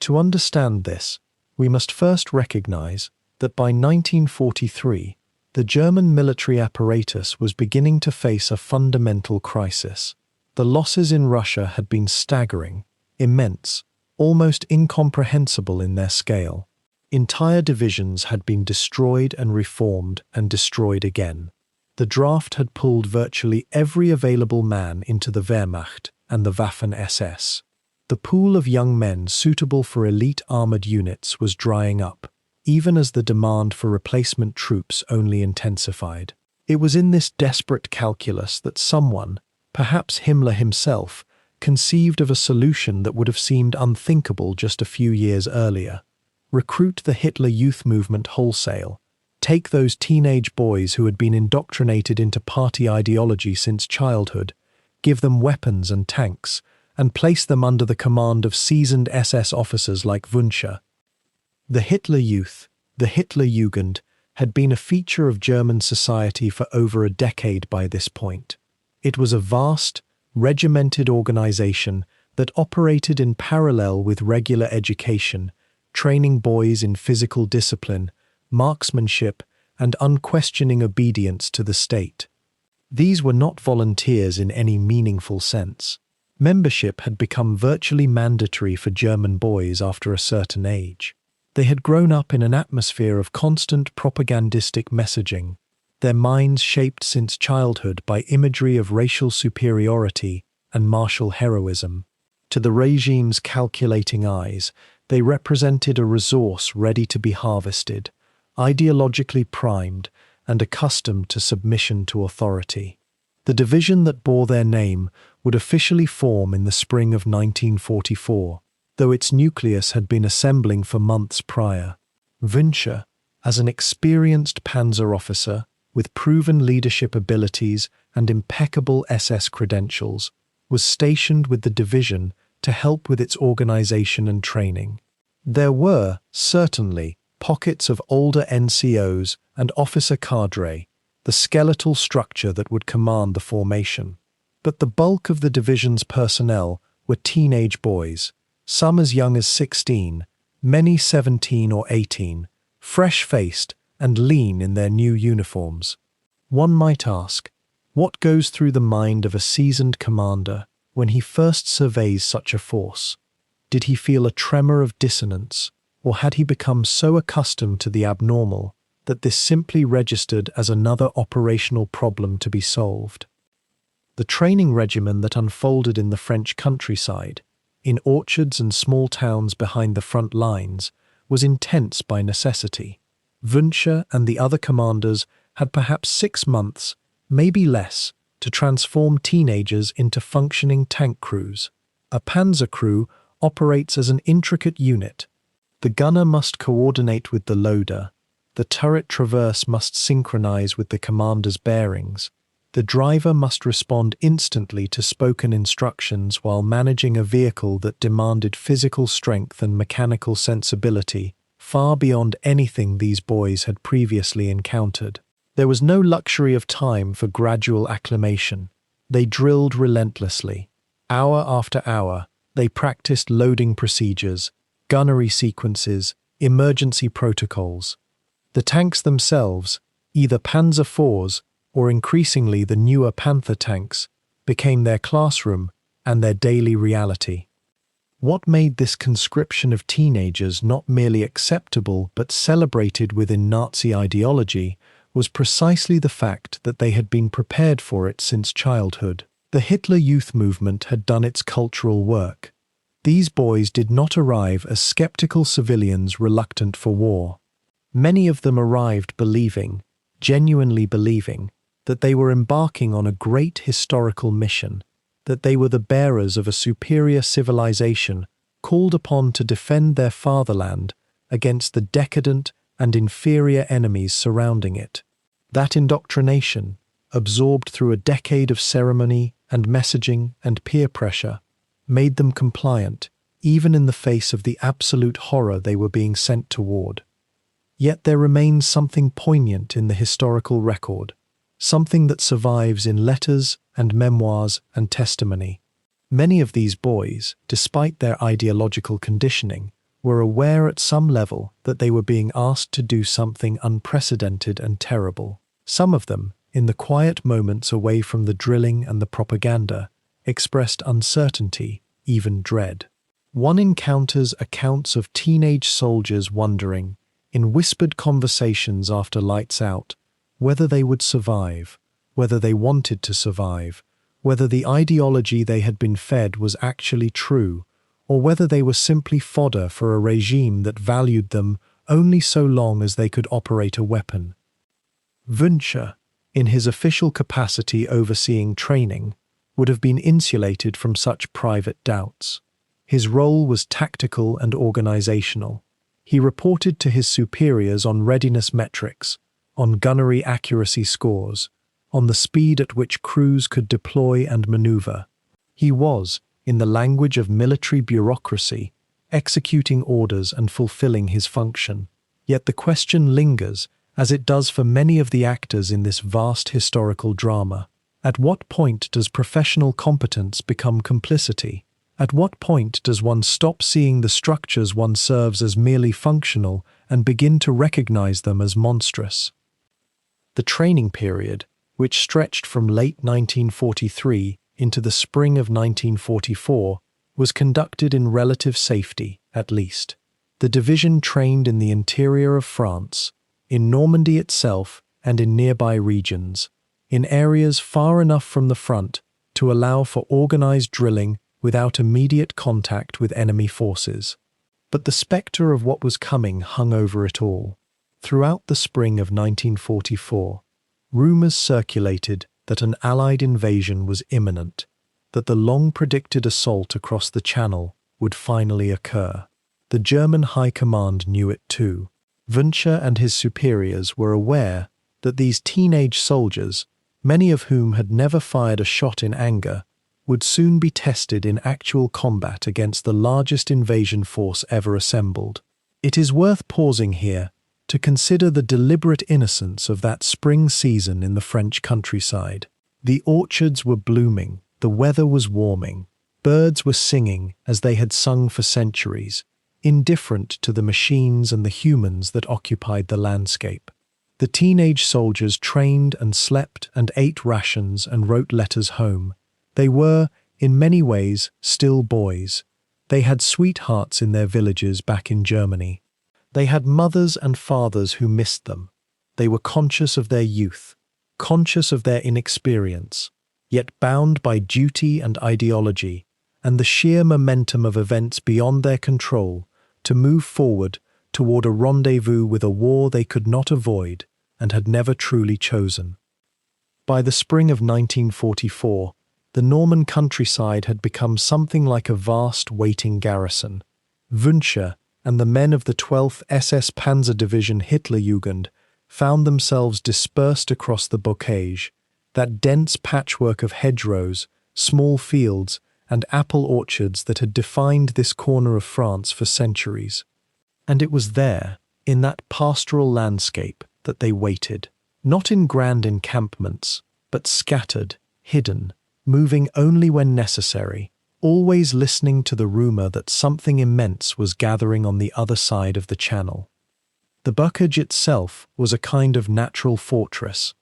To understand this, we must first recognize that by 1943, the German military apparatus was beginning to face a fundamental crisis. The losses in Russia had been staggering, immense, almost incomprehensible in their scale. Entire divisions had been destroyed and reformed and destroyed again. The draft had pulled virtually every available man into the Wehrmacht and the Waffen-SS. The pool of young men suitable for elite armored units was drying up, even as the demand for replacement troops only intensified. It was in this desperate calculus that someone, perhaps Himmler himself, conceived of a solution that would have seemed unthinkable just a few years earlier. Recruit the Hitler Youth movement wholesale. Take those teenage boys who had been indoctrinated into party ideology since childhood, give them weapons and tanks, and place them under the command of seasoned SS officers like Wünsche. The Hitler Youth, the Hitlerjugend, had been a feature of German society for over a decade by this point. It was a vast, regimented organization that operated in parallel with regular education, training boys in physical discipline, marksmanship, and unquestioning obedience to the state. These were not volunteers in any meaningful sense. Membership had become virtually mandatory for German boys after a certain age. They had grown up in an atmosphere of constant propagandistic messaging, their minds shaped since childhood by imagery of racial superiority and martial heroism. To the regime's calculating eyes, they represented a resource ready to be harvested, ideologically primed and accustomed to submission to authority. The division that bore their name would officially form in the spring of 1944, though its nucleus had been assembling for months prior. Wünsche, as an experienced panzer officer with proven leadership abilities and impeccable SS credentials, was stationed with the division to help with its organization and training. There were, certainly, pockets of older NCOs and officer cadre, the skeletal structure that would command the formation. But the bulk of the division's personnel were teenage boys, some as young as 16, many 17 or 18, fresh-faced and lean in their new uniforms. One might ask, what goes through the mind of a seasoned commander when he first surveys such a force? Did he feel a tremor of dissonance, or had he become so accustomed to the abnormal that this simply registered as another operational problem to be solved? The training regimen that unfolded in the French countryside, in orchards and small towns behind the front lines, was intense by necessity. Wünsche and the other commanders had perhaps 6 months, maybe less, to transform teenagers into functioning tank crews. A panzer crew operates as an intricate unit. The gunner must coordinate with the loader. The turret traverse must synchronize with the commander's bearings. The driver must respond instantly to spoken instructions while managing a vehicle that demanded physical strength and mechanical sensibility, far beyond anything these boys had previously encountered. There was no luxury of time for gradual acclimation. They drilled relentlessly. Hour after hour, they practiced loading procedures, gunnery sequences, emergency protocols. The tanks themselves, either Panzer IVs or increasingly the newer Panther tanks, became their classroom and their daily reality. What made this conscription of teenagers not merely acceptable but celebrated within Nazi ideology was precisely the fact that they had been prepared for it since childhood. The Hitler Youth movement had done its cultural work. These boys did not arrive as skeptical civilians reluctant for war. Many of them arrived believing, genuinely believing, that they were embarking on a great historical mission, that they were the bearers of a superior civilization called upon to defend their fatherland against the decadent and inferior enemies surrounding it. That indoctrination, absorbed through a decade of ceremony and messaging and peer pressure, made them compliant, even in the face of the absolute horror they were being sent toward. Yet there remains something poignant in the historical record, something that survives in letters and memoirs and testimony. Many of these boys, despite their ideological conditioning, were aware at some level that they were being asked to do something unprecedented and terrible. Some of them, in the quiet moments away from the drilling and the propaganda, expressed uncertainty, even dread. One encounters accounts of teenage soldiers wondering, in whispered conversations after lights out, whether they would survive, whether they wanted to survive, whether the ideology they had been fed was actually true, or whether they were simply fodder for a regime that valued them only so long as they could operate a weapon. Wünsche, in his official capacity overseeing training, would have been insulated from such private doubts. His role was tactical and organizational. He reported to his superiors on readiness metrics, on gunnery accuracy scores, on the speed at which crews could deploy and maneuver. He was, in the language of military bureaucracy, executing orders and fulfilling his function. Yet the question lingers, as it does for many of the actors in this vast historical drama. At what point does professional competence become complicity? At what point does one stop seeing the structures one serves as merely functional and begin to recognize them as monstrous? The training period, which stretched from late 1943 into the spring of 1944, was conducted in relative safety, at least. The division trained in the interior of France, in Normandy itself and in nearby regions, in areas far enough from the front to allow for organized drilling without immediate contact with enemy forces. But the spectre of what was coming hung over it all. Throughout the spring of 1944, rumors circulated that an Allied invasion was imminent, that the long-predicted assault across the Channel would finally occur. The German High Command knew it too. Wünsche and his superiors were aware that these teenage soldiers, many of whom had never fired a shot in anger, would soon be tested in actual combat against the largest invasion force ever assembled. It is worth pausing here to consider the deliberate innocence of that spring season in the French countryside. The orchards were blooming, the weather was warming, birds were singing as they had sung for centuries, indifferent to the machines and the humans that occupied the landscape. The teenage soldiers trained and slept and ate rations and wrote letters home. They were, in many ways, still boys. They had sweethearts in their villages back in Germany. They had mothers and fathers who missed them. They were conscious of their youth, conscious of their inexperience, yet bound by duty and ideology, and the sheer momentum of events beyond their control, to move forward toward a rendezvous with a war they could not avoid and had never truly chosen. By the spring of 1944, the Norman countryside had become something like a vast waiting garrison. Wünsche and the men of the 12th SS Panzer Division Hitlerjugend found themselves dispersed across the bocage, that dense patchwork of hedgerows, small fields, and apple orchards that had defined this corner of France for centuries. And it was there, in that pastoral landscape, that they waited, not in grand encampments, but scattered, hidden, moving only when necessary, always listening to the rumor that something immense was gathering on the other side of the channel. The bocage itself was a kind of natural fortress.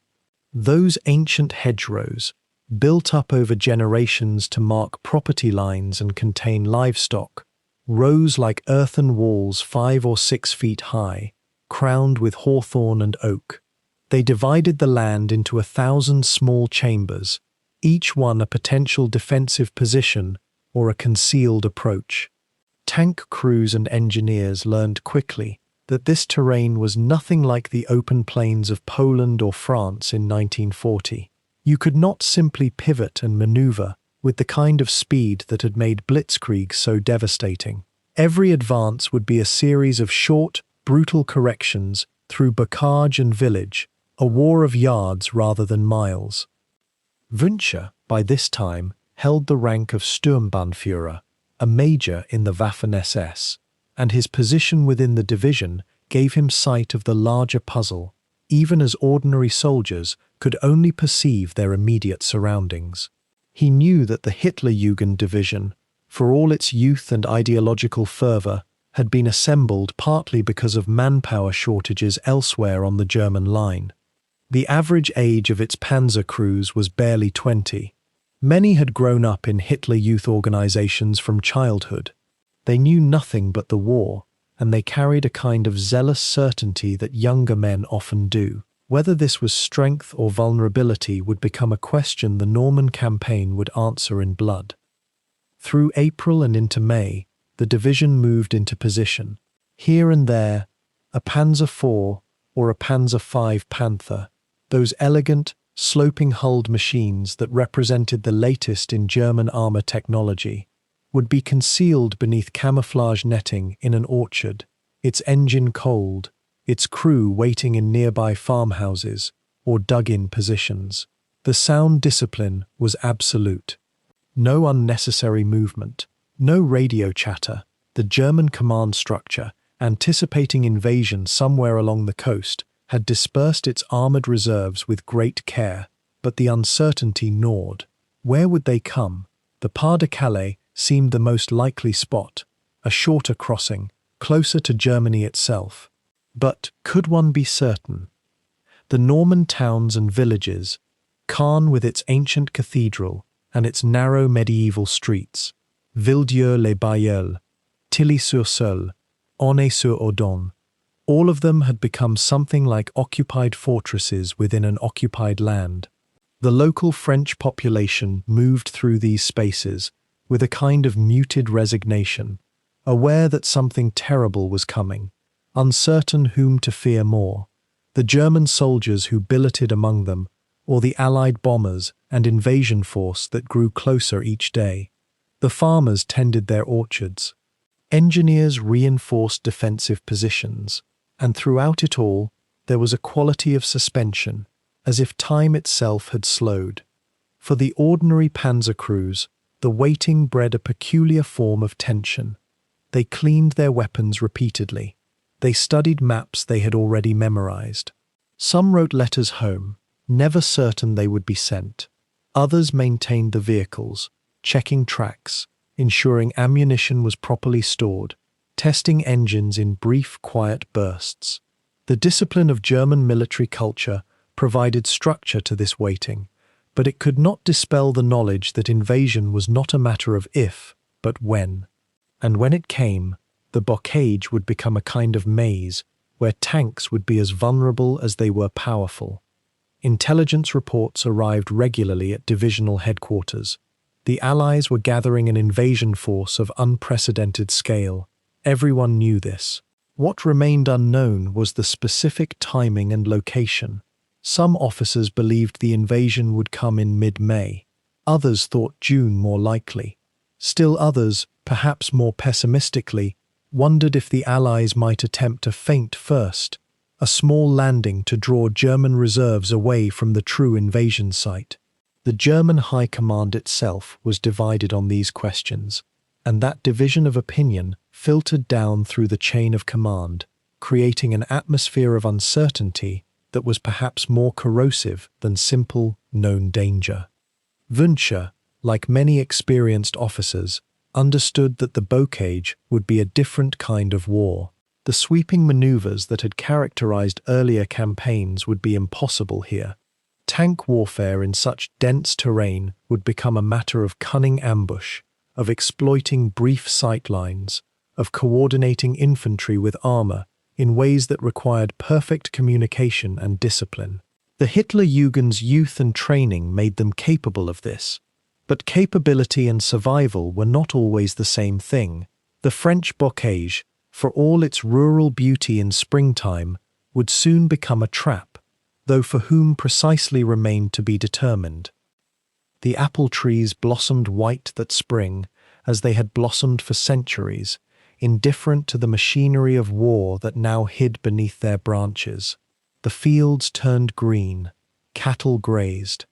Those ancient hedgerows, built up over generations to mark property lines and contain livestock, rose like earthen walls 5 or 6 feet high, crowned with hawthorn and oak. They divided the land into 1,000 small chambers, each one a potential defensive position or a concealed approach. Tank crews and engineers learned quickly that this terrain was nothing like the open plains of Poland or France in 1940. You could not simply pivot and maneuver with the kind of speed that had made blitzkrieg so devastating. Every advance would be a series of short, brutal corrections through bocage and village, a war of yards rather than miles. Wünsche, by this time, held the rank of Sturmbannführer, a major in the Waffen-SS, and his position within the division gave him sight of the larger puzzle, even as ordinary soldiers could only perceive their immediate surroundings. He knew that the Hitlerjugend division, for all its youth and ideological fervor, had been assembled partly because of manpower shortages elsewhere on the German line. The average age of its panzer crews was barely 20. Many had grown up in Hitler Youth organizations from childhood. They knew nothing but the war, and they carried a kind of zealous certainty that younger men often do. Whether this was strength or vulnerability would become a question the Norman campaign would answer in blood. Through April and into May, the division moved into position. Here and there, a Panzer IV or a Panzer V Panther, those elegant, sloping-hulled machines that represented the latest in German armor technology, would be concealed beneath camouflage netting in an orchard, its engine cold, its crew waiting in nearby farmhouses or dug-in positions. The sound discipline was absolute. No unnecessary movement, no radio chatter. The German command structure, anticipating invasion somewhere along the coast, had dispersed its armoured reserves with great care, but the uncertainty gnawed. Where would they come? The Pas-de-Calais seemed the most likely spot, a shorter crossing, closer to Germany itself. But could one be certain? The Norman towns and villages, Caen with its ancient cathedral and its narrow medieval streets, Villedieu-les-Bailleuls, Tilly-sur-Seulles, Aunay-sur-Odon, all of them had become something like occupied fortresses within an occupied land. The local French population moved through these spaces with a kind of muted resignation, aware that something terrible was coming, uncertain whom to fear more, the German soldiers who billeted among them, or the Allied bombers and invasion force that grew closer each day. The farmers tended their orchards. Engineers reinforced defensive positions, and throughout it all there was a quality of suspension, as if time itself had slowed. For the ordinary panzer crews, the waiting bred a peculiar form of tension. They cleaned their weapons repeatedly. They studied maps they had already memorized. Some wrote letters home, never certain they would be sent. Others maintained the vehicles, checking tracks, ensuring ammunition was properly stored, testing engines in brief, quiet bursts. The discipline of German military culture provided structure to this waiting, but it could not dispel the knowledge that invasion was not a matter of if, but when. And when it came, the bocage would become a kind of maze where tanks would be as vulnerable as they were powerful. Intelligence reports arrived regularly at divisional headquarters. The Allies were gathering an invasion force of unprecedented scale. Everyone knew this. What remained unknown was the specific timing and location. Some officers believed the invasion would come in mid-May. Others thought June more likely. Still others, perhaps more pessimistically, wondered if the Allies might attempt a feint first, a small landing to draw German reserves away from the true invasion site. The German High Command itself was divided on these questions, and that division of opinion filtered down through the chain of command, creating an atmosphere of uncertainty that was perhaps more corrosive than simple, known danger. Wünsche, like many experienced officers, understood that the bocage would be a different kind of war. The sweeping maneuvers that had characterized earlier campaigns would be impossible here. Tank warfare in such dense terrain would become a matter of cunning ambush, of exploiting brief sightlines, of coordinating infantry with armor in ways that required perfect communication and discipline. The Hitlerjugend's youth and training made them capable of this. But capability and survival were not always the same thing. The French bocage, for all its rural beauty in springtime, would soon become a trap, though for whom precisely remained to be determined. The apple trees blossomed white that spring, as they had blossomed for centuries, indifferent to the machinery of war that now hid beneath their branches. The fields turned green, cattle grazed,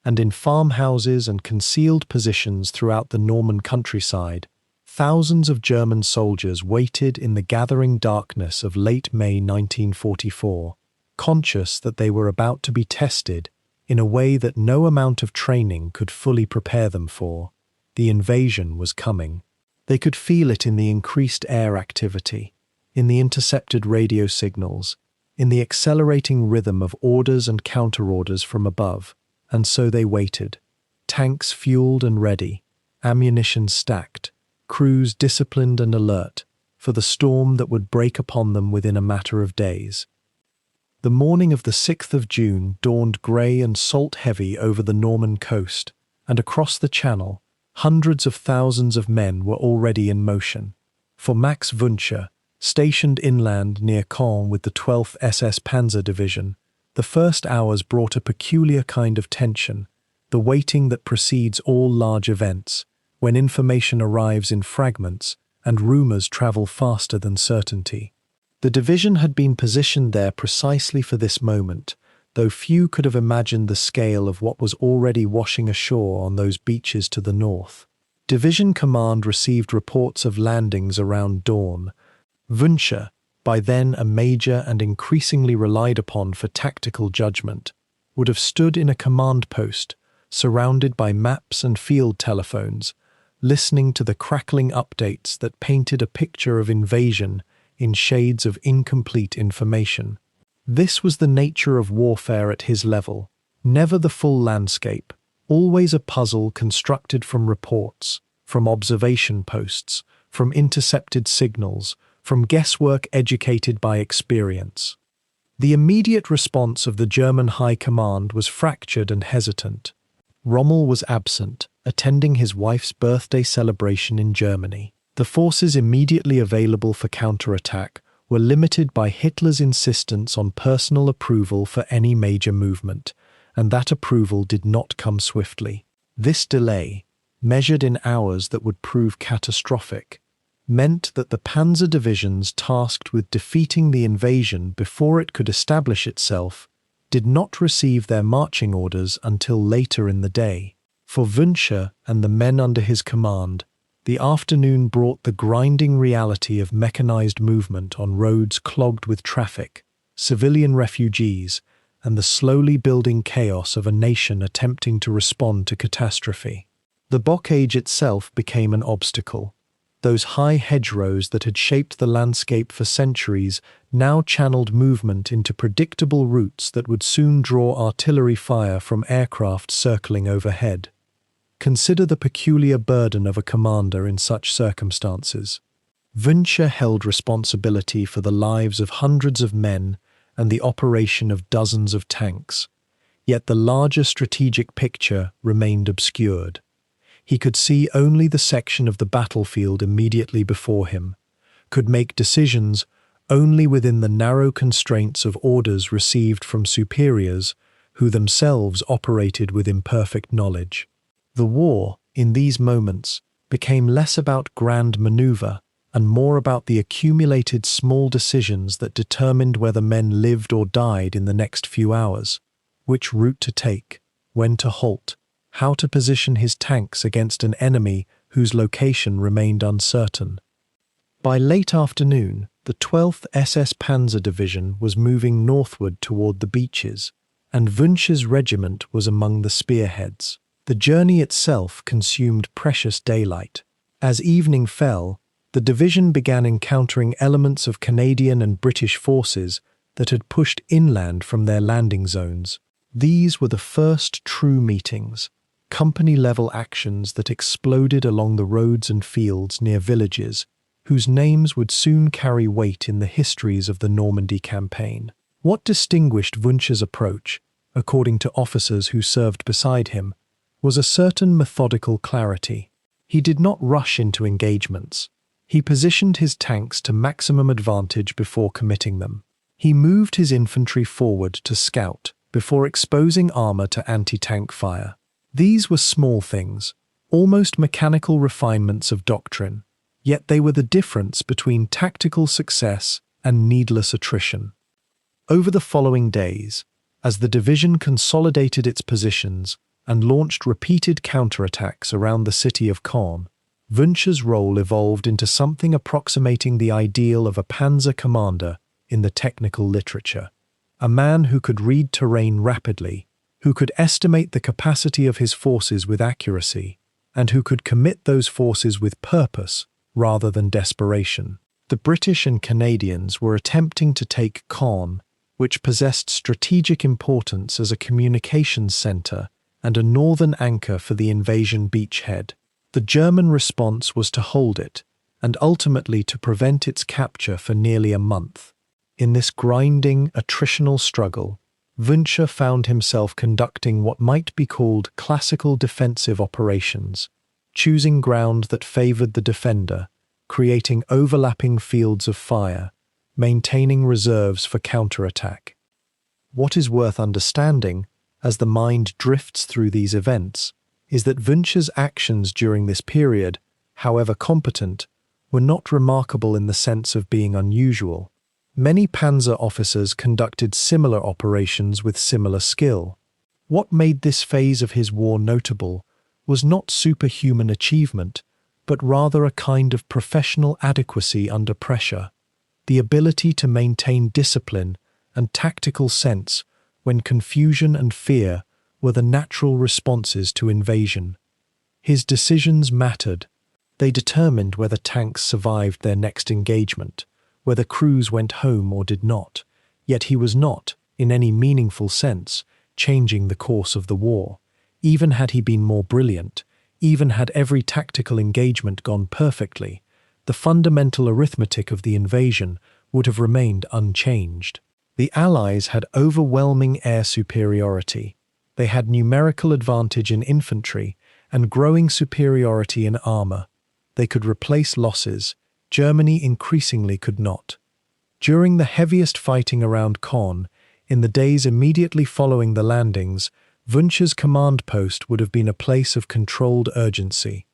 and in farmhouses and concealed positions throughout the Norman countryside, thousands of German soldiers waited in the gathering darkness of late May 1944, conscious that they were about to be tested in a way that no amount of training could fully prepare them for. The invasion was coming. They could feel it in the increased air activity, in the intercepted radio signals, in the accelerating rhythm of orders and counterorders from above, and so they waited, tanks fueled and ready, ammunition stacked, crews disciplined and alert, for the storm that would break upon them within a matter of days. The morning of the 6th of June dawned grey and salt-heavy over the Norman coast, and across the Channel, hundreds of thousands of men were already in motion. For Max Wünsche, stationed inland near Caen with the 12th SS Panzer Division, the first hours brought a peculiar kind of tension, the waiting that precedes all large events, when information arrives in fragments and rumors travel faster than certainty. The division had been positioned there precisely for this moment, though few could have imagined the scale of what was already washing ashore on those beaches to the north. Division command received reports of landings around dawn. Wünsche, by then a major and increasingly relied upon for tactical judgment, would have stood in a command post, surrounded by maps and field telephones, listening to the crackling updates that painted a picture of invasion in shades of incomplete information. This was the nature of warfare at his level, never the full landscape, always a puzzle constructed from reports, from observation posts, from intercepted signals, from guesswork educated by experience. The immediate response of the German High Command was fractured and hesitant. Rommel was absent, attending his wife's birthday celebration in Germany. The forces immediately available for counterattack were limited by Hitler's insistence on personal approval for any major movement, and that approval did not come swiftly. This delay, measured in hours that would prove catastrophic, meant that the panzer divisions tasked with defeating the invasion before it could establish itself did not receive their marching orders until later in the day. For Wünsche and the men under his command, the afternoon brought the grinding reality of mechanized movement on roads clogged with traffic, civilian refugees, and the slowly building chaos of a nation attempting to respond to catastrophe. The bocage itself became an obstacle. Those high hedgerows that had shaped the landscape for centuries now channeled movement into predictable routes that would soon draw artillery fire from aircraft circling overhead. Consider the peculiar burden of a commander in such circumstances. Wünsche held responsibility for the lives of hundreds of men and the operation of dozens of tanks, yet the larger strategic picture remained obscured. He could see only the section of the battlefield immediately before him, could make decisions only within the narrow constraints of orders received from superiors who themselves operated with imperfect knowledge. The war, in these moments, became less about grand maneuver and more about the accumulated small decisions that determined whether men lived or died in the next few hours, which route to take, when to halt, how to position his tanks against an enemy whose location remained uncertain. By late afternoon, the 12th SS Panzer Division was moving northward toward the beaches, and Wünsche's regiment was among the spearheads. The journey itself consumed precious daylight. As evening fell, the division began encountering elements of Canadian and British forces that had pushed inland from their landing zones. These were the first true meetings, company-level actions that exploded along the roads and fields near villages, whose names would soon carry weight in the histories of the Normandy campaign. What distinguished Wünsche's approach, according to officers who served beside him, was a certain methodical clarity. He did not rush into engagements. He positioned his tanks to maximum advantage before committing them. He moved his infantry forward to scout before exposing armor to anti-tank fire. These were small things, almost mechanical refinements of doctrine, yet they were the difference between tactical success and needless attrition. Over the following days, as the division consolidated its positions and launched repeated counterattacks around the city of Caen, Wünsche's role evolved into something approximating the ideal of a panzer commander in the technical literature, a man who could read terrain rapidly, who could estimate the capacity of his forces with accuracy, and who could commit those forces with purpose rather than desperation. The British and Canadians were attempting to take Caen, which possessed strategic importance as a communications centre and a northern anchor for the invasion beachhead. The German response was to hold it, and ultimately to prevent its capture for nearly a month. In this grinding, attritional struggle, Wünsche found himself conducting what might be called classical defensive operations, choosing ground that favoured the defender, creating overlapping fields of fire, maintaining reserves for counterattack. What is worth understanding, as the mind drifts through these events, is that Wünsche's actions during this period, however competent, were not remarkable in the sense of being unusual. Many panzer officers conducted similar operations with similar skill. What made this phase of his war notable was not superhuman achievement, but rather a kind of professional adequacy under pressure, the ability to maintain discipline and tactical sense when confusion and fear were the natural responses to invasion. His decisions mattered. They determined whether tanks survived their next engagement, whether crews went home or did not. Yet he was not, in any meaningful sense, changing the course of the war. Even had he been more brilliant, even had every tactical engagement gone perfectly, the fundamental arithmetic of the invasion would have remained unchanged. The Allies had overwhelming air superiority. They had numerical advantage in infantry and growing superiority in armor. They could replace losses. Germany increasingly could not. During the heaviest fighting around Caen, in the days immediately following the landings, Wünsche's command post would have been a place of controlled urgency.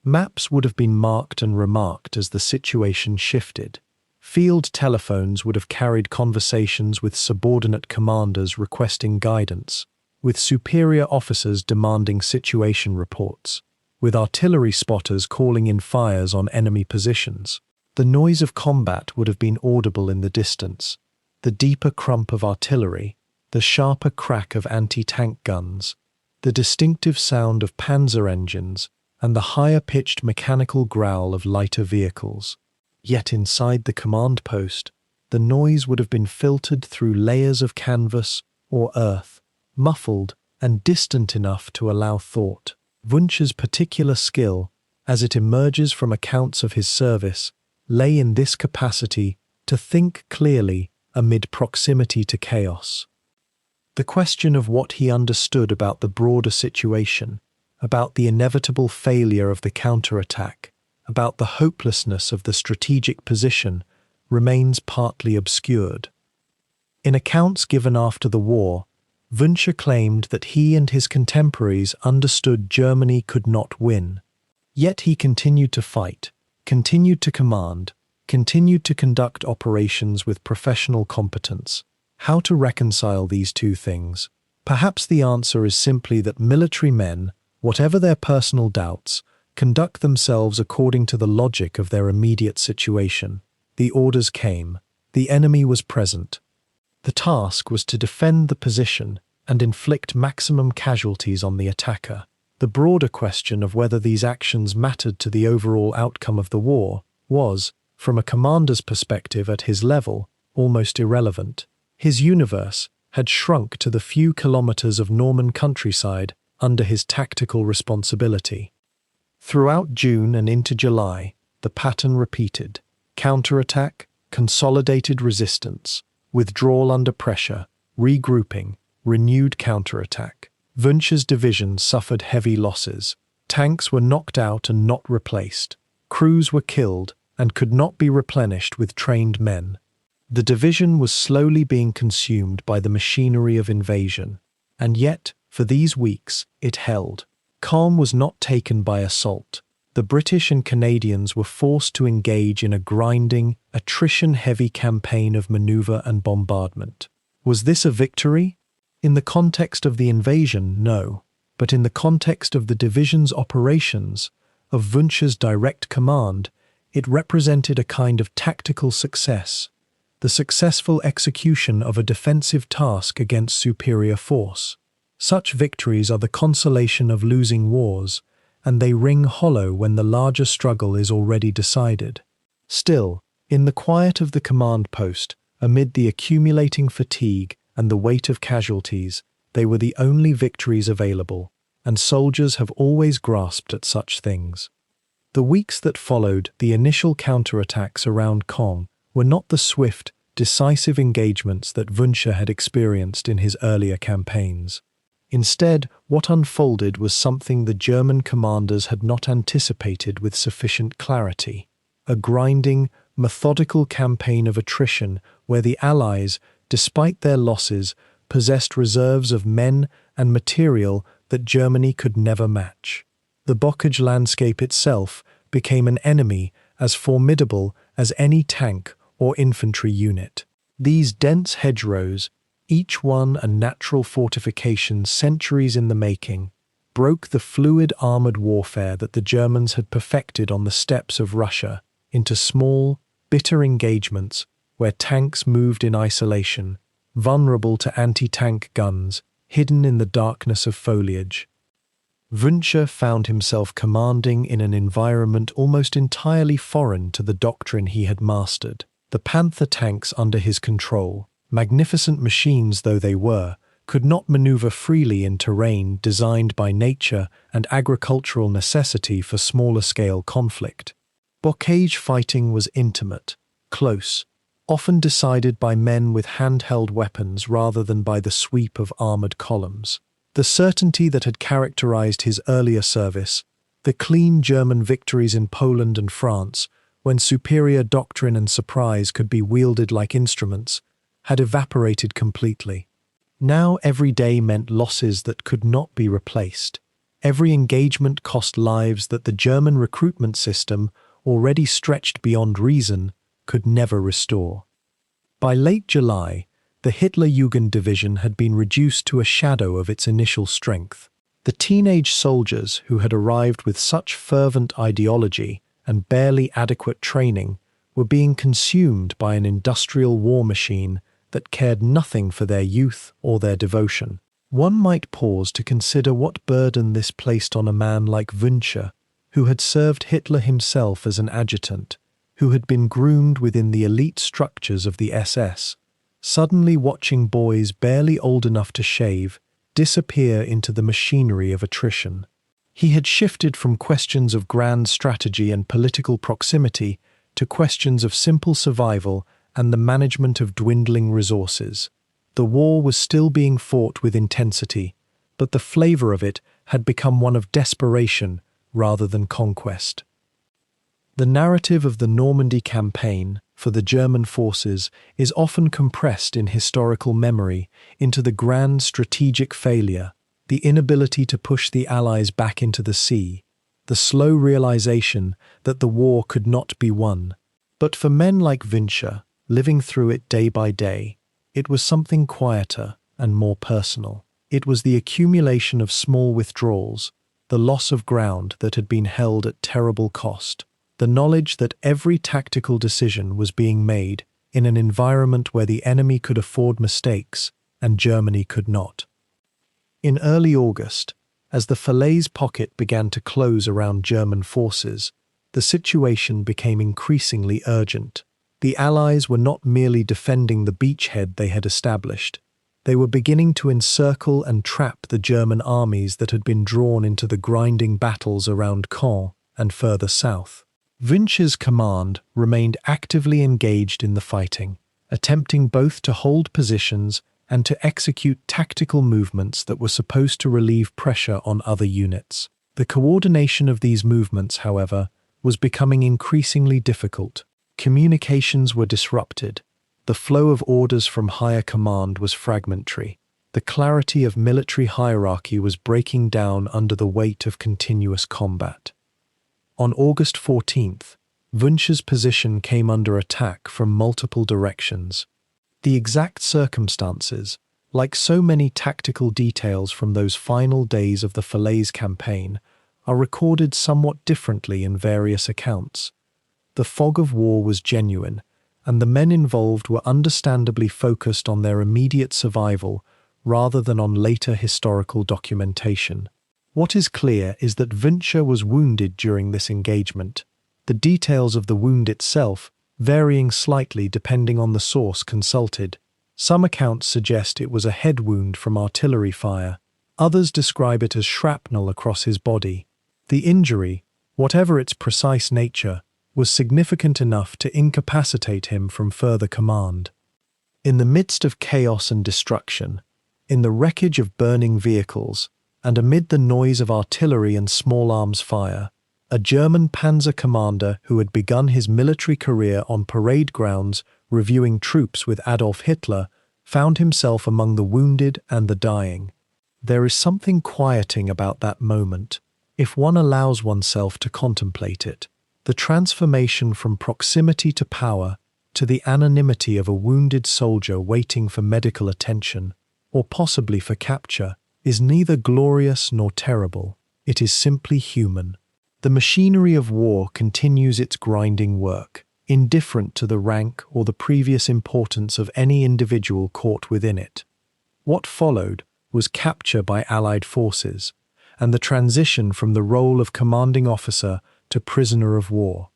Maps would have been marked and remarked as the situation shifted. Field telephones would have carried conversations with subordinate commanders requesting guidance, with superior officers demanding situation reports, with artillery spotters calling in fires on enemy positions. The noise of combat would have been audible in the distance, the deeper crump of artillery, the sharper crack of anti-tank guns, the distinctive sound of panzer engines, and the higher-pitched mechanical growl of lighter vehicles. Yet inside the command post, the noise would have been filtered through layers of canvas or earth, muffled and distant enough to allow thought. Wünsche's particular skill, as it emerges from accounts of his service, lay in this capacity to think clearly amid proximity to chaos. The question of what he understood about the broader situation, about the inevitable failure of the counterattack, about the hopelessness of the strategic position, remains partly obscured. In accounts given after the war, Wünsche claimed that he and his contemporaries understood Germany could not win. Yet he continued to fight, continued to command, continued to conduct operations with professional competence. How to reconcile these two things? Perhaps the answer is simply that military men, whatever their personal doubts, conduct themselves according to the logic of their immediate situation. The orders came. The enemy was present. The task was to defend the position and inflict maximum casualties on the attacker. The broader question of whether these actions mattered to the overall outcome of the war was, from a commander's perspective at his level, almost irrelevant. His universe had shrunk to the few kilometers of Norman countryside under his tactical responsibility. Throughout June and into July, the pattern repeated. Counterattack, consolidated resistance, withdrawal under pressure, regrouping, renewed counterattack. Wünsche's division suffered heavy losses. Tanks were knocked out and not replaced. Crews were killed and could not be replenished with trained men. The division was slowly being consumed by the machinery of invasion. And yet, for these weeks, it held. Caen was not taken by assault. The British and Canadians were forced to engage in a grinding, attrition-heavy campaign of maneuver and bombardment. Was this a victory? In the context of the invasion, no. But in the context of the division's operations, of Wünsche's direct command, it represented a kind of tactical success, the successful execution of a defensive task against superior force. Such victories are the consolation of losing wars, and they ring hollow when the larger struggle is already decided. Still, in the quiet of the command post, amid the accumulating fatigue and the weight of casualties, they were the only victories available, and soldiers have always grasped at such things. The weeks that followed the initial counterattacks around Caen were not the swift, decisive engagements that Wünsche had experienced in his earlier campaigns. Instead, what unfolded was something the German commanders had not anticipated with sufficient clarity: a grinding, methodical campaign of attrition where the Allies, despite their losses, possessed reserves of men and material that Germany could never match. The Bocage landscape itself became an enemy as formidable as any tank or infantry unit. These dense hedgerows, each one a natural fortification centuries in the making, broke the fluid armored warfare that the Germans had perfected on the steppes of Russia into small, bitter engagements where tanks moved in isolation, vulnerable to anti-tank guns, hidden in the darkness of foliage. Wünsche found himself commanding in an environment almost entirely foreign to the doctrine he had mastered. The Panther tanks under his control, magnificent machines though they were, could not maneuver freely in terrain designed by nature and agricultural necessity for smaller-scale conflict. Bocage fighting was intimate, close, often decided by men with handheld weapons rather than by the sweep of armored columns. The certainty that had characterized his earlier service, the clean German victories in Poland and France, when superior doctrine and surprise could be wielded like instruments, had evaporated completely. Now every day meant losses that could not be replaced. Every engagement cost lives that the German recruitment system, already stretched beyond reason, could never restore. By late July, the Hitlerjugend division had been reduced to a shadow of its initial strength. The teenage soldiers who had arrived with such fervent ideology and barely adequate training were being consumed by an industrial war machine that cared nothing for their youth or their devotion. One might pause to consider what burden this placed on a man like Wünsche, who had served Hitler himself as an adjutant, who had been groomed within the elite structures of the SS, suddenly watching boys barely old enough to shave disappear into the machinery of attrition. He had shifted from questions of grand strategy and political proximity to questions of simple survival and the management of dwindling resources. The war was still being fought with intensity, but the flavor of it had become one of desperation rather than conquest. The narrative of the Normandy campaign, for the German forces is often compressed in historical memory into the grand strategic failure, the inability to push the Allies back into the sea, the slow realization that the war could not be won. But for men like Wünsche, living through it day by day, it was something quieter and more personal. It was the accumulation of small withdrawals, the loss of ground that had been held at terrible cost, the knowledge that every tactical decision was being made in an environment where the enemy could afford mistakes and Germany could not. In early August, as the Falaise pocket began to close around German forces, the situation became increasingly urgent. The Allies were not merely defending the beachhead they had established. They were beginning to encircle and trap the German armies that had been drawn into the grinding battles around Caen and further south. Wünsche's command remained actively engaged in the fighting, attempting both to hold positions and to execute tactical movements that were supposed to relieve pressure on other units. The coordination of these movements, however, was becoming increasingly difficult. Communications were disrupted. The flow of orders from higher command was fragmentary. The clarity of military hierarchy was breaking down under the weight of continuous combat. On August 14th, Wünsche's position came under attack from multiple directions. The exact circumstances, like so many tactical details from those final days of the Falaise campaign, are recorded somewhat differently in various accounts. The fog of war was genuine, and the men involved were understandably focused on their immediate survival rather than on later historical documentation. What is clear is that Wünsche was wounded during this engagement, the details of the wound itself varying slightly depending on the source consulted. Some accounts suggest it was a head wound from artillery fire. Others describe it as shrapnel across his body. The injury, whatever its precise nature, was significant enough to incapacitate him from further command. In the midst of chaos and destruction, in the wreckage of burning vehicles, and amid the noise of artillery and small arms fire, a German panzer commander who had begun his military career on parade grounds reviewing troops with Adolf Hitler found himself among the wounded and the dying. There is something quieting about that moment, if one allows oneself to contemplate it. The transformation from proximity to power to the anonymity of a wounded soldier waiting for medical attention, or possibly for capture, is neither glorious nor terrible. It is simply human. The machinery of war continues its grinding work, indifferent to the rank or the previous importance of any individual caught within it. What followed was capture by Allied forces, and the transition from the role of commanding officer to prisoner of war.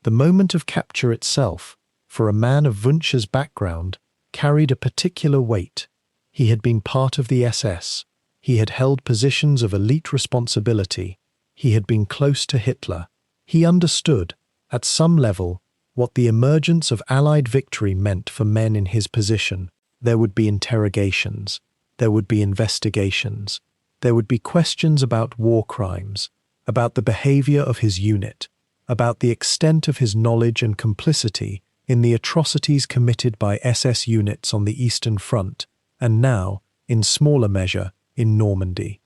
The moment of capture itself, for a man of Wünsche's background, carried a particular weight. He had been part of the SS. He had held positions of elite responsibility. He had been close to Hitler. He understood, at some level, what the emergence of Allied victory meant for men in his position. There would be interrogations. There would be investigations. There would be questions about war crimes, about the behavior of his unit, about the extent of his knowledge and complicity in the atrocities committed by SS units on the Eastern Front, and now, in smaller measure, in Normandy.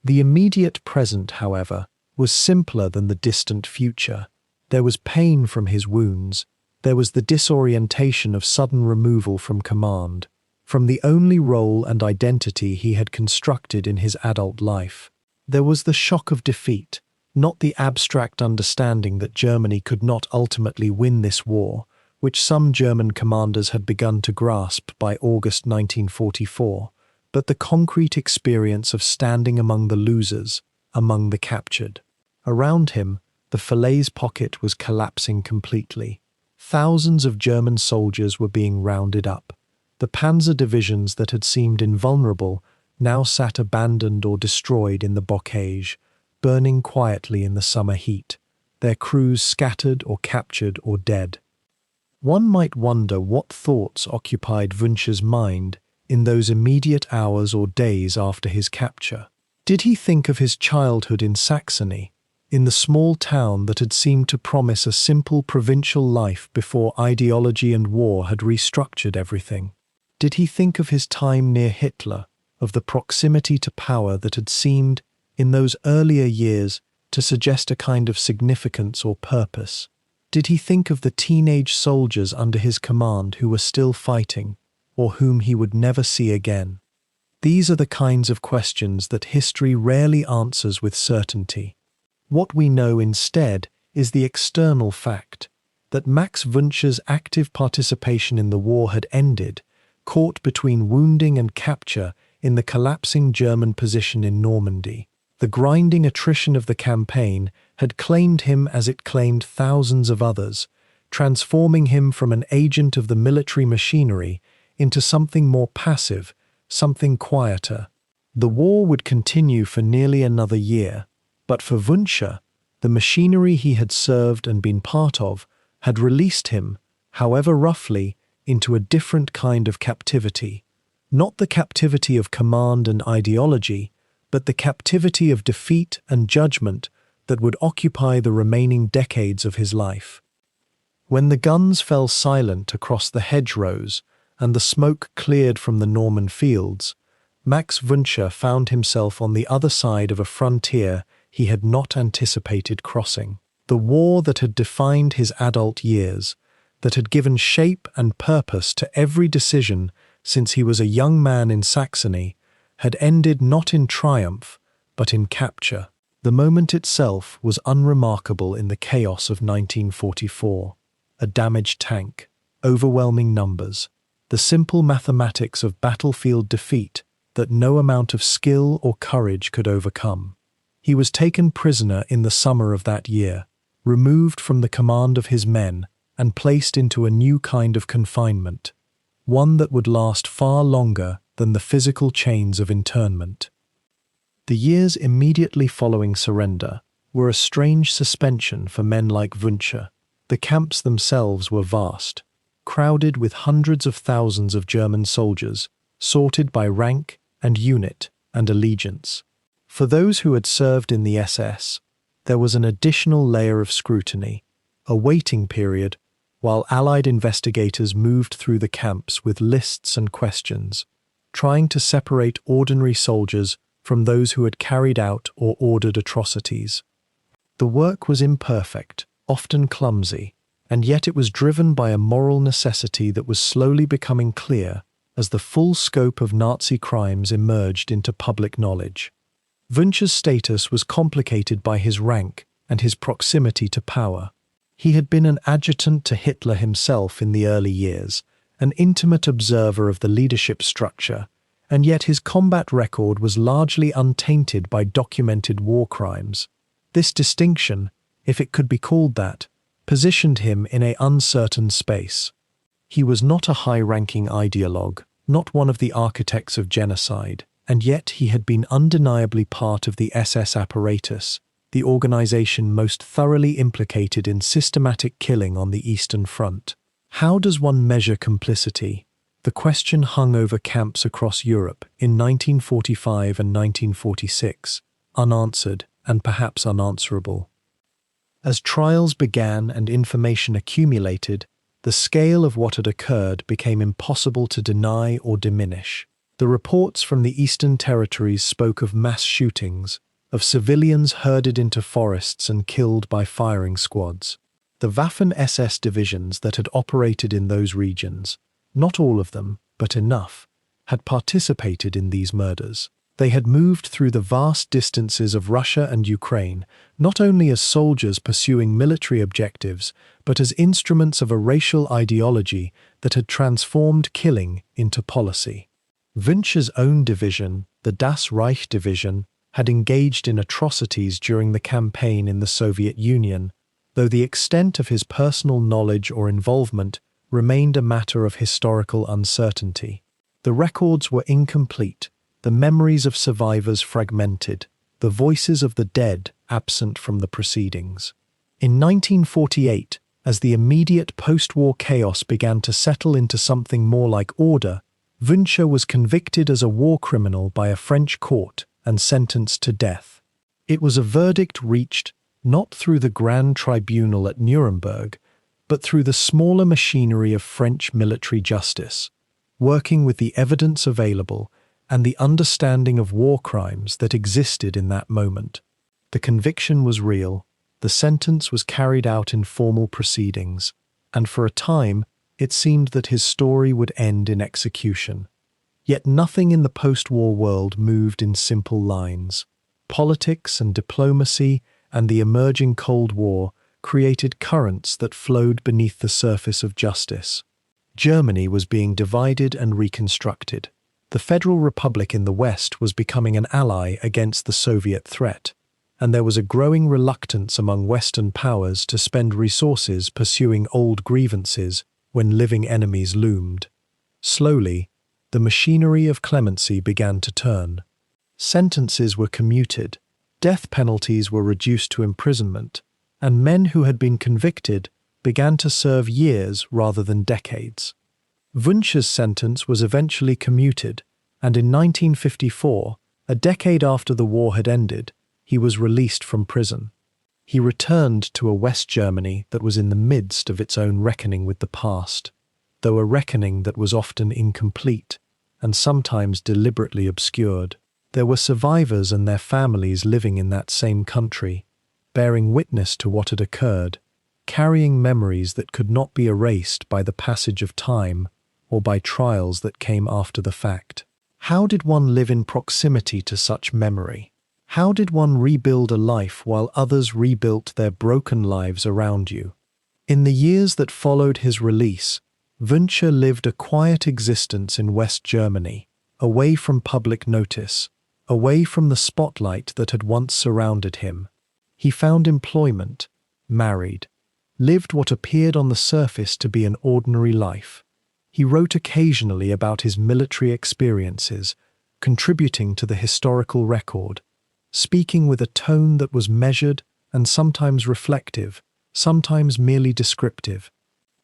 The immediate present, however, was simpler than the distant future. There was pain from his wounds. There was the disorientation of sudden removal from command, from the only role and identity he had constructed in his adult life. There was the shock of defeat, not the abstract understanding that Germany could not ultimately win this war, which some German commanders had begun to grasp by August 1944, but the concrete experience of standing among the losers, among the captured. Around him, the Falaise pocket was collapsing completely. Thousands of German soldiers were being rounded up. The panzer divisions that had seemed invulnerable now sat abandoned or destroyed in the bocage, burning quietly in the summer heat, their crews scattered or captured or dead. One might wonder what thoughts occupied Wünsche's mind in those immediate hours or days after his capture. Did he think of his childhood in Saxony, in the small town that had seemed to promise a simple provincial life before ideology and war had restructured everything? Did he think of his time near Hitler, of the proximity to power that had seemed, in those earlier years, to suggest a kind of significance or purpose? Did he think of the teenage soldiers under his command who were still fighting, or whom he would never see again? These are the kinds of questions that history rarely answers with certainty. What we know instead is the external fact that Max Wünsche's active participation in the war had ended, caught between wounding and capture in the collapsing German position in Normandy. The grinding attrition of the campaign had claimed him as it claimed thousands of others, transforming him from an agent of the military machinery into something more passive, something quieter. The war would continue for nearly another year, but for Wünsche, the machinery he had served and been part of had released him, however roughly, into a different kind of captivity. Not the captivity of command and ideology, but the captivity of defeat and judgment that would occupy the remaining decades of his life. When the guns fell silent across the hedgerows and the smoke cleared from the Norman fields, Max Wünsche found himself on the other side of a frontier he had not anticipated crossing. The war that had defined his adult years, that had given shape and purpose to every decision since he was a young man in Saxony, had ended not in triumph, but in capture. The moment itself was unremarkable in the chaos of 1944. A damaged tank, overwhelming numbers, the simple mathematics of battlefield defeat that no amount of skill or courage could overcome. He was taken prisoner in the summer of that year, removed from the command of his men, and placed into a new kind of confinement, one that would last far longer than the physical chains of internment. The years immediately following surrender were a strange suspension for men like Wünsche. The camps themselves were vast, crowded with hundreds of thousands of German soldiers, sorted by rank and unit and allegiance. For those who had served in the SS, there was an additional layer of scrutiny, a waiting period, while Allied investigators moved through the camps with lists and questions, trying to separate ordinary soldiers from those who had carried out or ordered atrocities. The work was imperfect, often clumsy, and yet it was driven by a moral necessity that was slowly becoming clear as the full scope of Nazi crimes emerged into public knowledge. Wünsche's status was complicated by his rank and his proximity to power. He had been an adjutant to Hitler himself in the early years, an intimate observer of the leadership structure, and yet his combat record was largely untainted by documented war crimes. This distinction, if it could be called that, positioned him in an uncertain space. He was not a high-ranking ideologue, not one of the architects of genocide, and yet he had been undeniably part of the SS apparatus, the organization most thoroughly implicated in systematic killing on the Eastern Front. How does one measure complicity? The question hung over camps across Europe in 1945 and 1946, unanswered and perhaps unanswerable. As trials began and information accumulated, the scale of what had occurred became impossible to deny or diminish. The reports from the Eastern Territories spoke of mass shootings, of civilians herded into forests and killed by firing squads. The Waffen-SS divisions that had operated in those regions, not all of them, but enough, had participated in these murders. They had moved through the vast distances of Russia and Ukraine, not only as soldiers pursuing military objectives, but as instruments of a racial ideology that had transformed killing into policy. Wünsche's own division, the Das Reich Division, had engaged in atrocities during the campaign in the Soviet Union, though the extent of his personal knowledge or involvement remained a matter of historical uncertainty. The records were incomplete, the memories of survivors fragmented, the voices of the dead absent from the proceedings. In 1948, as the immediate post-war chaos began to settle into something more like order, Wünsche was convicted as a war criminal by a French court and sentenced to death. It was a verdict reached not through the grand tribunal at Nuremberg, but through the smaller machinery of French military justice, working with the evidence available and the understanding of war crimes that existed in that moment. The conviction was real, the sentence was carried out in formal proceedings, and for a time it seemed that his story would end in execution. Yet nothing in the post-war world moved in simple lines. Politics and diplomacy and the emerging Cold War created currents that flowed beneath the surface of justice. Germany was being divided and reconstructed. The Federal Republic in the West was becoming an ally against the Soviet threat, and there was a growing reluctance among Western powers to spend resources pursuing old grievances when living enemies loomed. Slowly, the machinery of clemency began to turn. Sentences were commuted, death penalties were reduced to imprisonment, and men who had been convicted began to serve years rather than decades. Wünsche's sentence was eventually commuted, and in 1954, a decade after the war had ended, he was released from prison. He returned to a West Germany that was in the midst of its own reckoning with the past, though a reckoning that was often incomplete and sometimes deliberately obscured. There were survivors and their families living in that same country, bearing witness to what had occurred, carrying memories that could not be erased by the passage of time or by trials that came after the fact. How did one live in proximity to such memory? How did one rebuild a life while others rebuilt their broken lives around you? In the years that followed his release, Wünsche lived a quiet existence in West Germany, away from public notice, away from the spotlight that had once surrounded him. He found employment, married, lived what appeared on the surface to be an ordinary life. He wrote occasionally about his military experiences, contributing to the historical record, speaking with a tone that was measured and sometimes reflective, sometimes merely descriptive.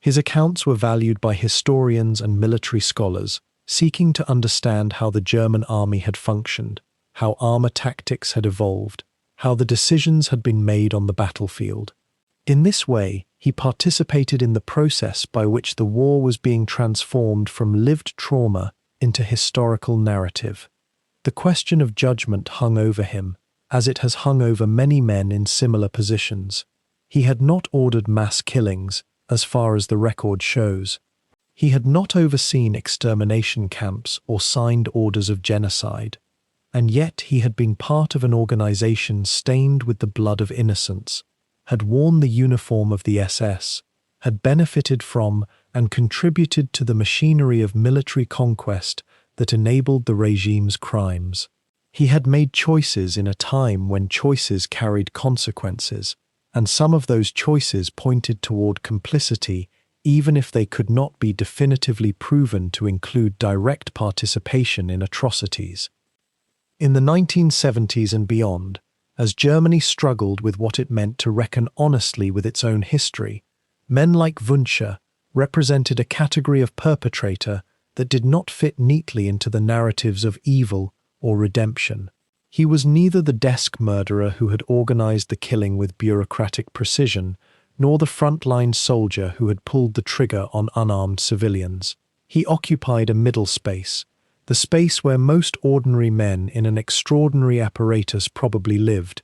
His accounts were valued by historians and military scholars, seeking to understand how the German army had functioned, how armor tactics had evolved, how the decisions had been made on the battlefield. In this way, he participated in the process by which the war was being transformed from lived trauma into historical narrative. The question of judgment hung over him, as it has hung over many men in similar positions. He had not ordered mass killings, as far as the record shows. He had not overseen extermination camps or signed orders of genocide, and yet he had been part of an organization stained with the blood of innocents, had worn the uniform of the SS, had benefited from and contributed to the machinery of military conquest that enabled the regime's crimes. He had made choices in a time when choices carried consequences, and some of those choices pointed toward complicity, even if they could not be definitively proven to include direct participation in atrocities. In the 1970s and beyond, as Germany struggled with what it meant to reckon honestly with its own history, men like Wünsche represented a category of perpetrator that did not fit neatly into the narratives of evil or redemption. He was neither the desk murderer who had organized the killing with bureaucratic precision, nor the frontline soldier who had pulled the trigger on unarmed civilians. He occupied a middle space, the space where most ordinary men in an extraordinary apparatus probably lived,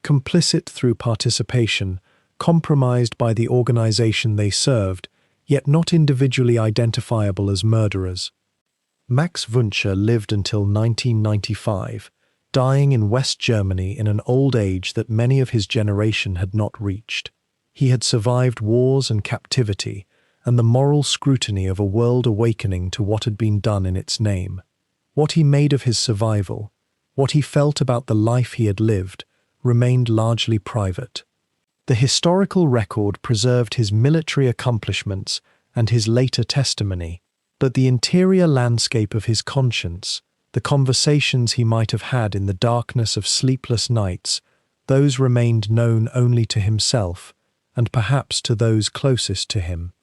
complicit through participation, compromised by the organization they served, yet not individually identifiable as murderers. Max Wünsche lived until 1995, dying in West Germany in an old age that many of his generation had not reached. He had survived wars and captivity, and the moral scrutiny of a world awakening to what had been done in its name. What he made of his survival, what he felt about the life he had lived, remained largely private. The historical record preserved his military accomplishments and his later testimony, but the interior landscape of his conscience, the conversations he might have had in the darkness of sleepless nights, those remained known only to himself, and perhaps to those closest to him.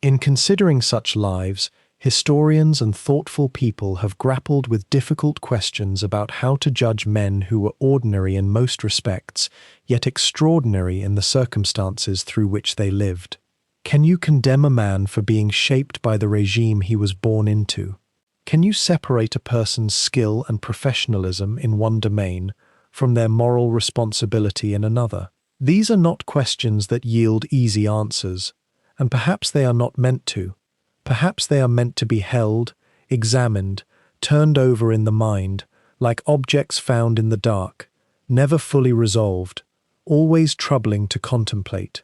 In considering such lives, historians and thoughtful people have grappled with difficult questions about how to judge men who were ordinary in most respects, yet extraordinary in the circumstances through which they lived. Can you condemn a man for being shaped by the regime he was born into? Can you separate a person's skill and professionalism in one domain from their moral responsibility in another? These are not questions that yield easy answers, and perhaps they are not meant to. Perhaps they are meant to be held, examined, turned over in the mind, like objects found in the dark, never fully resolved, always troubling to contemplate.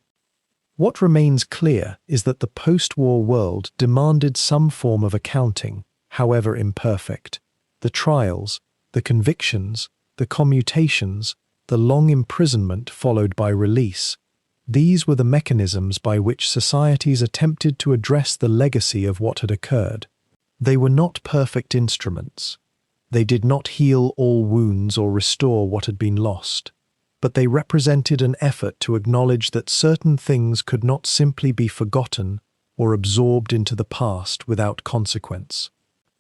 What remains clear is that the post-war world demanded some form of accounting, however imperfect. The trials, the convictions, the commutations, the long imprisonment followed by release. These were the mechanisms by which societies attempted to address the legacy of what had occurred. They were not perfect instruments. They did not heal all wounds or restore what had been lost. But they represented an effort to acknowledge that certain things could not simply be forgotten or absorbed into the past without consequence.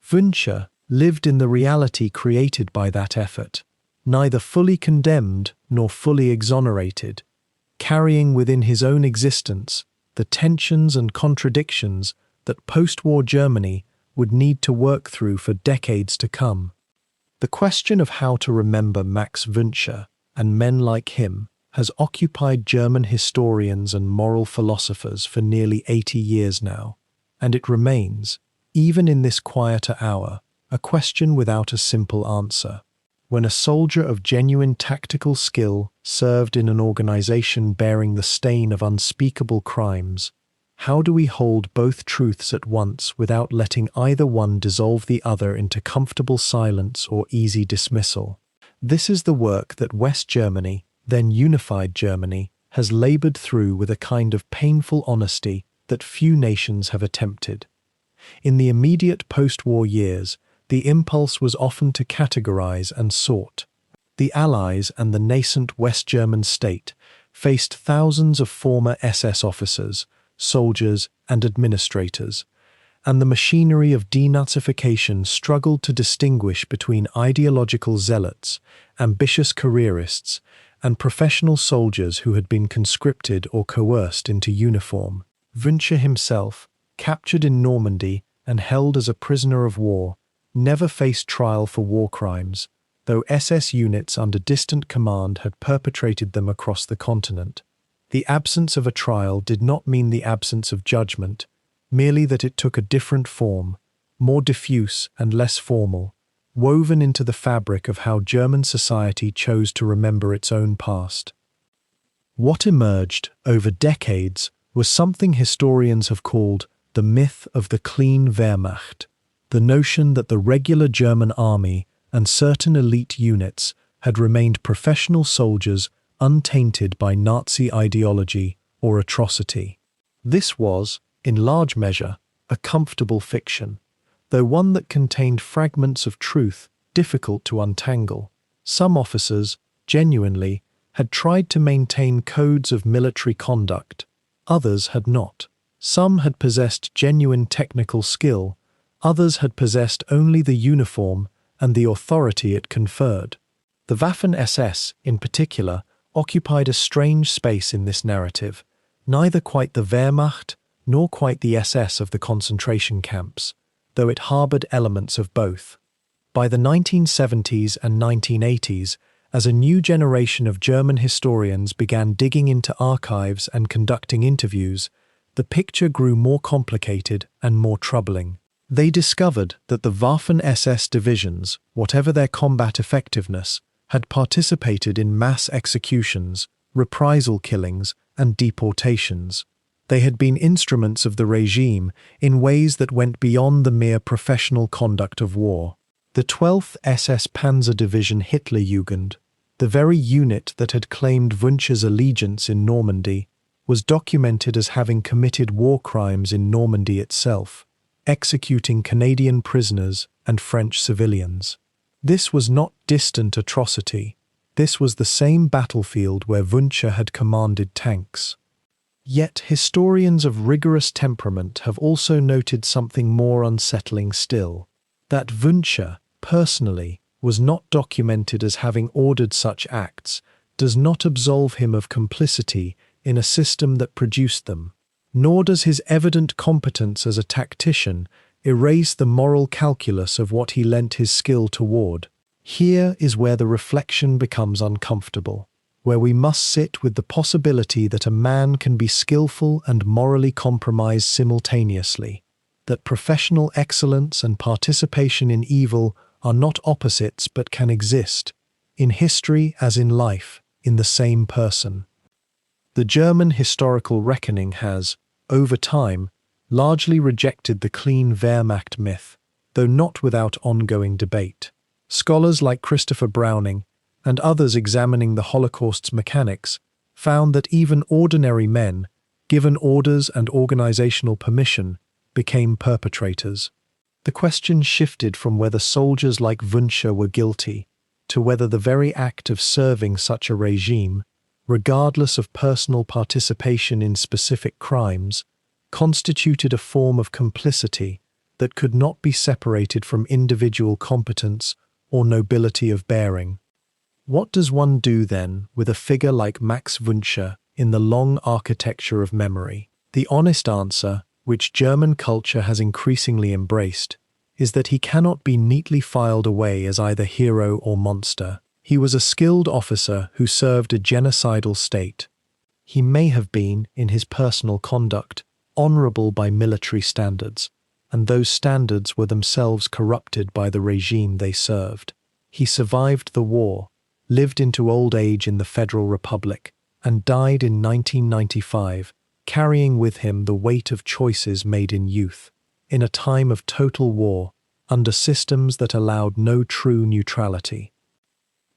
Wünsche lived in the reality created by that effort, neither fully condemned nor fully exonerated, carrying within his own existence the tensions and contradictions that post-war Germany would need to work through for decades to come. The question of how to remember Max Wünsche and men like him has occupied German historians and moral philosophers for nearly 80 years now, and it remains, even in this quieter hour, a question without a simple answer. When a soldier of genuine tactical skill served in an organization bearing the stain of unspeakable crimes, how do we hold both truths at once without letting either one dissolve the other into comfortable silence or easy dismissal? This is the work that West Germany, then unified Germany, has labored through with a kind of painful honesty that few nations have attempted. In the immediate post-war years, the impulse was often to categorize and sort. The Allies and the nascent West German state faced thousands of former SS officers, soldiers, and administrators, and the machinery of denazification struggled to distinguish between ideological zealots, ambitious careerists, and professional soldiers who had been conscripted or coerced into uniform. Wünsche himself, captured in Normandy and held as a prisoner of war, never faced trial for war crimes, though SS units under distant command had perpetrated them across the continent. The absence of a trial did not mean the absence of judgment, merely that it took a different form, more diffuse and less formal, woven into the fabric of how German society chose to remember its own past. What emerged over decades was something historians have called the myth of the clean Wehrmacht, the notion that the regular German army and certain elite units had remained professional soldiers untainted by Nazi ideology or atrocity. This was, in large measure, a comfortable fiction, though one that contained fragments of truth difficult to untangle. Some officers, genuinely, had tried to maintain codes of military conduct. Others had not. Some had possessed genuine technical skill. Others had possessed only the uniform and the authority it conferred. The Waffen-SS, in particular, occupied a strange space in this narrative, neither quite the Wehrmacht nor quite the SS of the concentration camps, though it harbored elements of both. By the 1970s and 1980s, as a new generation of German historians began digging into archives and conducting interviews, the picture grew more complicated and more troubling. They discovered that the Waffen-SS divisions, whatever their combat effectiveness, had participated in mass executions, reprisal killings, and deportations. They had been instruments of the regime in ways that went beyond the mere professional conduct of war. The 12th SS Panzer Division Hitlerjugend, the very unit that had claimed Wünsche's allegiance in Normandy, was documented as having committed war crimes in Normandy itself, executing Canadian prisoners and French civilians. This was not distant atrocity. This was the same battlefield where Wünsche had commanded tanks. Yet historians of rigorous temperament have also noted something more unsettling still. That Wünsche, personally, was not documented as having ordered such acts does not absolve him of complicity in a system that produced them. Nor does his evident competence as a tactician erase the moral calculus of what he lent his skill toward. Here is where the reflection becomes uncomfortable, where we must sit with the possibility that a man can be skillful and morally compromised simultaneously, that professional excellence and participation in evil are not opposites but can exist, in history as in life, in the same person. The German historical reckoning has, over time, largely rejected the clean Wehrmacht myth, though not without ongoing debate. Scholars like Christopher Browning and others examining the Holocaust's mechanics found that even ordinary men, given orders and organizational permission, became perpetrators. The question shifted from whether soldiers like Wünsche were guilty to whether the very act of serving such a regime, regardless of personal participation in specific crimes, constituted a form of complicity that could not be separated from individual competence or nobility of bearing. What does one do then with a figure like Max Wünsche in the long architecture of memory? The honest answer, which German culture has increasingly embraced, is that he cannot be neatly filed away as either hero or monster. He was a skilled officer who served a genocidal state. He may have been, in his personal conduct, honorable by military standards, and those standards were themselves corrupted by the regime they served. He survived the war, lived into old age in the Federal Republic, and died in 1995, carrying with him the weight of choices made in youth, in a time of total war, under systems that allowed no true neutrality.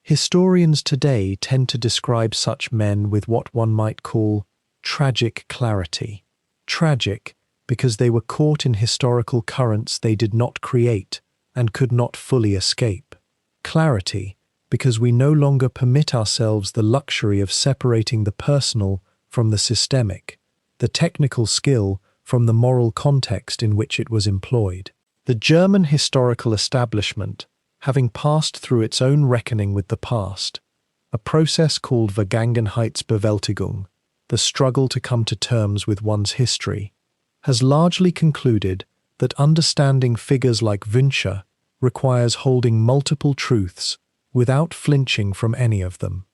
Historians today tend to describe such men with what one might call tragic clarity. Tragic because they were caught in historical currents they did not create and could not fully escape. Clarity because we no longer permit ourselves the luxury of separating the personal from the systemic, the technical skill from the moral context in which it was employed. The German historical establishment, having passed through its own reckoning with the past, a process called Vergangenheitsbewältigung, the struggle to come to terms with one's history, has largely concluded that understanding figures like Wünsche requires holding multiple truths without flinching from any of them.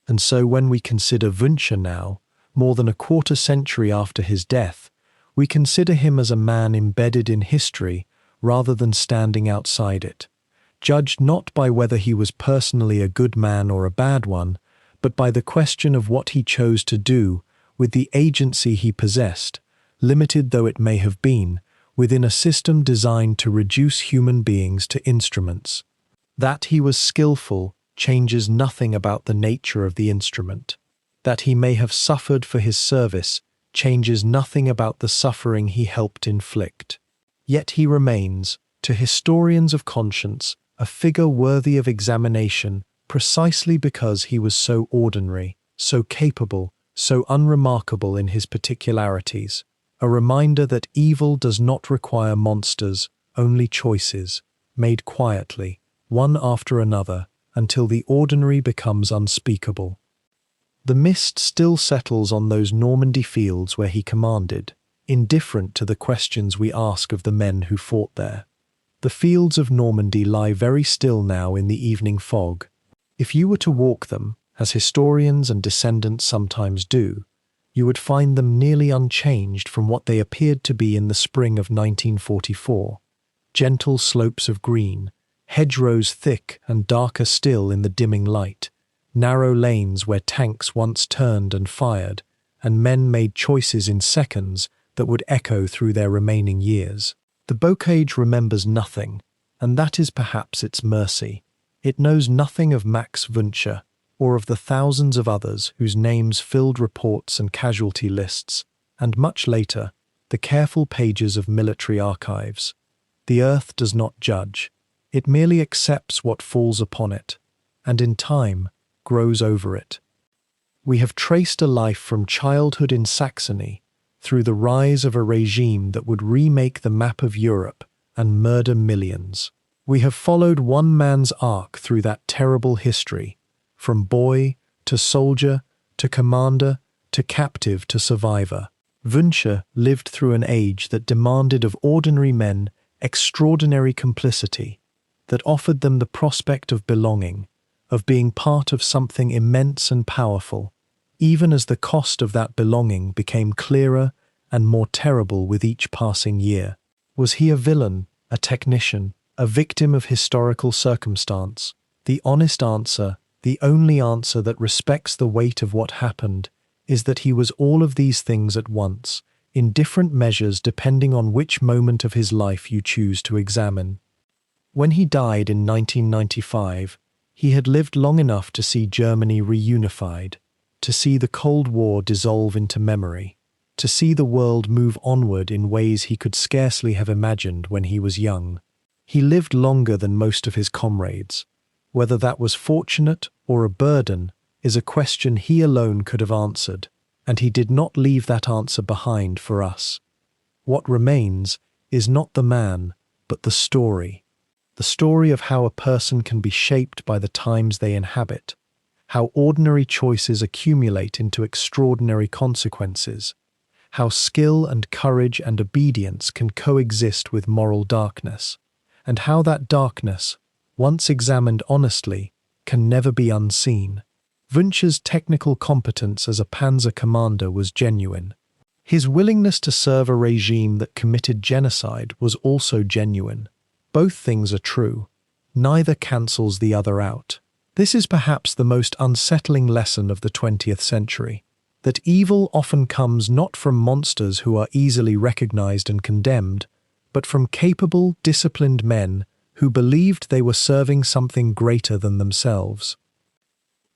And so when we consider Wünsche now, more than a quarter century after his death, we consider him as a man embedded in history rather than standing outside it, judged not by whether he was personally a good man or a bad one, but by the question of what he chose to do with the agency he possessed, limited though it may have been, within a system designed to reduce human beings to instruments. That he was skillful changes nothing about the nature of the instrument. That he may have suffered for his service changes nothing about the suffering he helped inflict. Yet he remains, to historians of conscience, a figure worthy of examination precisely because he was so ordinary, so capable, so unremarkable in his particularities, a reminder that evil does not require monsters, only choices, made quietly, one after another, until the ordinary becomes unspeakable. The mist still settles on those Normandy fields where he commanded, indifferent to the questions we ask of the men who fought there. The fields of Normandy lie very still now in the evening fog. If you were to walk them, as historians and descendants sometimes do, you would find them nearly unchanged from what they appeared to be in the spring of 1944. Gentle slopes of green, hedgerows thick and darker still in the dimming light, narrow lanes where tanks once turned and fired, and men made choices in seconds that would echo through their remaining years. The bocage remembers nothing, and that is perhaps its mercy. It knows nothing of Max Wünsche, or of the thousands of others whose names filled reports and casualty lists, and much later, the careful pages of military archives. The earth does not judge. It merely accepts what falls upon it, and in time grows over it. We have traced a life from childhood in Saxony through the rise of a regime that would remake the map of Europe and murder millions. We have followed one man's arc through that terrible history, from boy to soldier to commander to captive to survivor. Wünsche lived through an age that demanded of ordinary men extraordinary complicity, that offered them the prospect of belonging, of being part of something immense and powerful, even as the cost of that belonging became clearer and more terrible with each passing year. Was he a villain, a technician, a victim of historical circumstance? The honest answer, the only answer that respects the weight of what happened, is that he was all of these things at once, in different measures depending on which moment of his life you choose to examine. When he died in 1995, he had lived long enough to see Germany reunified, to see the Cold War dissolve into memory, to see the world move onward in ways he could scarcely have imagined when he was young. He lived longer than most of his comrades. Whether that was fortunate or a burden is a question he alone could have answered, and he did not leave that answer behind for us. What remains is not the man, but the story of how a person can be shaped by the times they inhabit, how ordinary choices accumulate into extraordinary consequences, how skill and courage and obedience can coexist with moral darkness, and how that darkness, once examined honestly, can never be unseen. Wünsche's technical competence as a panzer commander was genuine. His willingness to serve a regime that committed genocide was also genuine. Both things are true. Neither cancels the other out. This is perhaps the most unsettling lesson of the 20th century, that evil often comes not from monsters who are easily recognized and condemned, but from capable, disciplined men who believed they were serving something greater than themselves.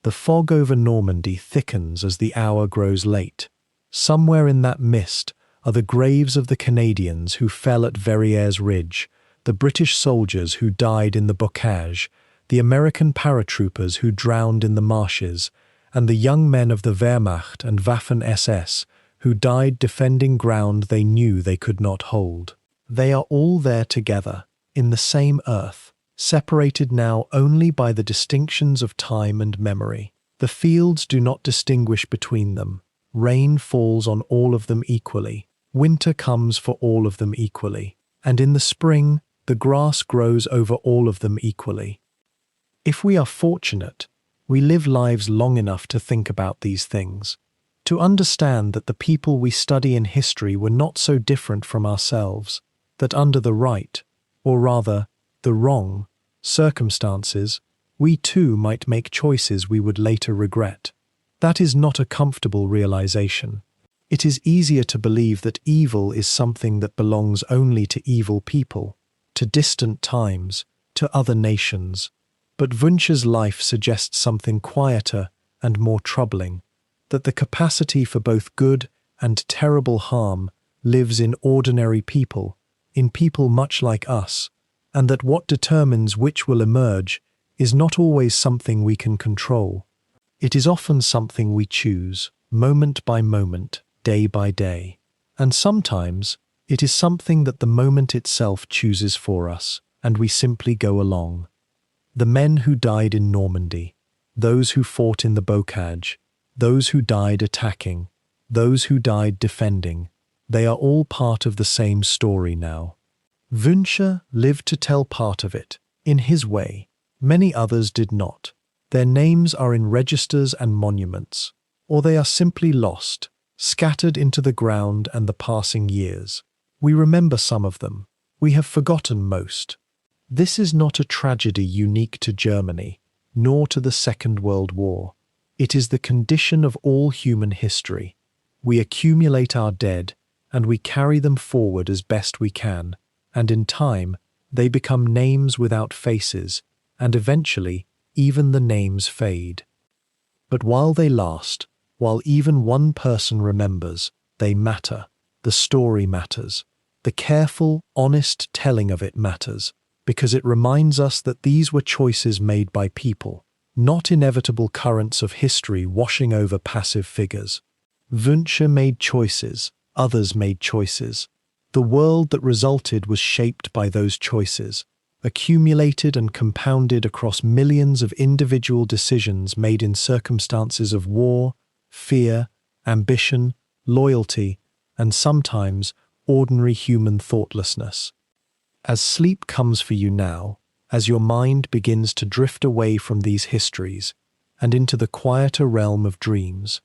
The fog over Normandy thickens as the hour grows late. Somewhere in that mist are the graves of the Canadians who fell at Verrières Ridge, the British soldiers who died in the bocage, the American paratroopers who drowned in the marshes, and the young men of the Wehrmacht and Waffen-SS who died defending ground they knew they could not hold. They are all there together, in the same earth, separated now only by the distinctions of time and memory. The fields do not distinguish between them. Rain falls on all of them equally. Winter comes for all of them equally. And in the spring, the grass grows over all of them equally. If we are fortunate, we live lives long enough to think about these things, to understand that the people we study in history were not so different from ourselves, that under the right, or rather, the wrong, circumstances, we too might make choices we would later regret. That is not a comfortable realization. It is easier to believe that evil is something that belongs only to evil people, to distant times, to other nations. But Wünsche's life suggests something quieter and more troubling, that the capacity for both good and terrible harm lives in ordinary people, in people much like us, and that what determines which will emerge is not always something we can control. It is often something we choose, moment by moment, day by day. And sometimes it is something that the moment itself chooses for us, and we simply go along. The men who died in Normandy, those who fought in the bocage, those who died attacking, those who died defending, they are all part of the same story now. Wünsche lived to tell part of it, in his way. Many others did not. Their names are in registers and monuments, or they are simply lost, scattered into the ground and the passing years. We remember some of them. We have forgotten most. This is not a tragedy unique to Germany, nor to the Second World War. It is the condition of all human history. We accumulate our dead, and we carry them forward as best we can, and in time, they become names without faces, and eventually, even the names fade. But while they last, while even one person remembers, they matter. The story matters. The careful, honest telling of it matters, because it reminds us that these were choices made by people, not inevitable currents of history washing over passive figures. Wünsche made choices, others made choices. The world that resulted was shaped by those choices, accumulated and compounded across millions of individual decisions made in circumstances of war, fear, ambition, loyalty, and sometimes ordinary human thoughtlessness. As sleep comes for you now, as your mind begins to drift away from these histories and into the quieter realm of dreams,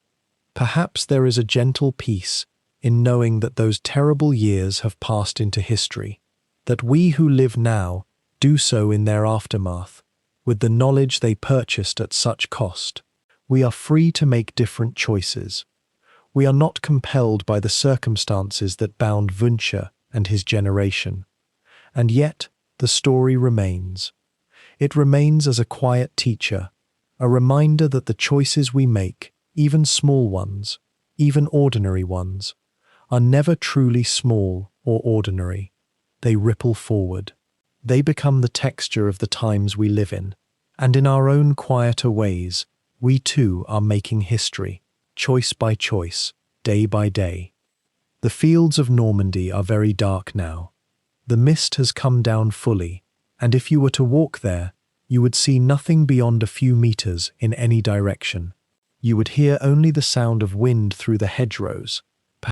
perhaps there is a gentle peace in knowing that those terrible years have passed into history, that we who live now do so in their aftermath, with the knowledge they purchased at such cost. We are free to make different choices. We are not compelled by the circumstances that bound Wünsche and his generation. And yet, the story remains. It remains as a quiet teacher, a reminder that the choices we make, even small ones, even ordinary ones, are never truly small or ordinary. They ripple forward. They become the texture of the times we live in, and in our own quieter ways, we too are making history, choice by choice, day by day. The fields of Normandy are very dark now. The mist has come down fully, and if you were to walk there, you would see nothing beyond a few meters in any direction. You would hear only the sound of wind through the hedgerows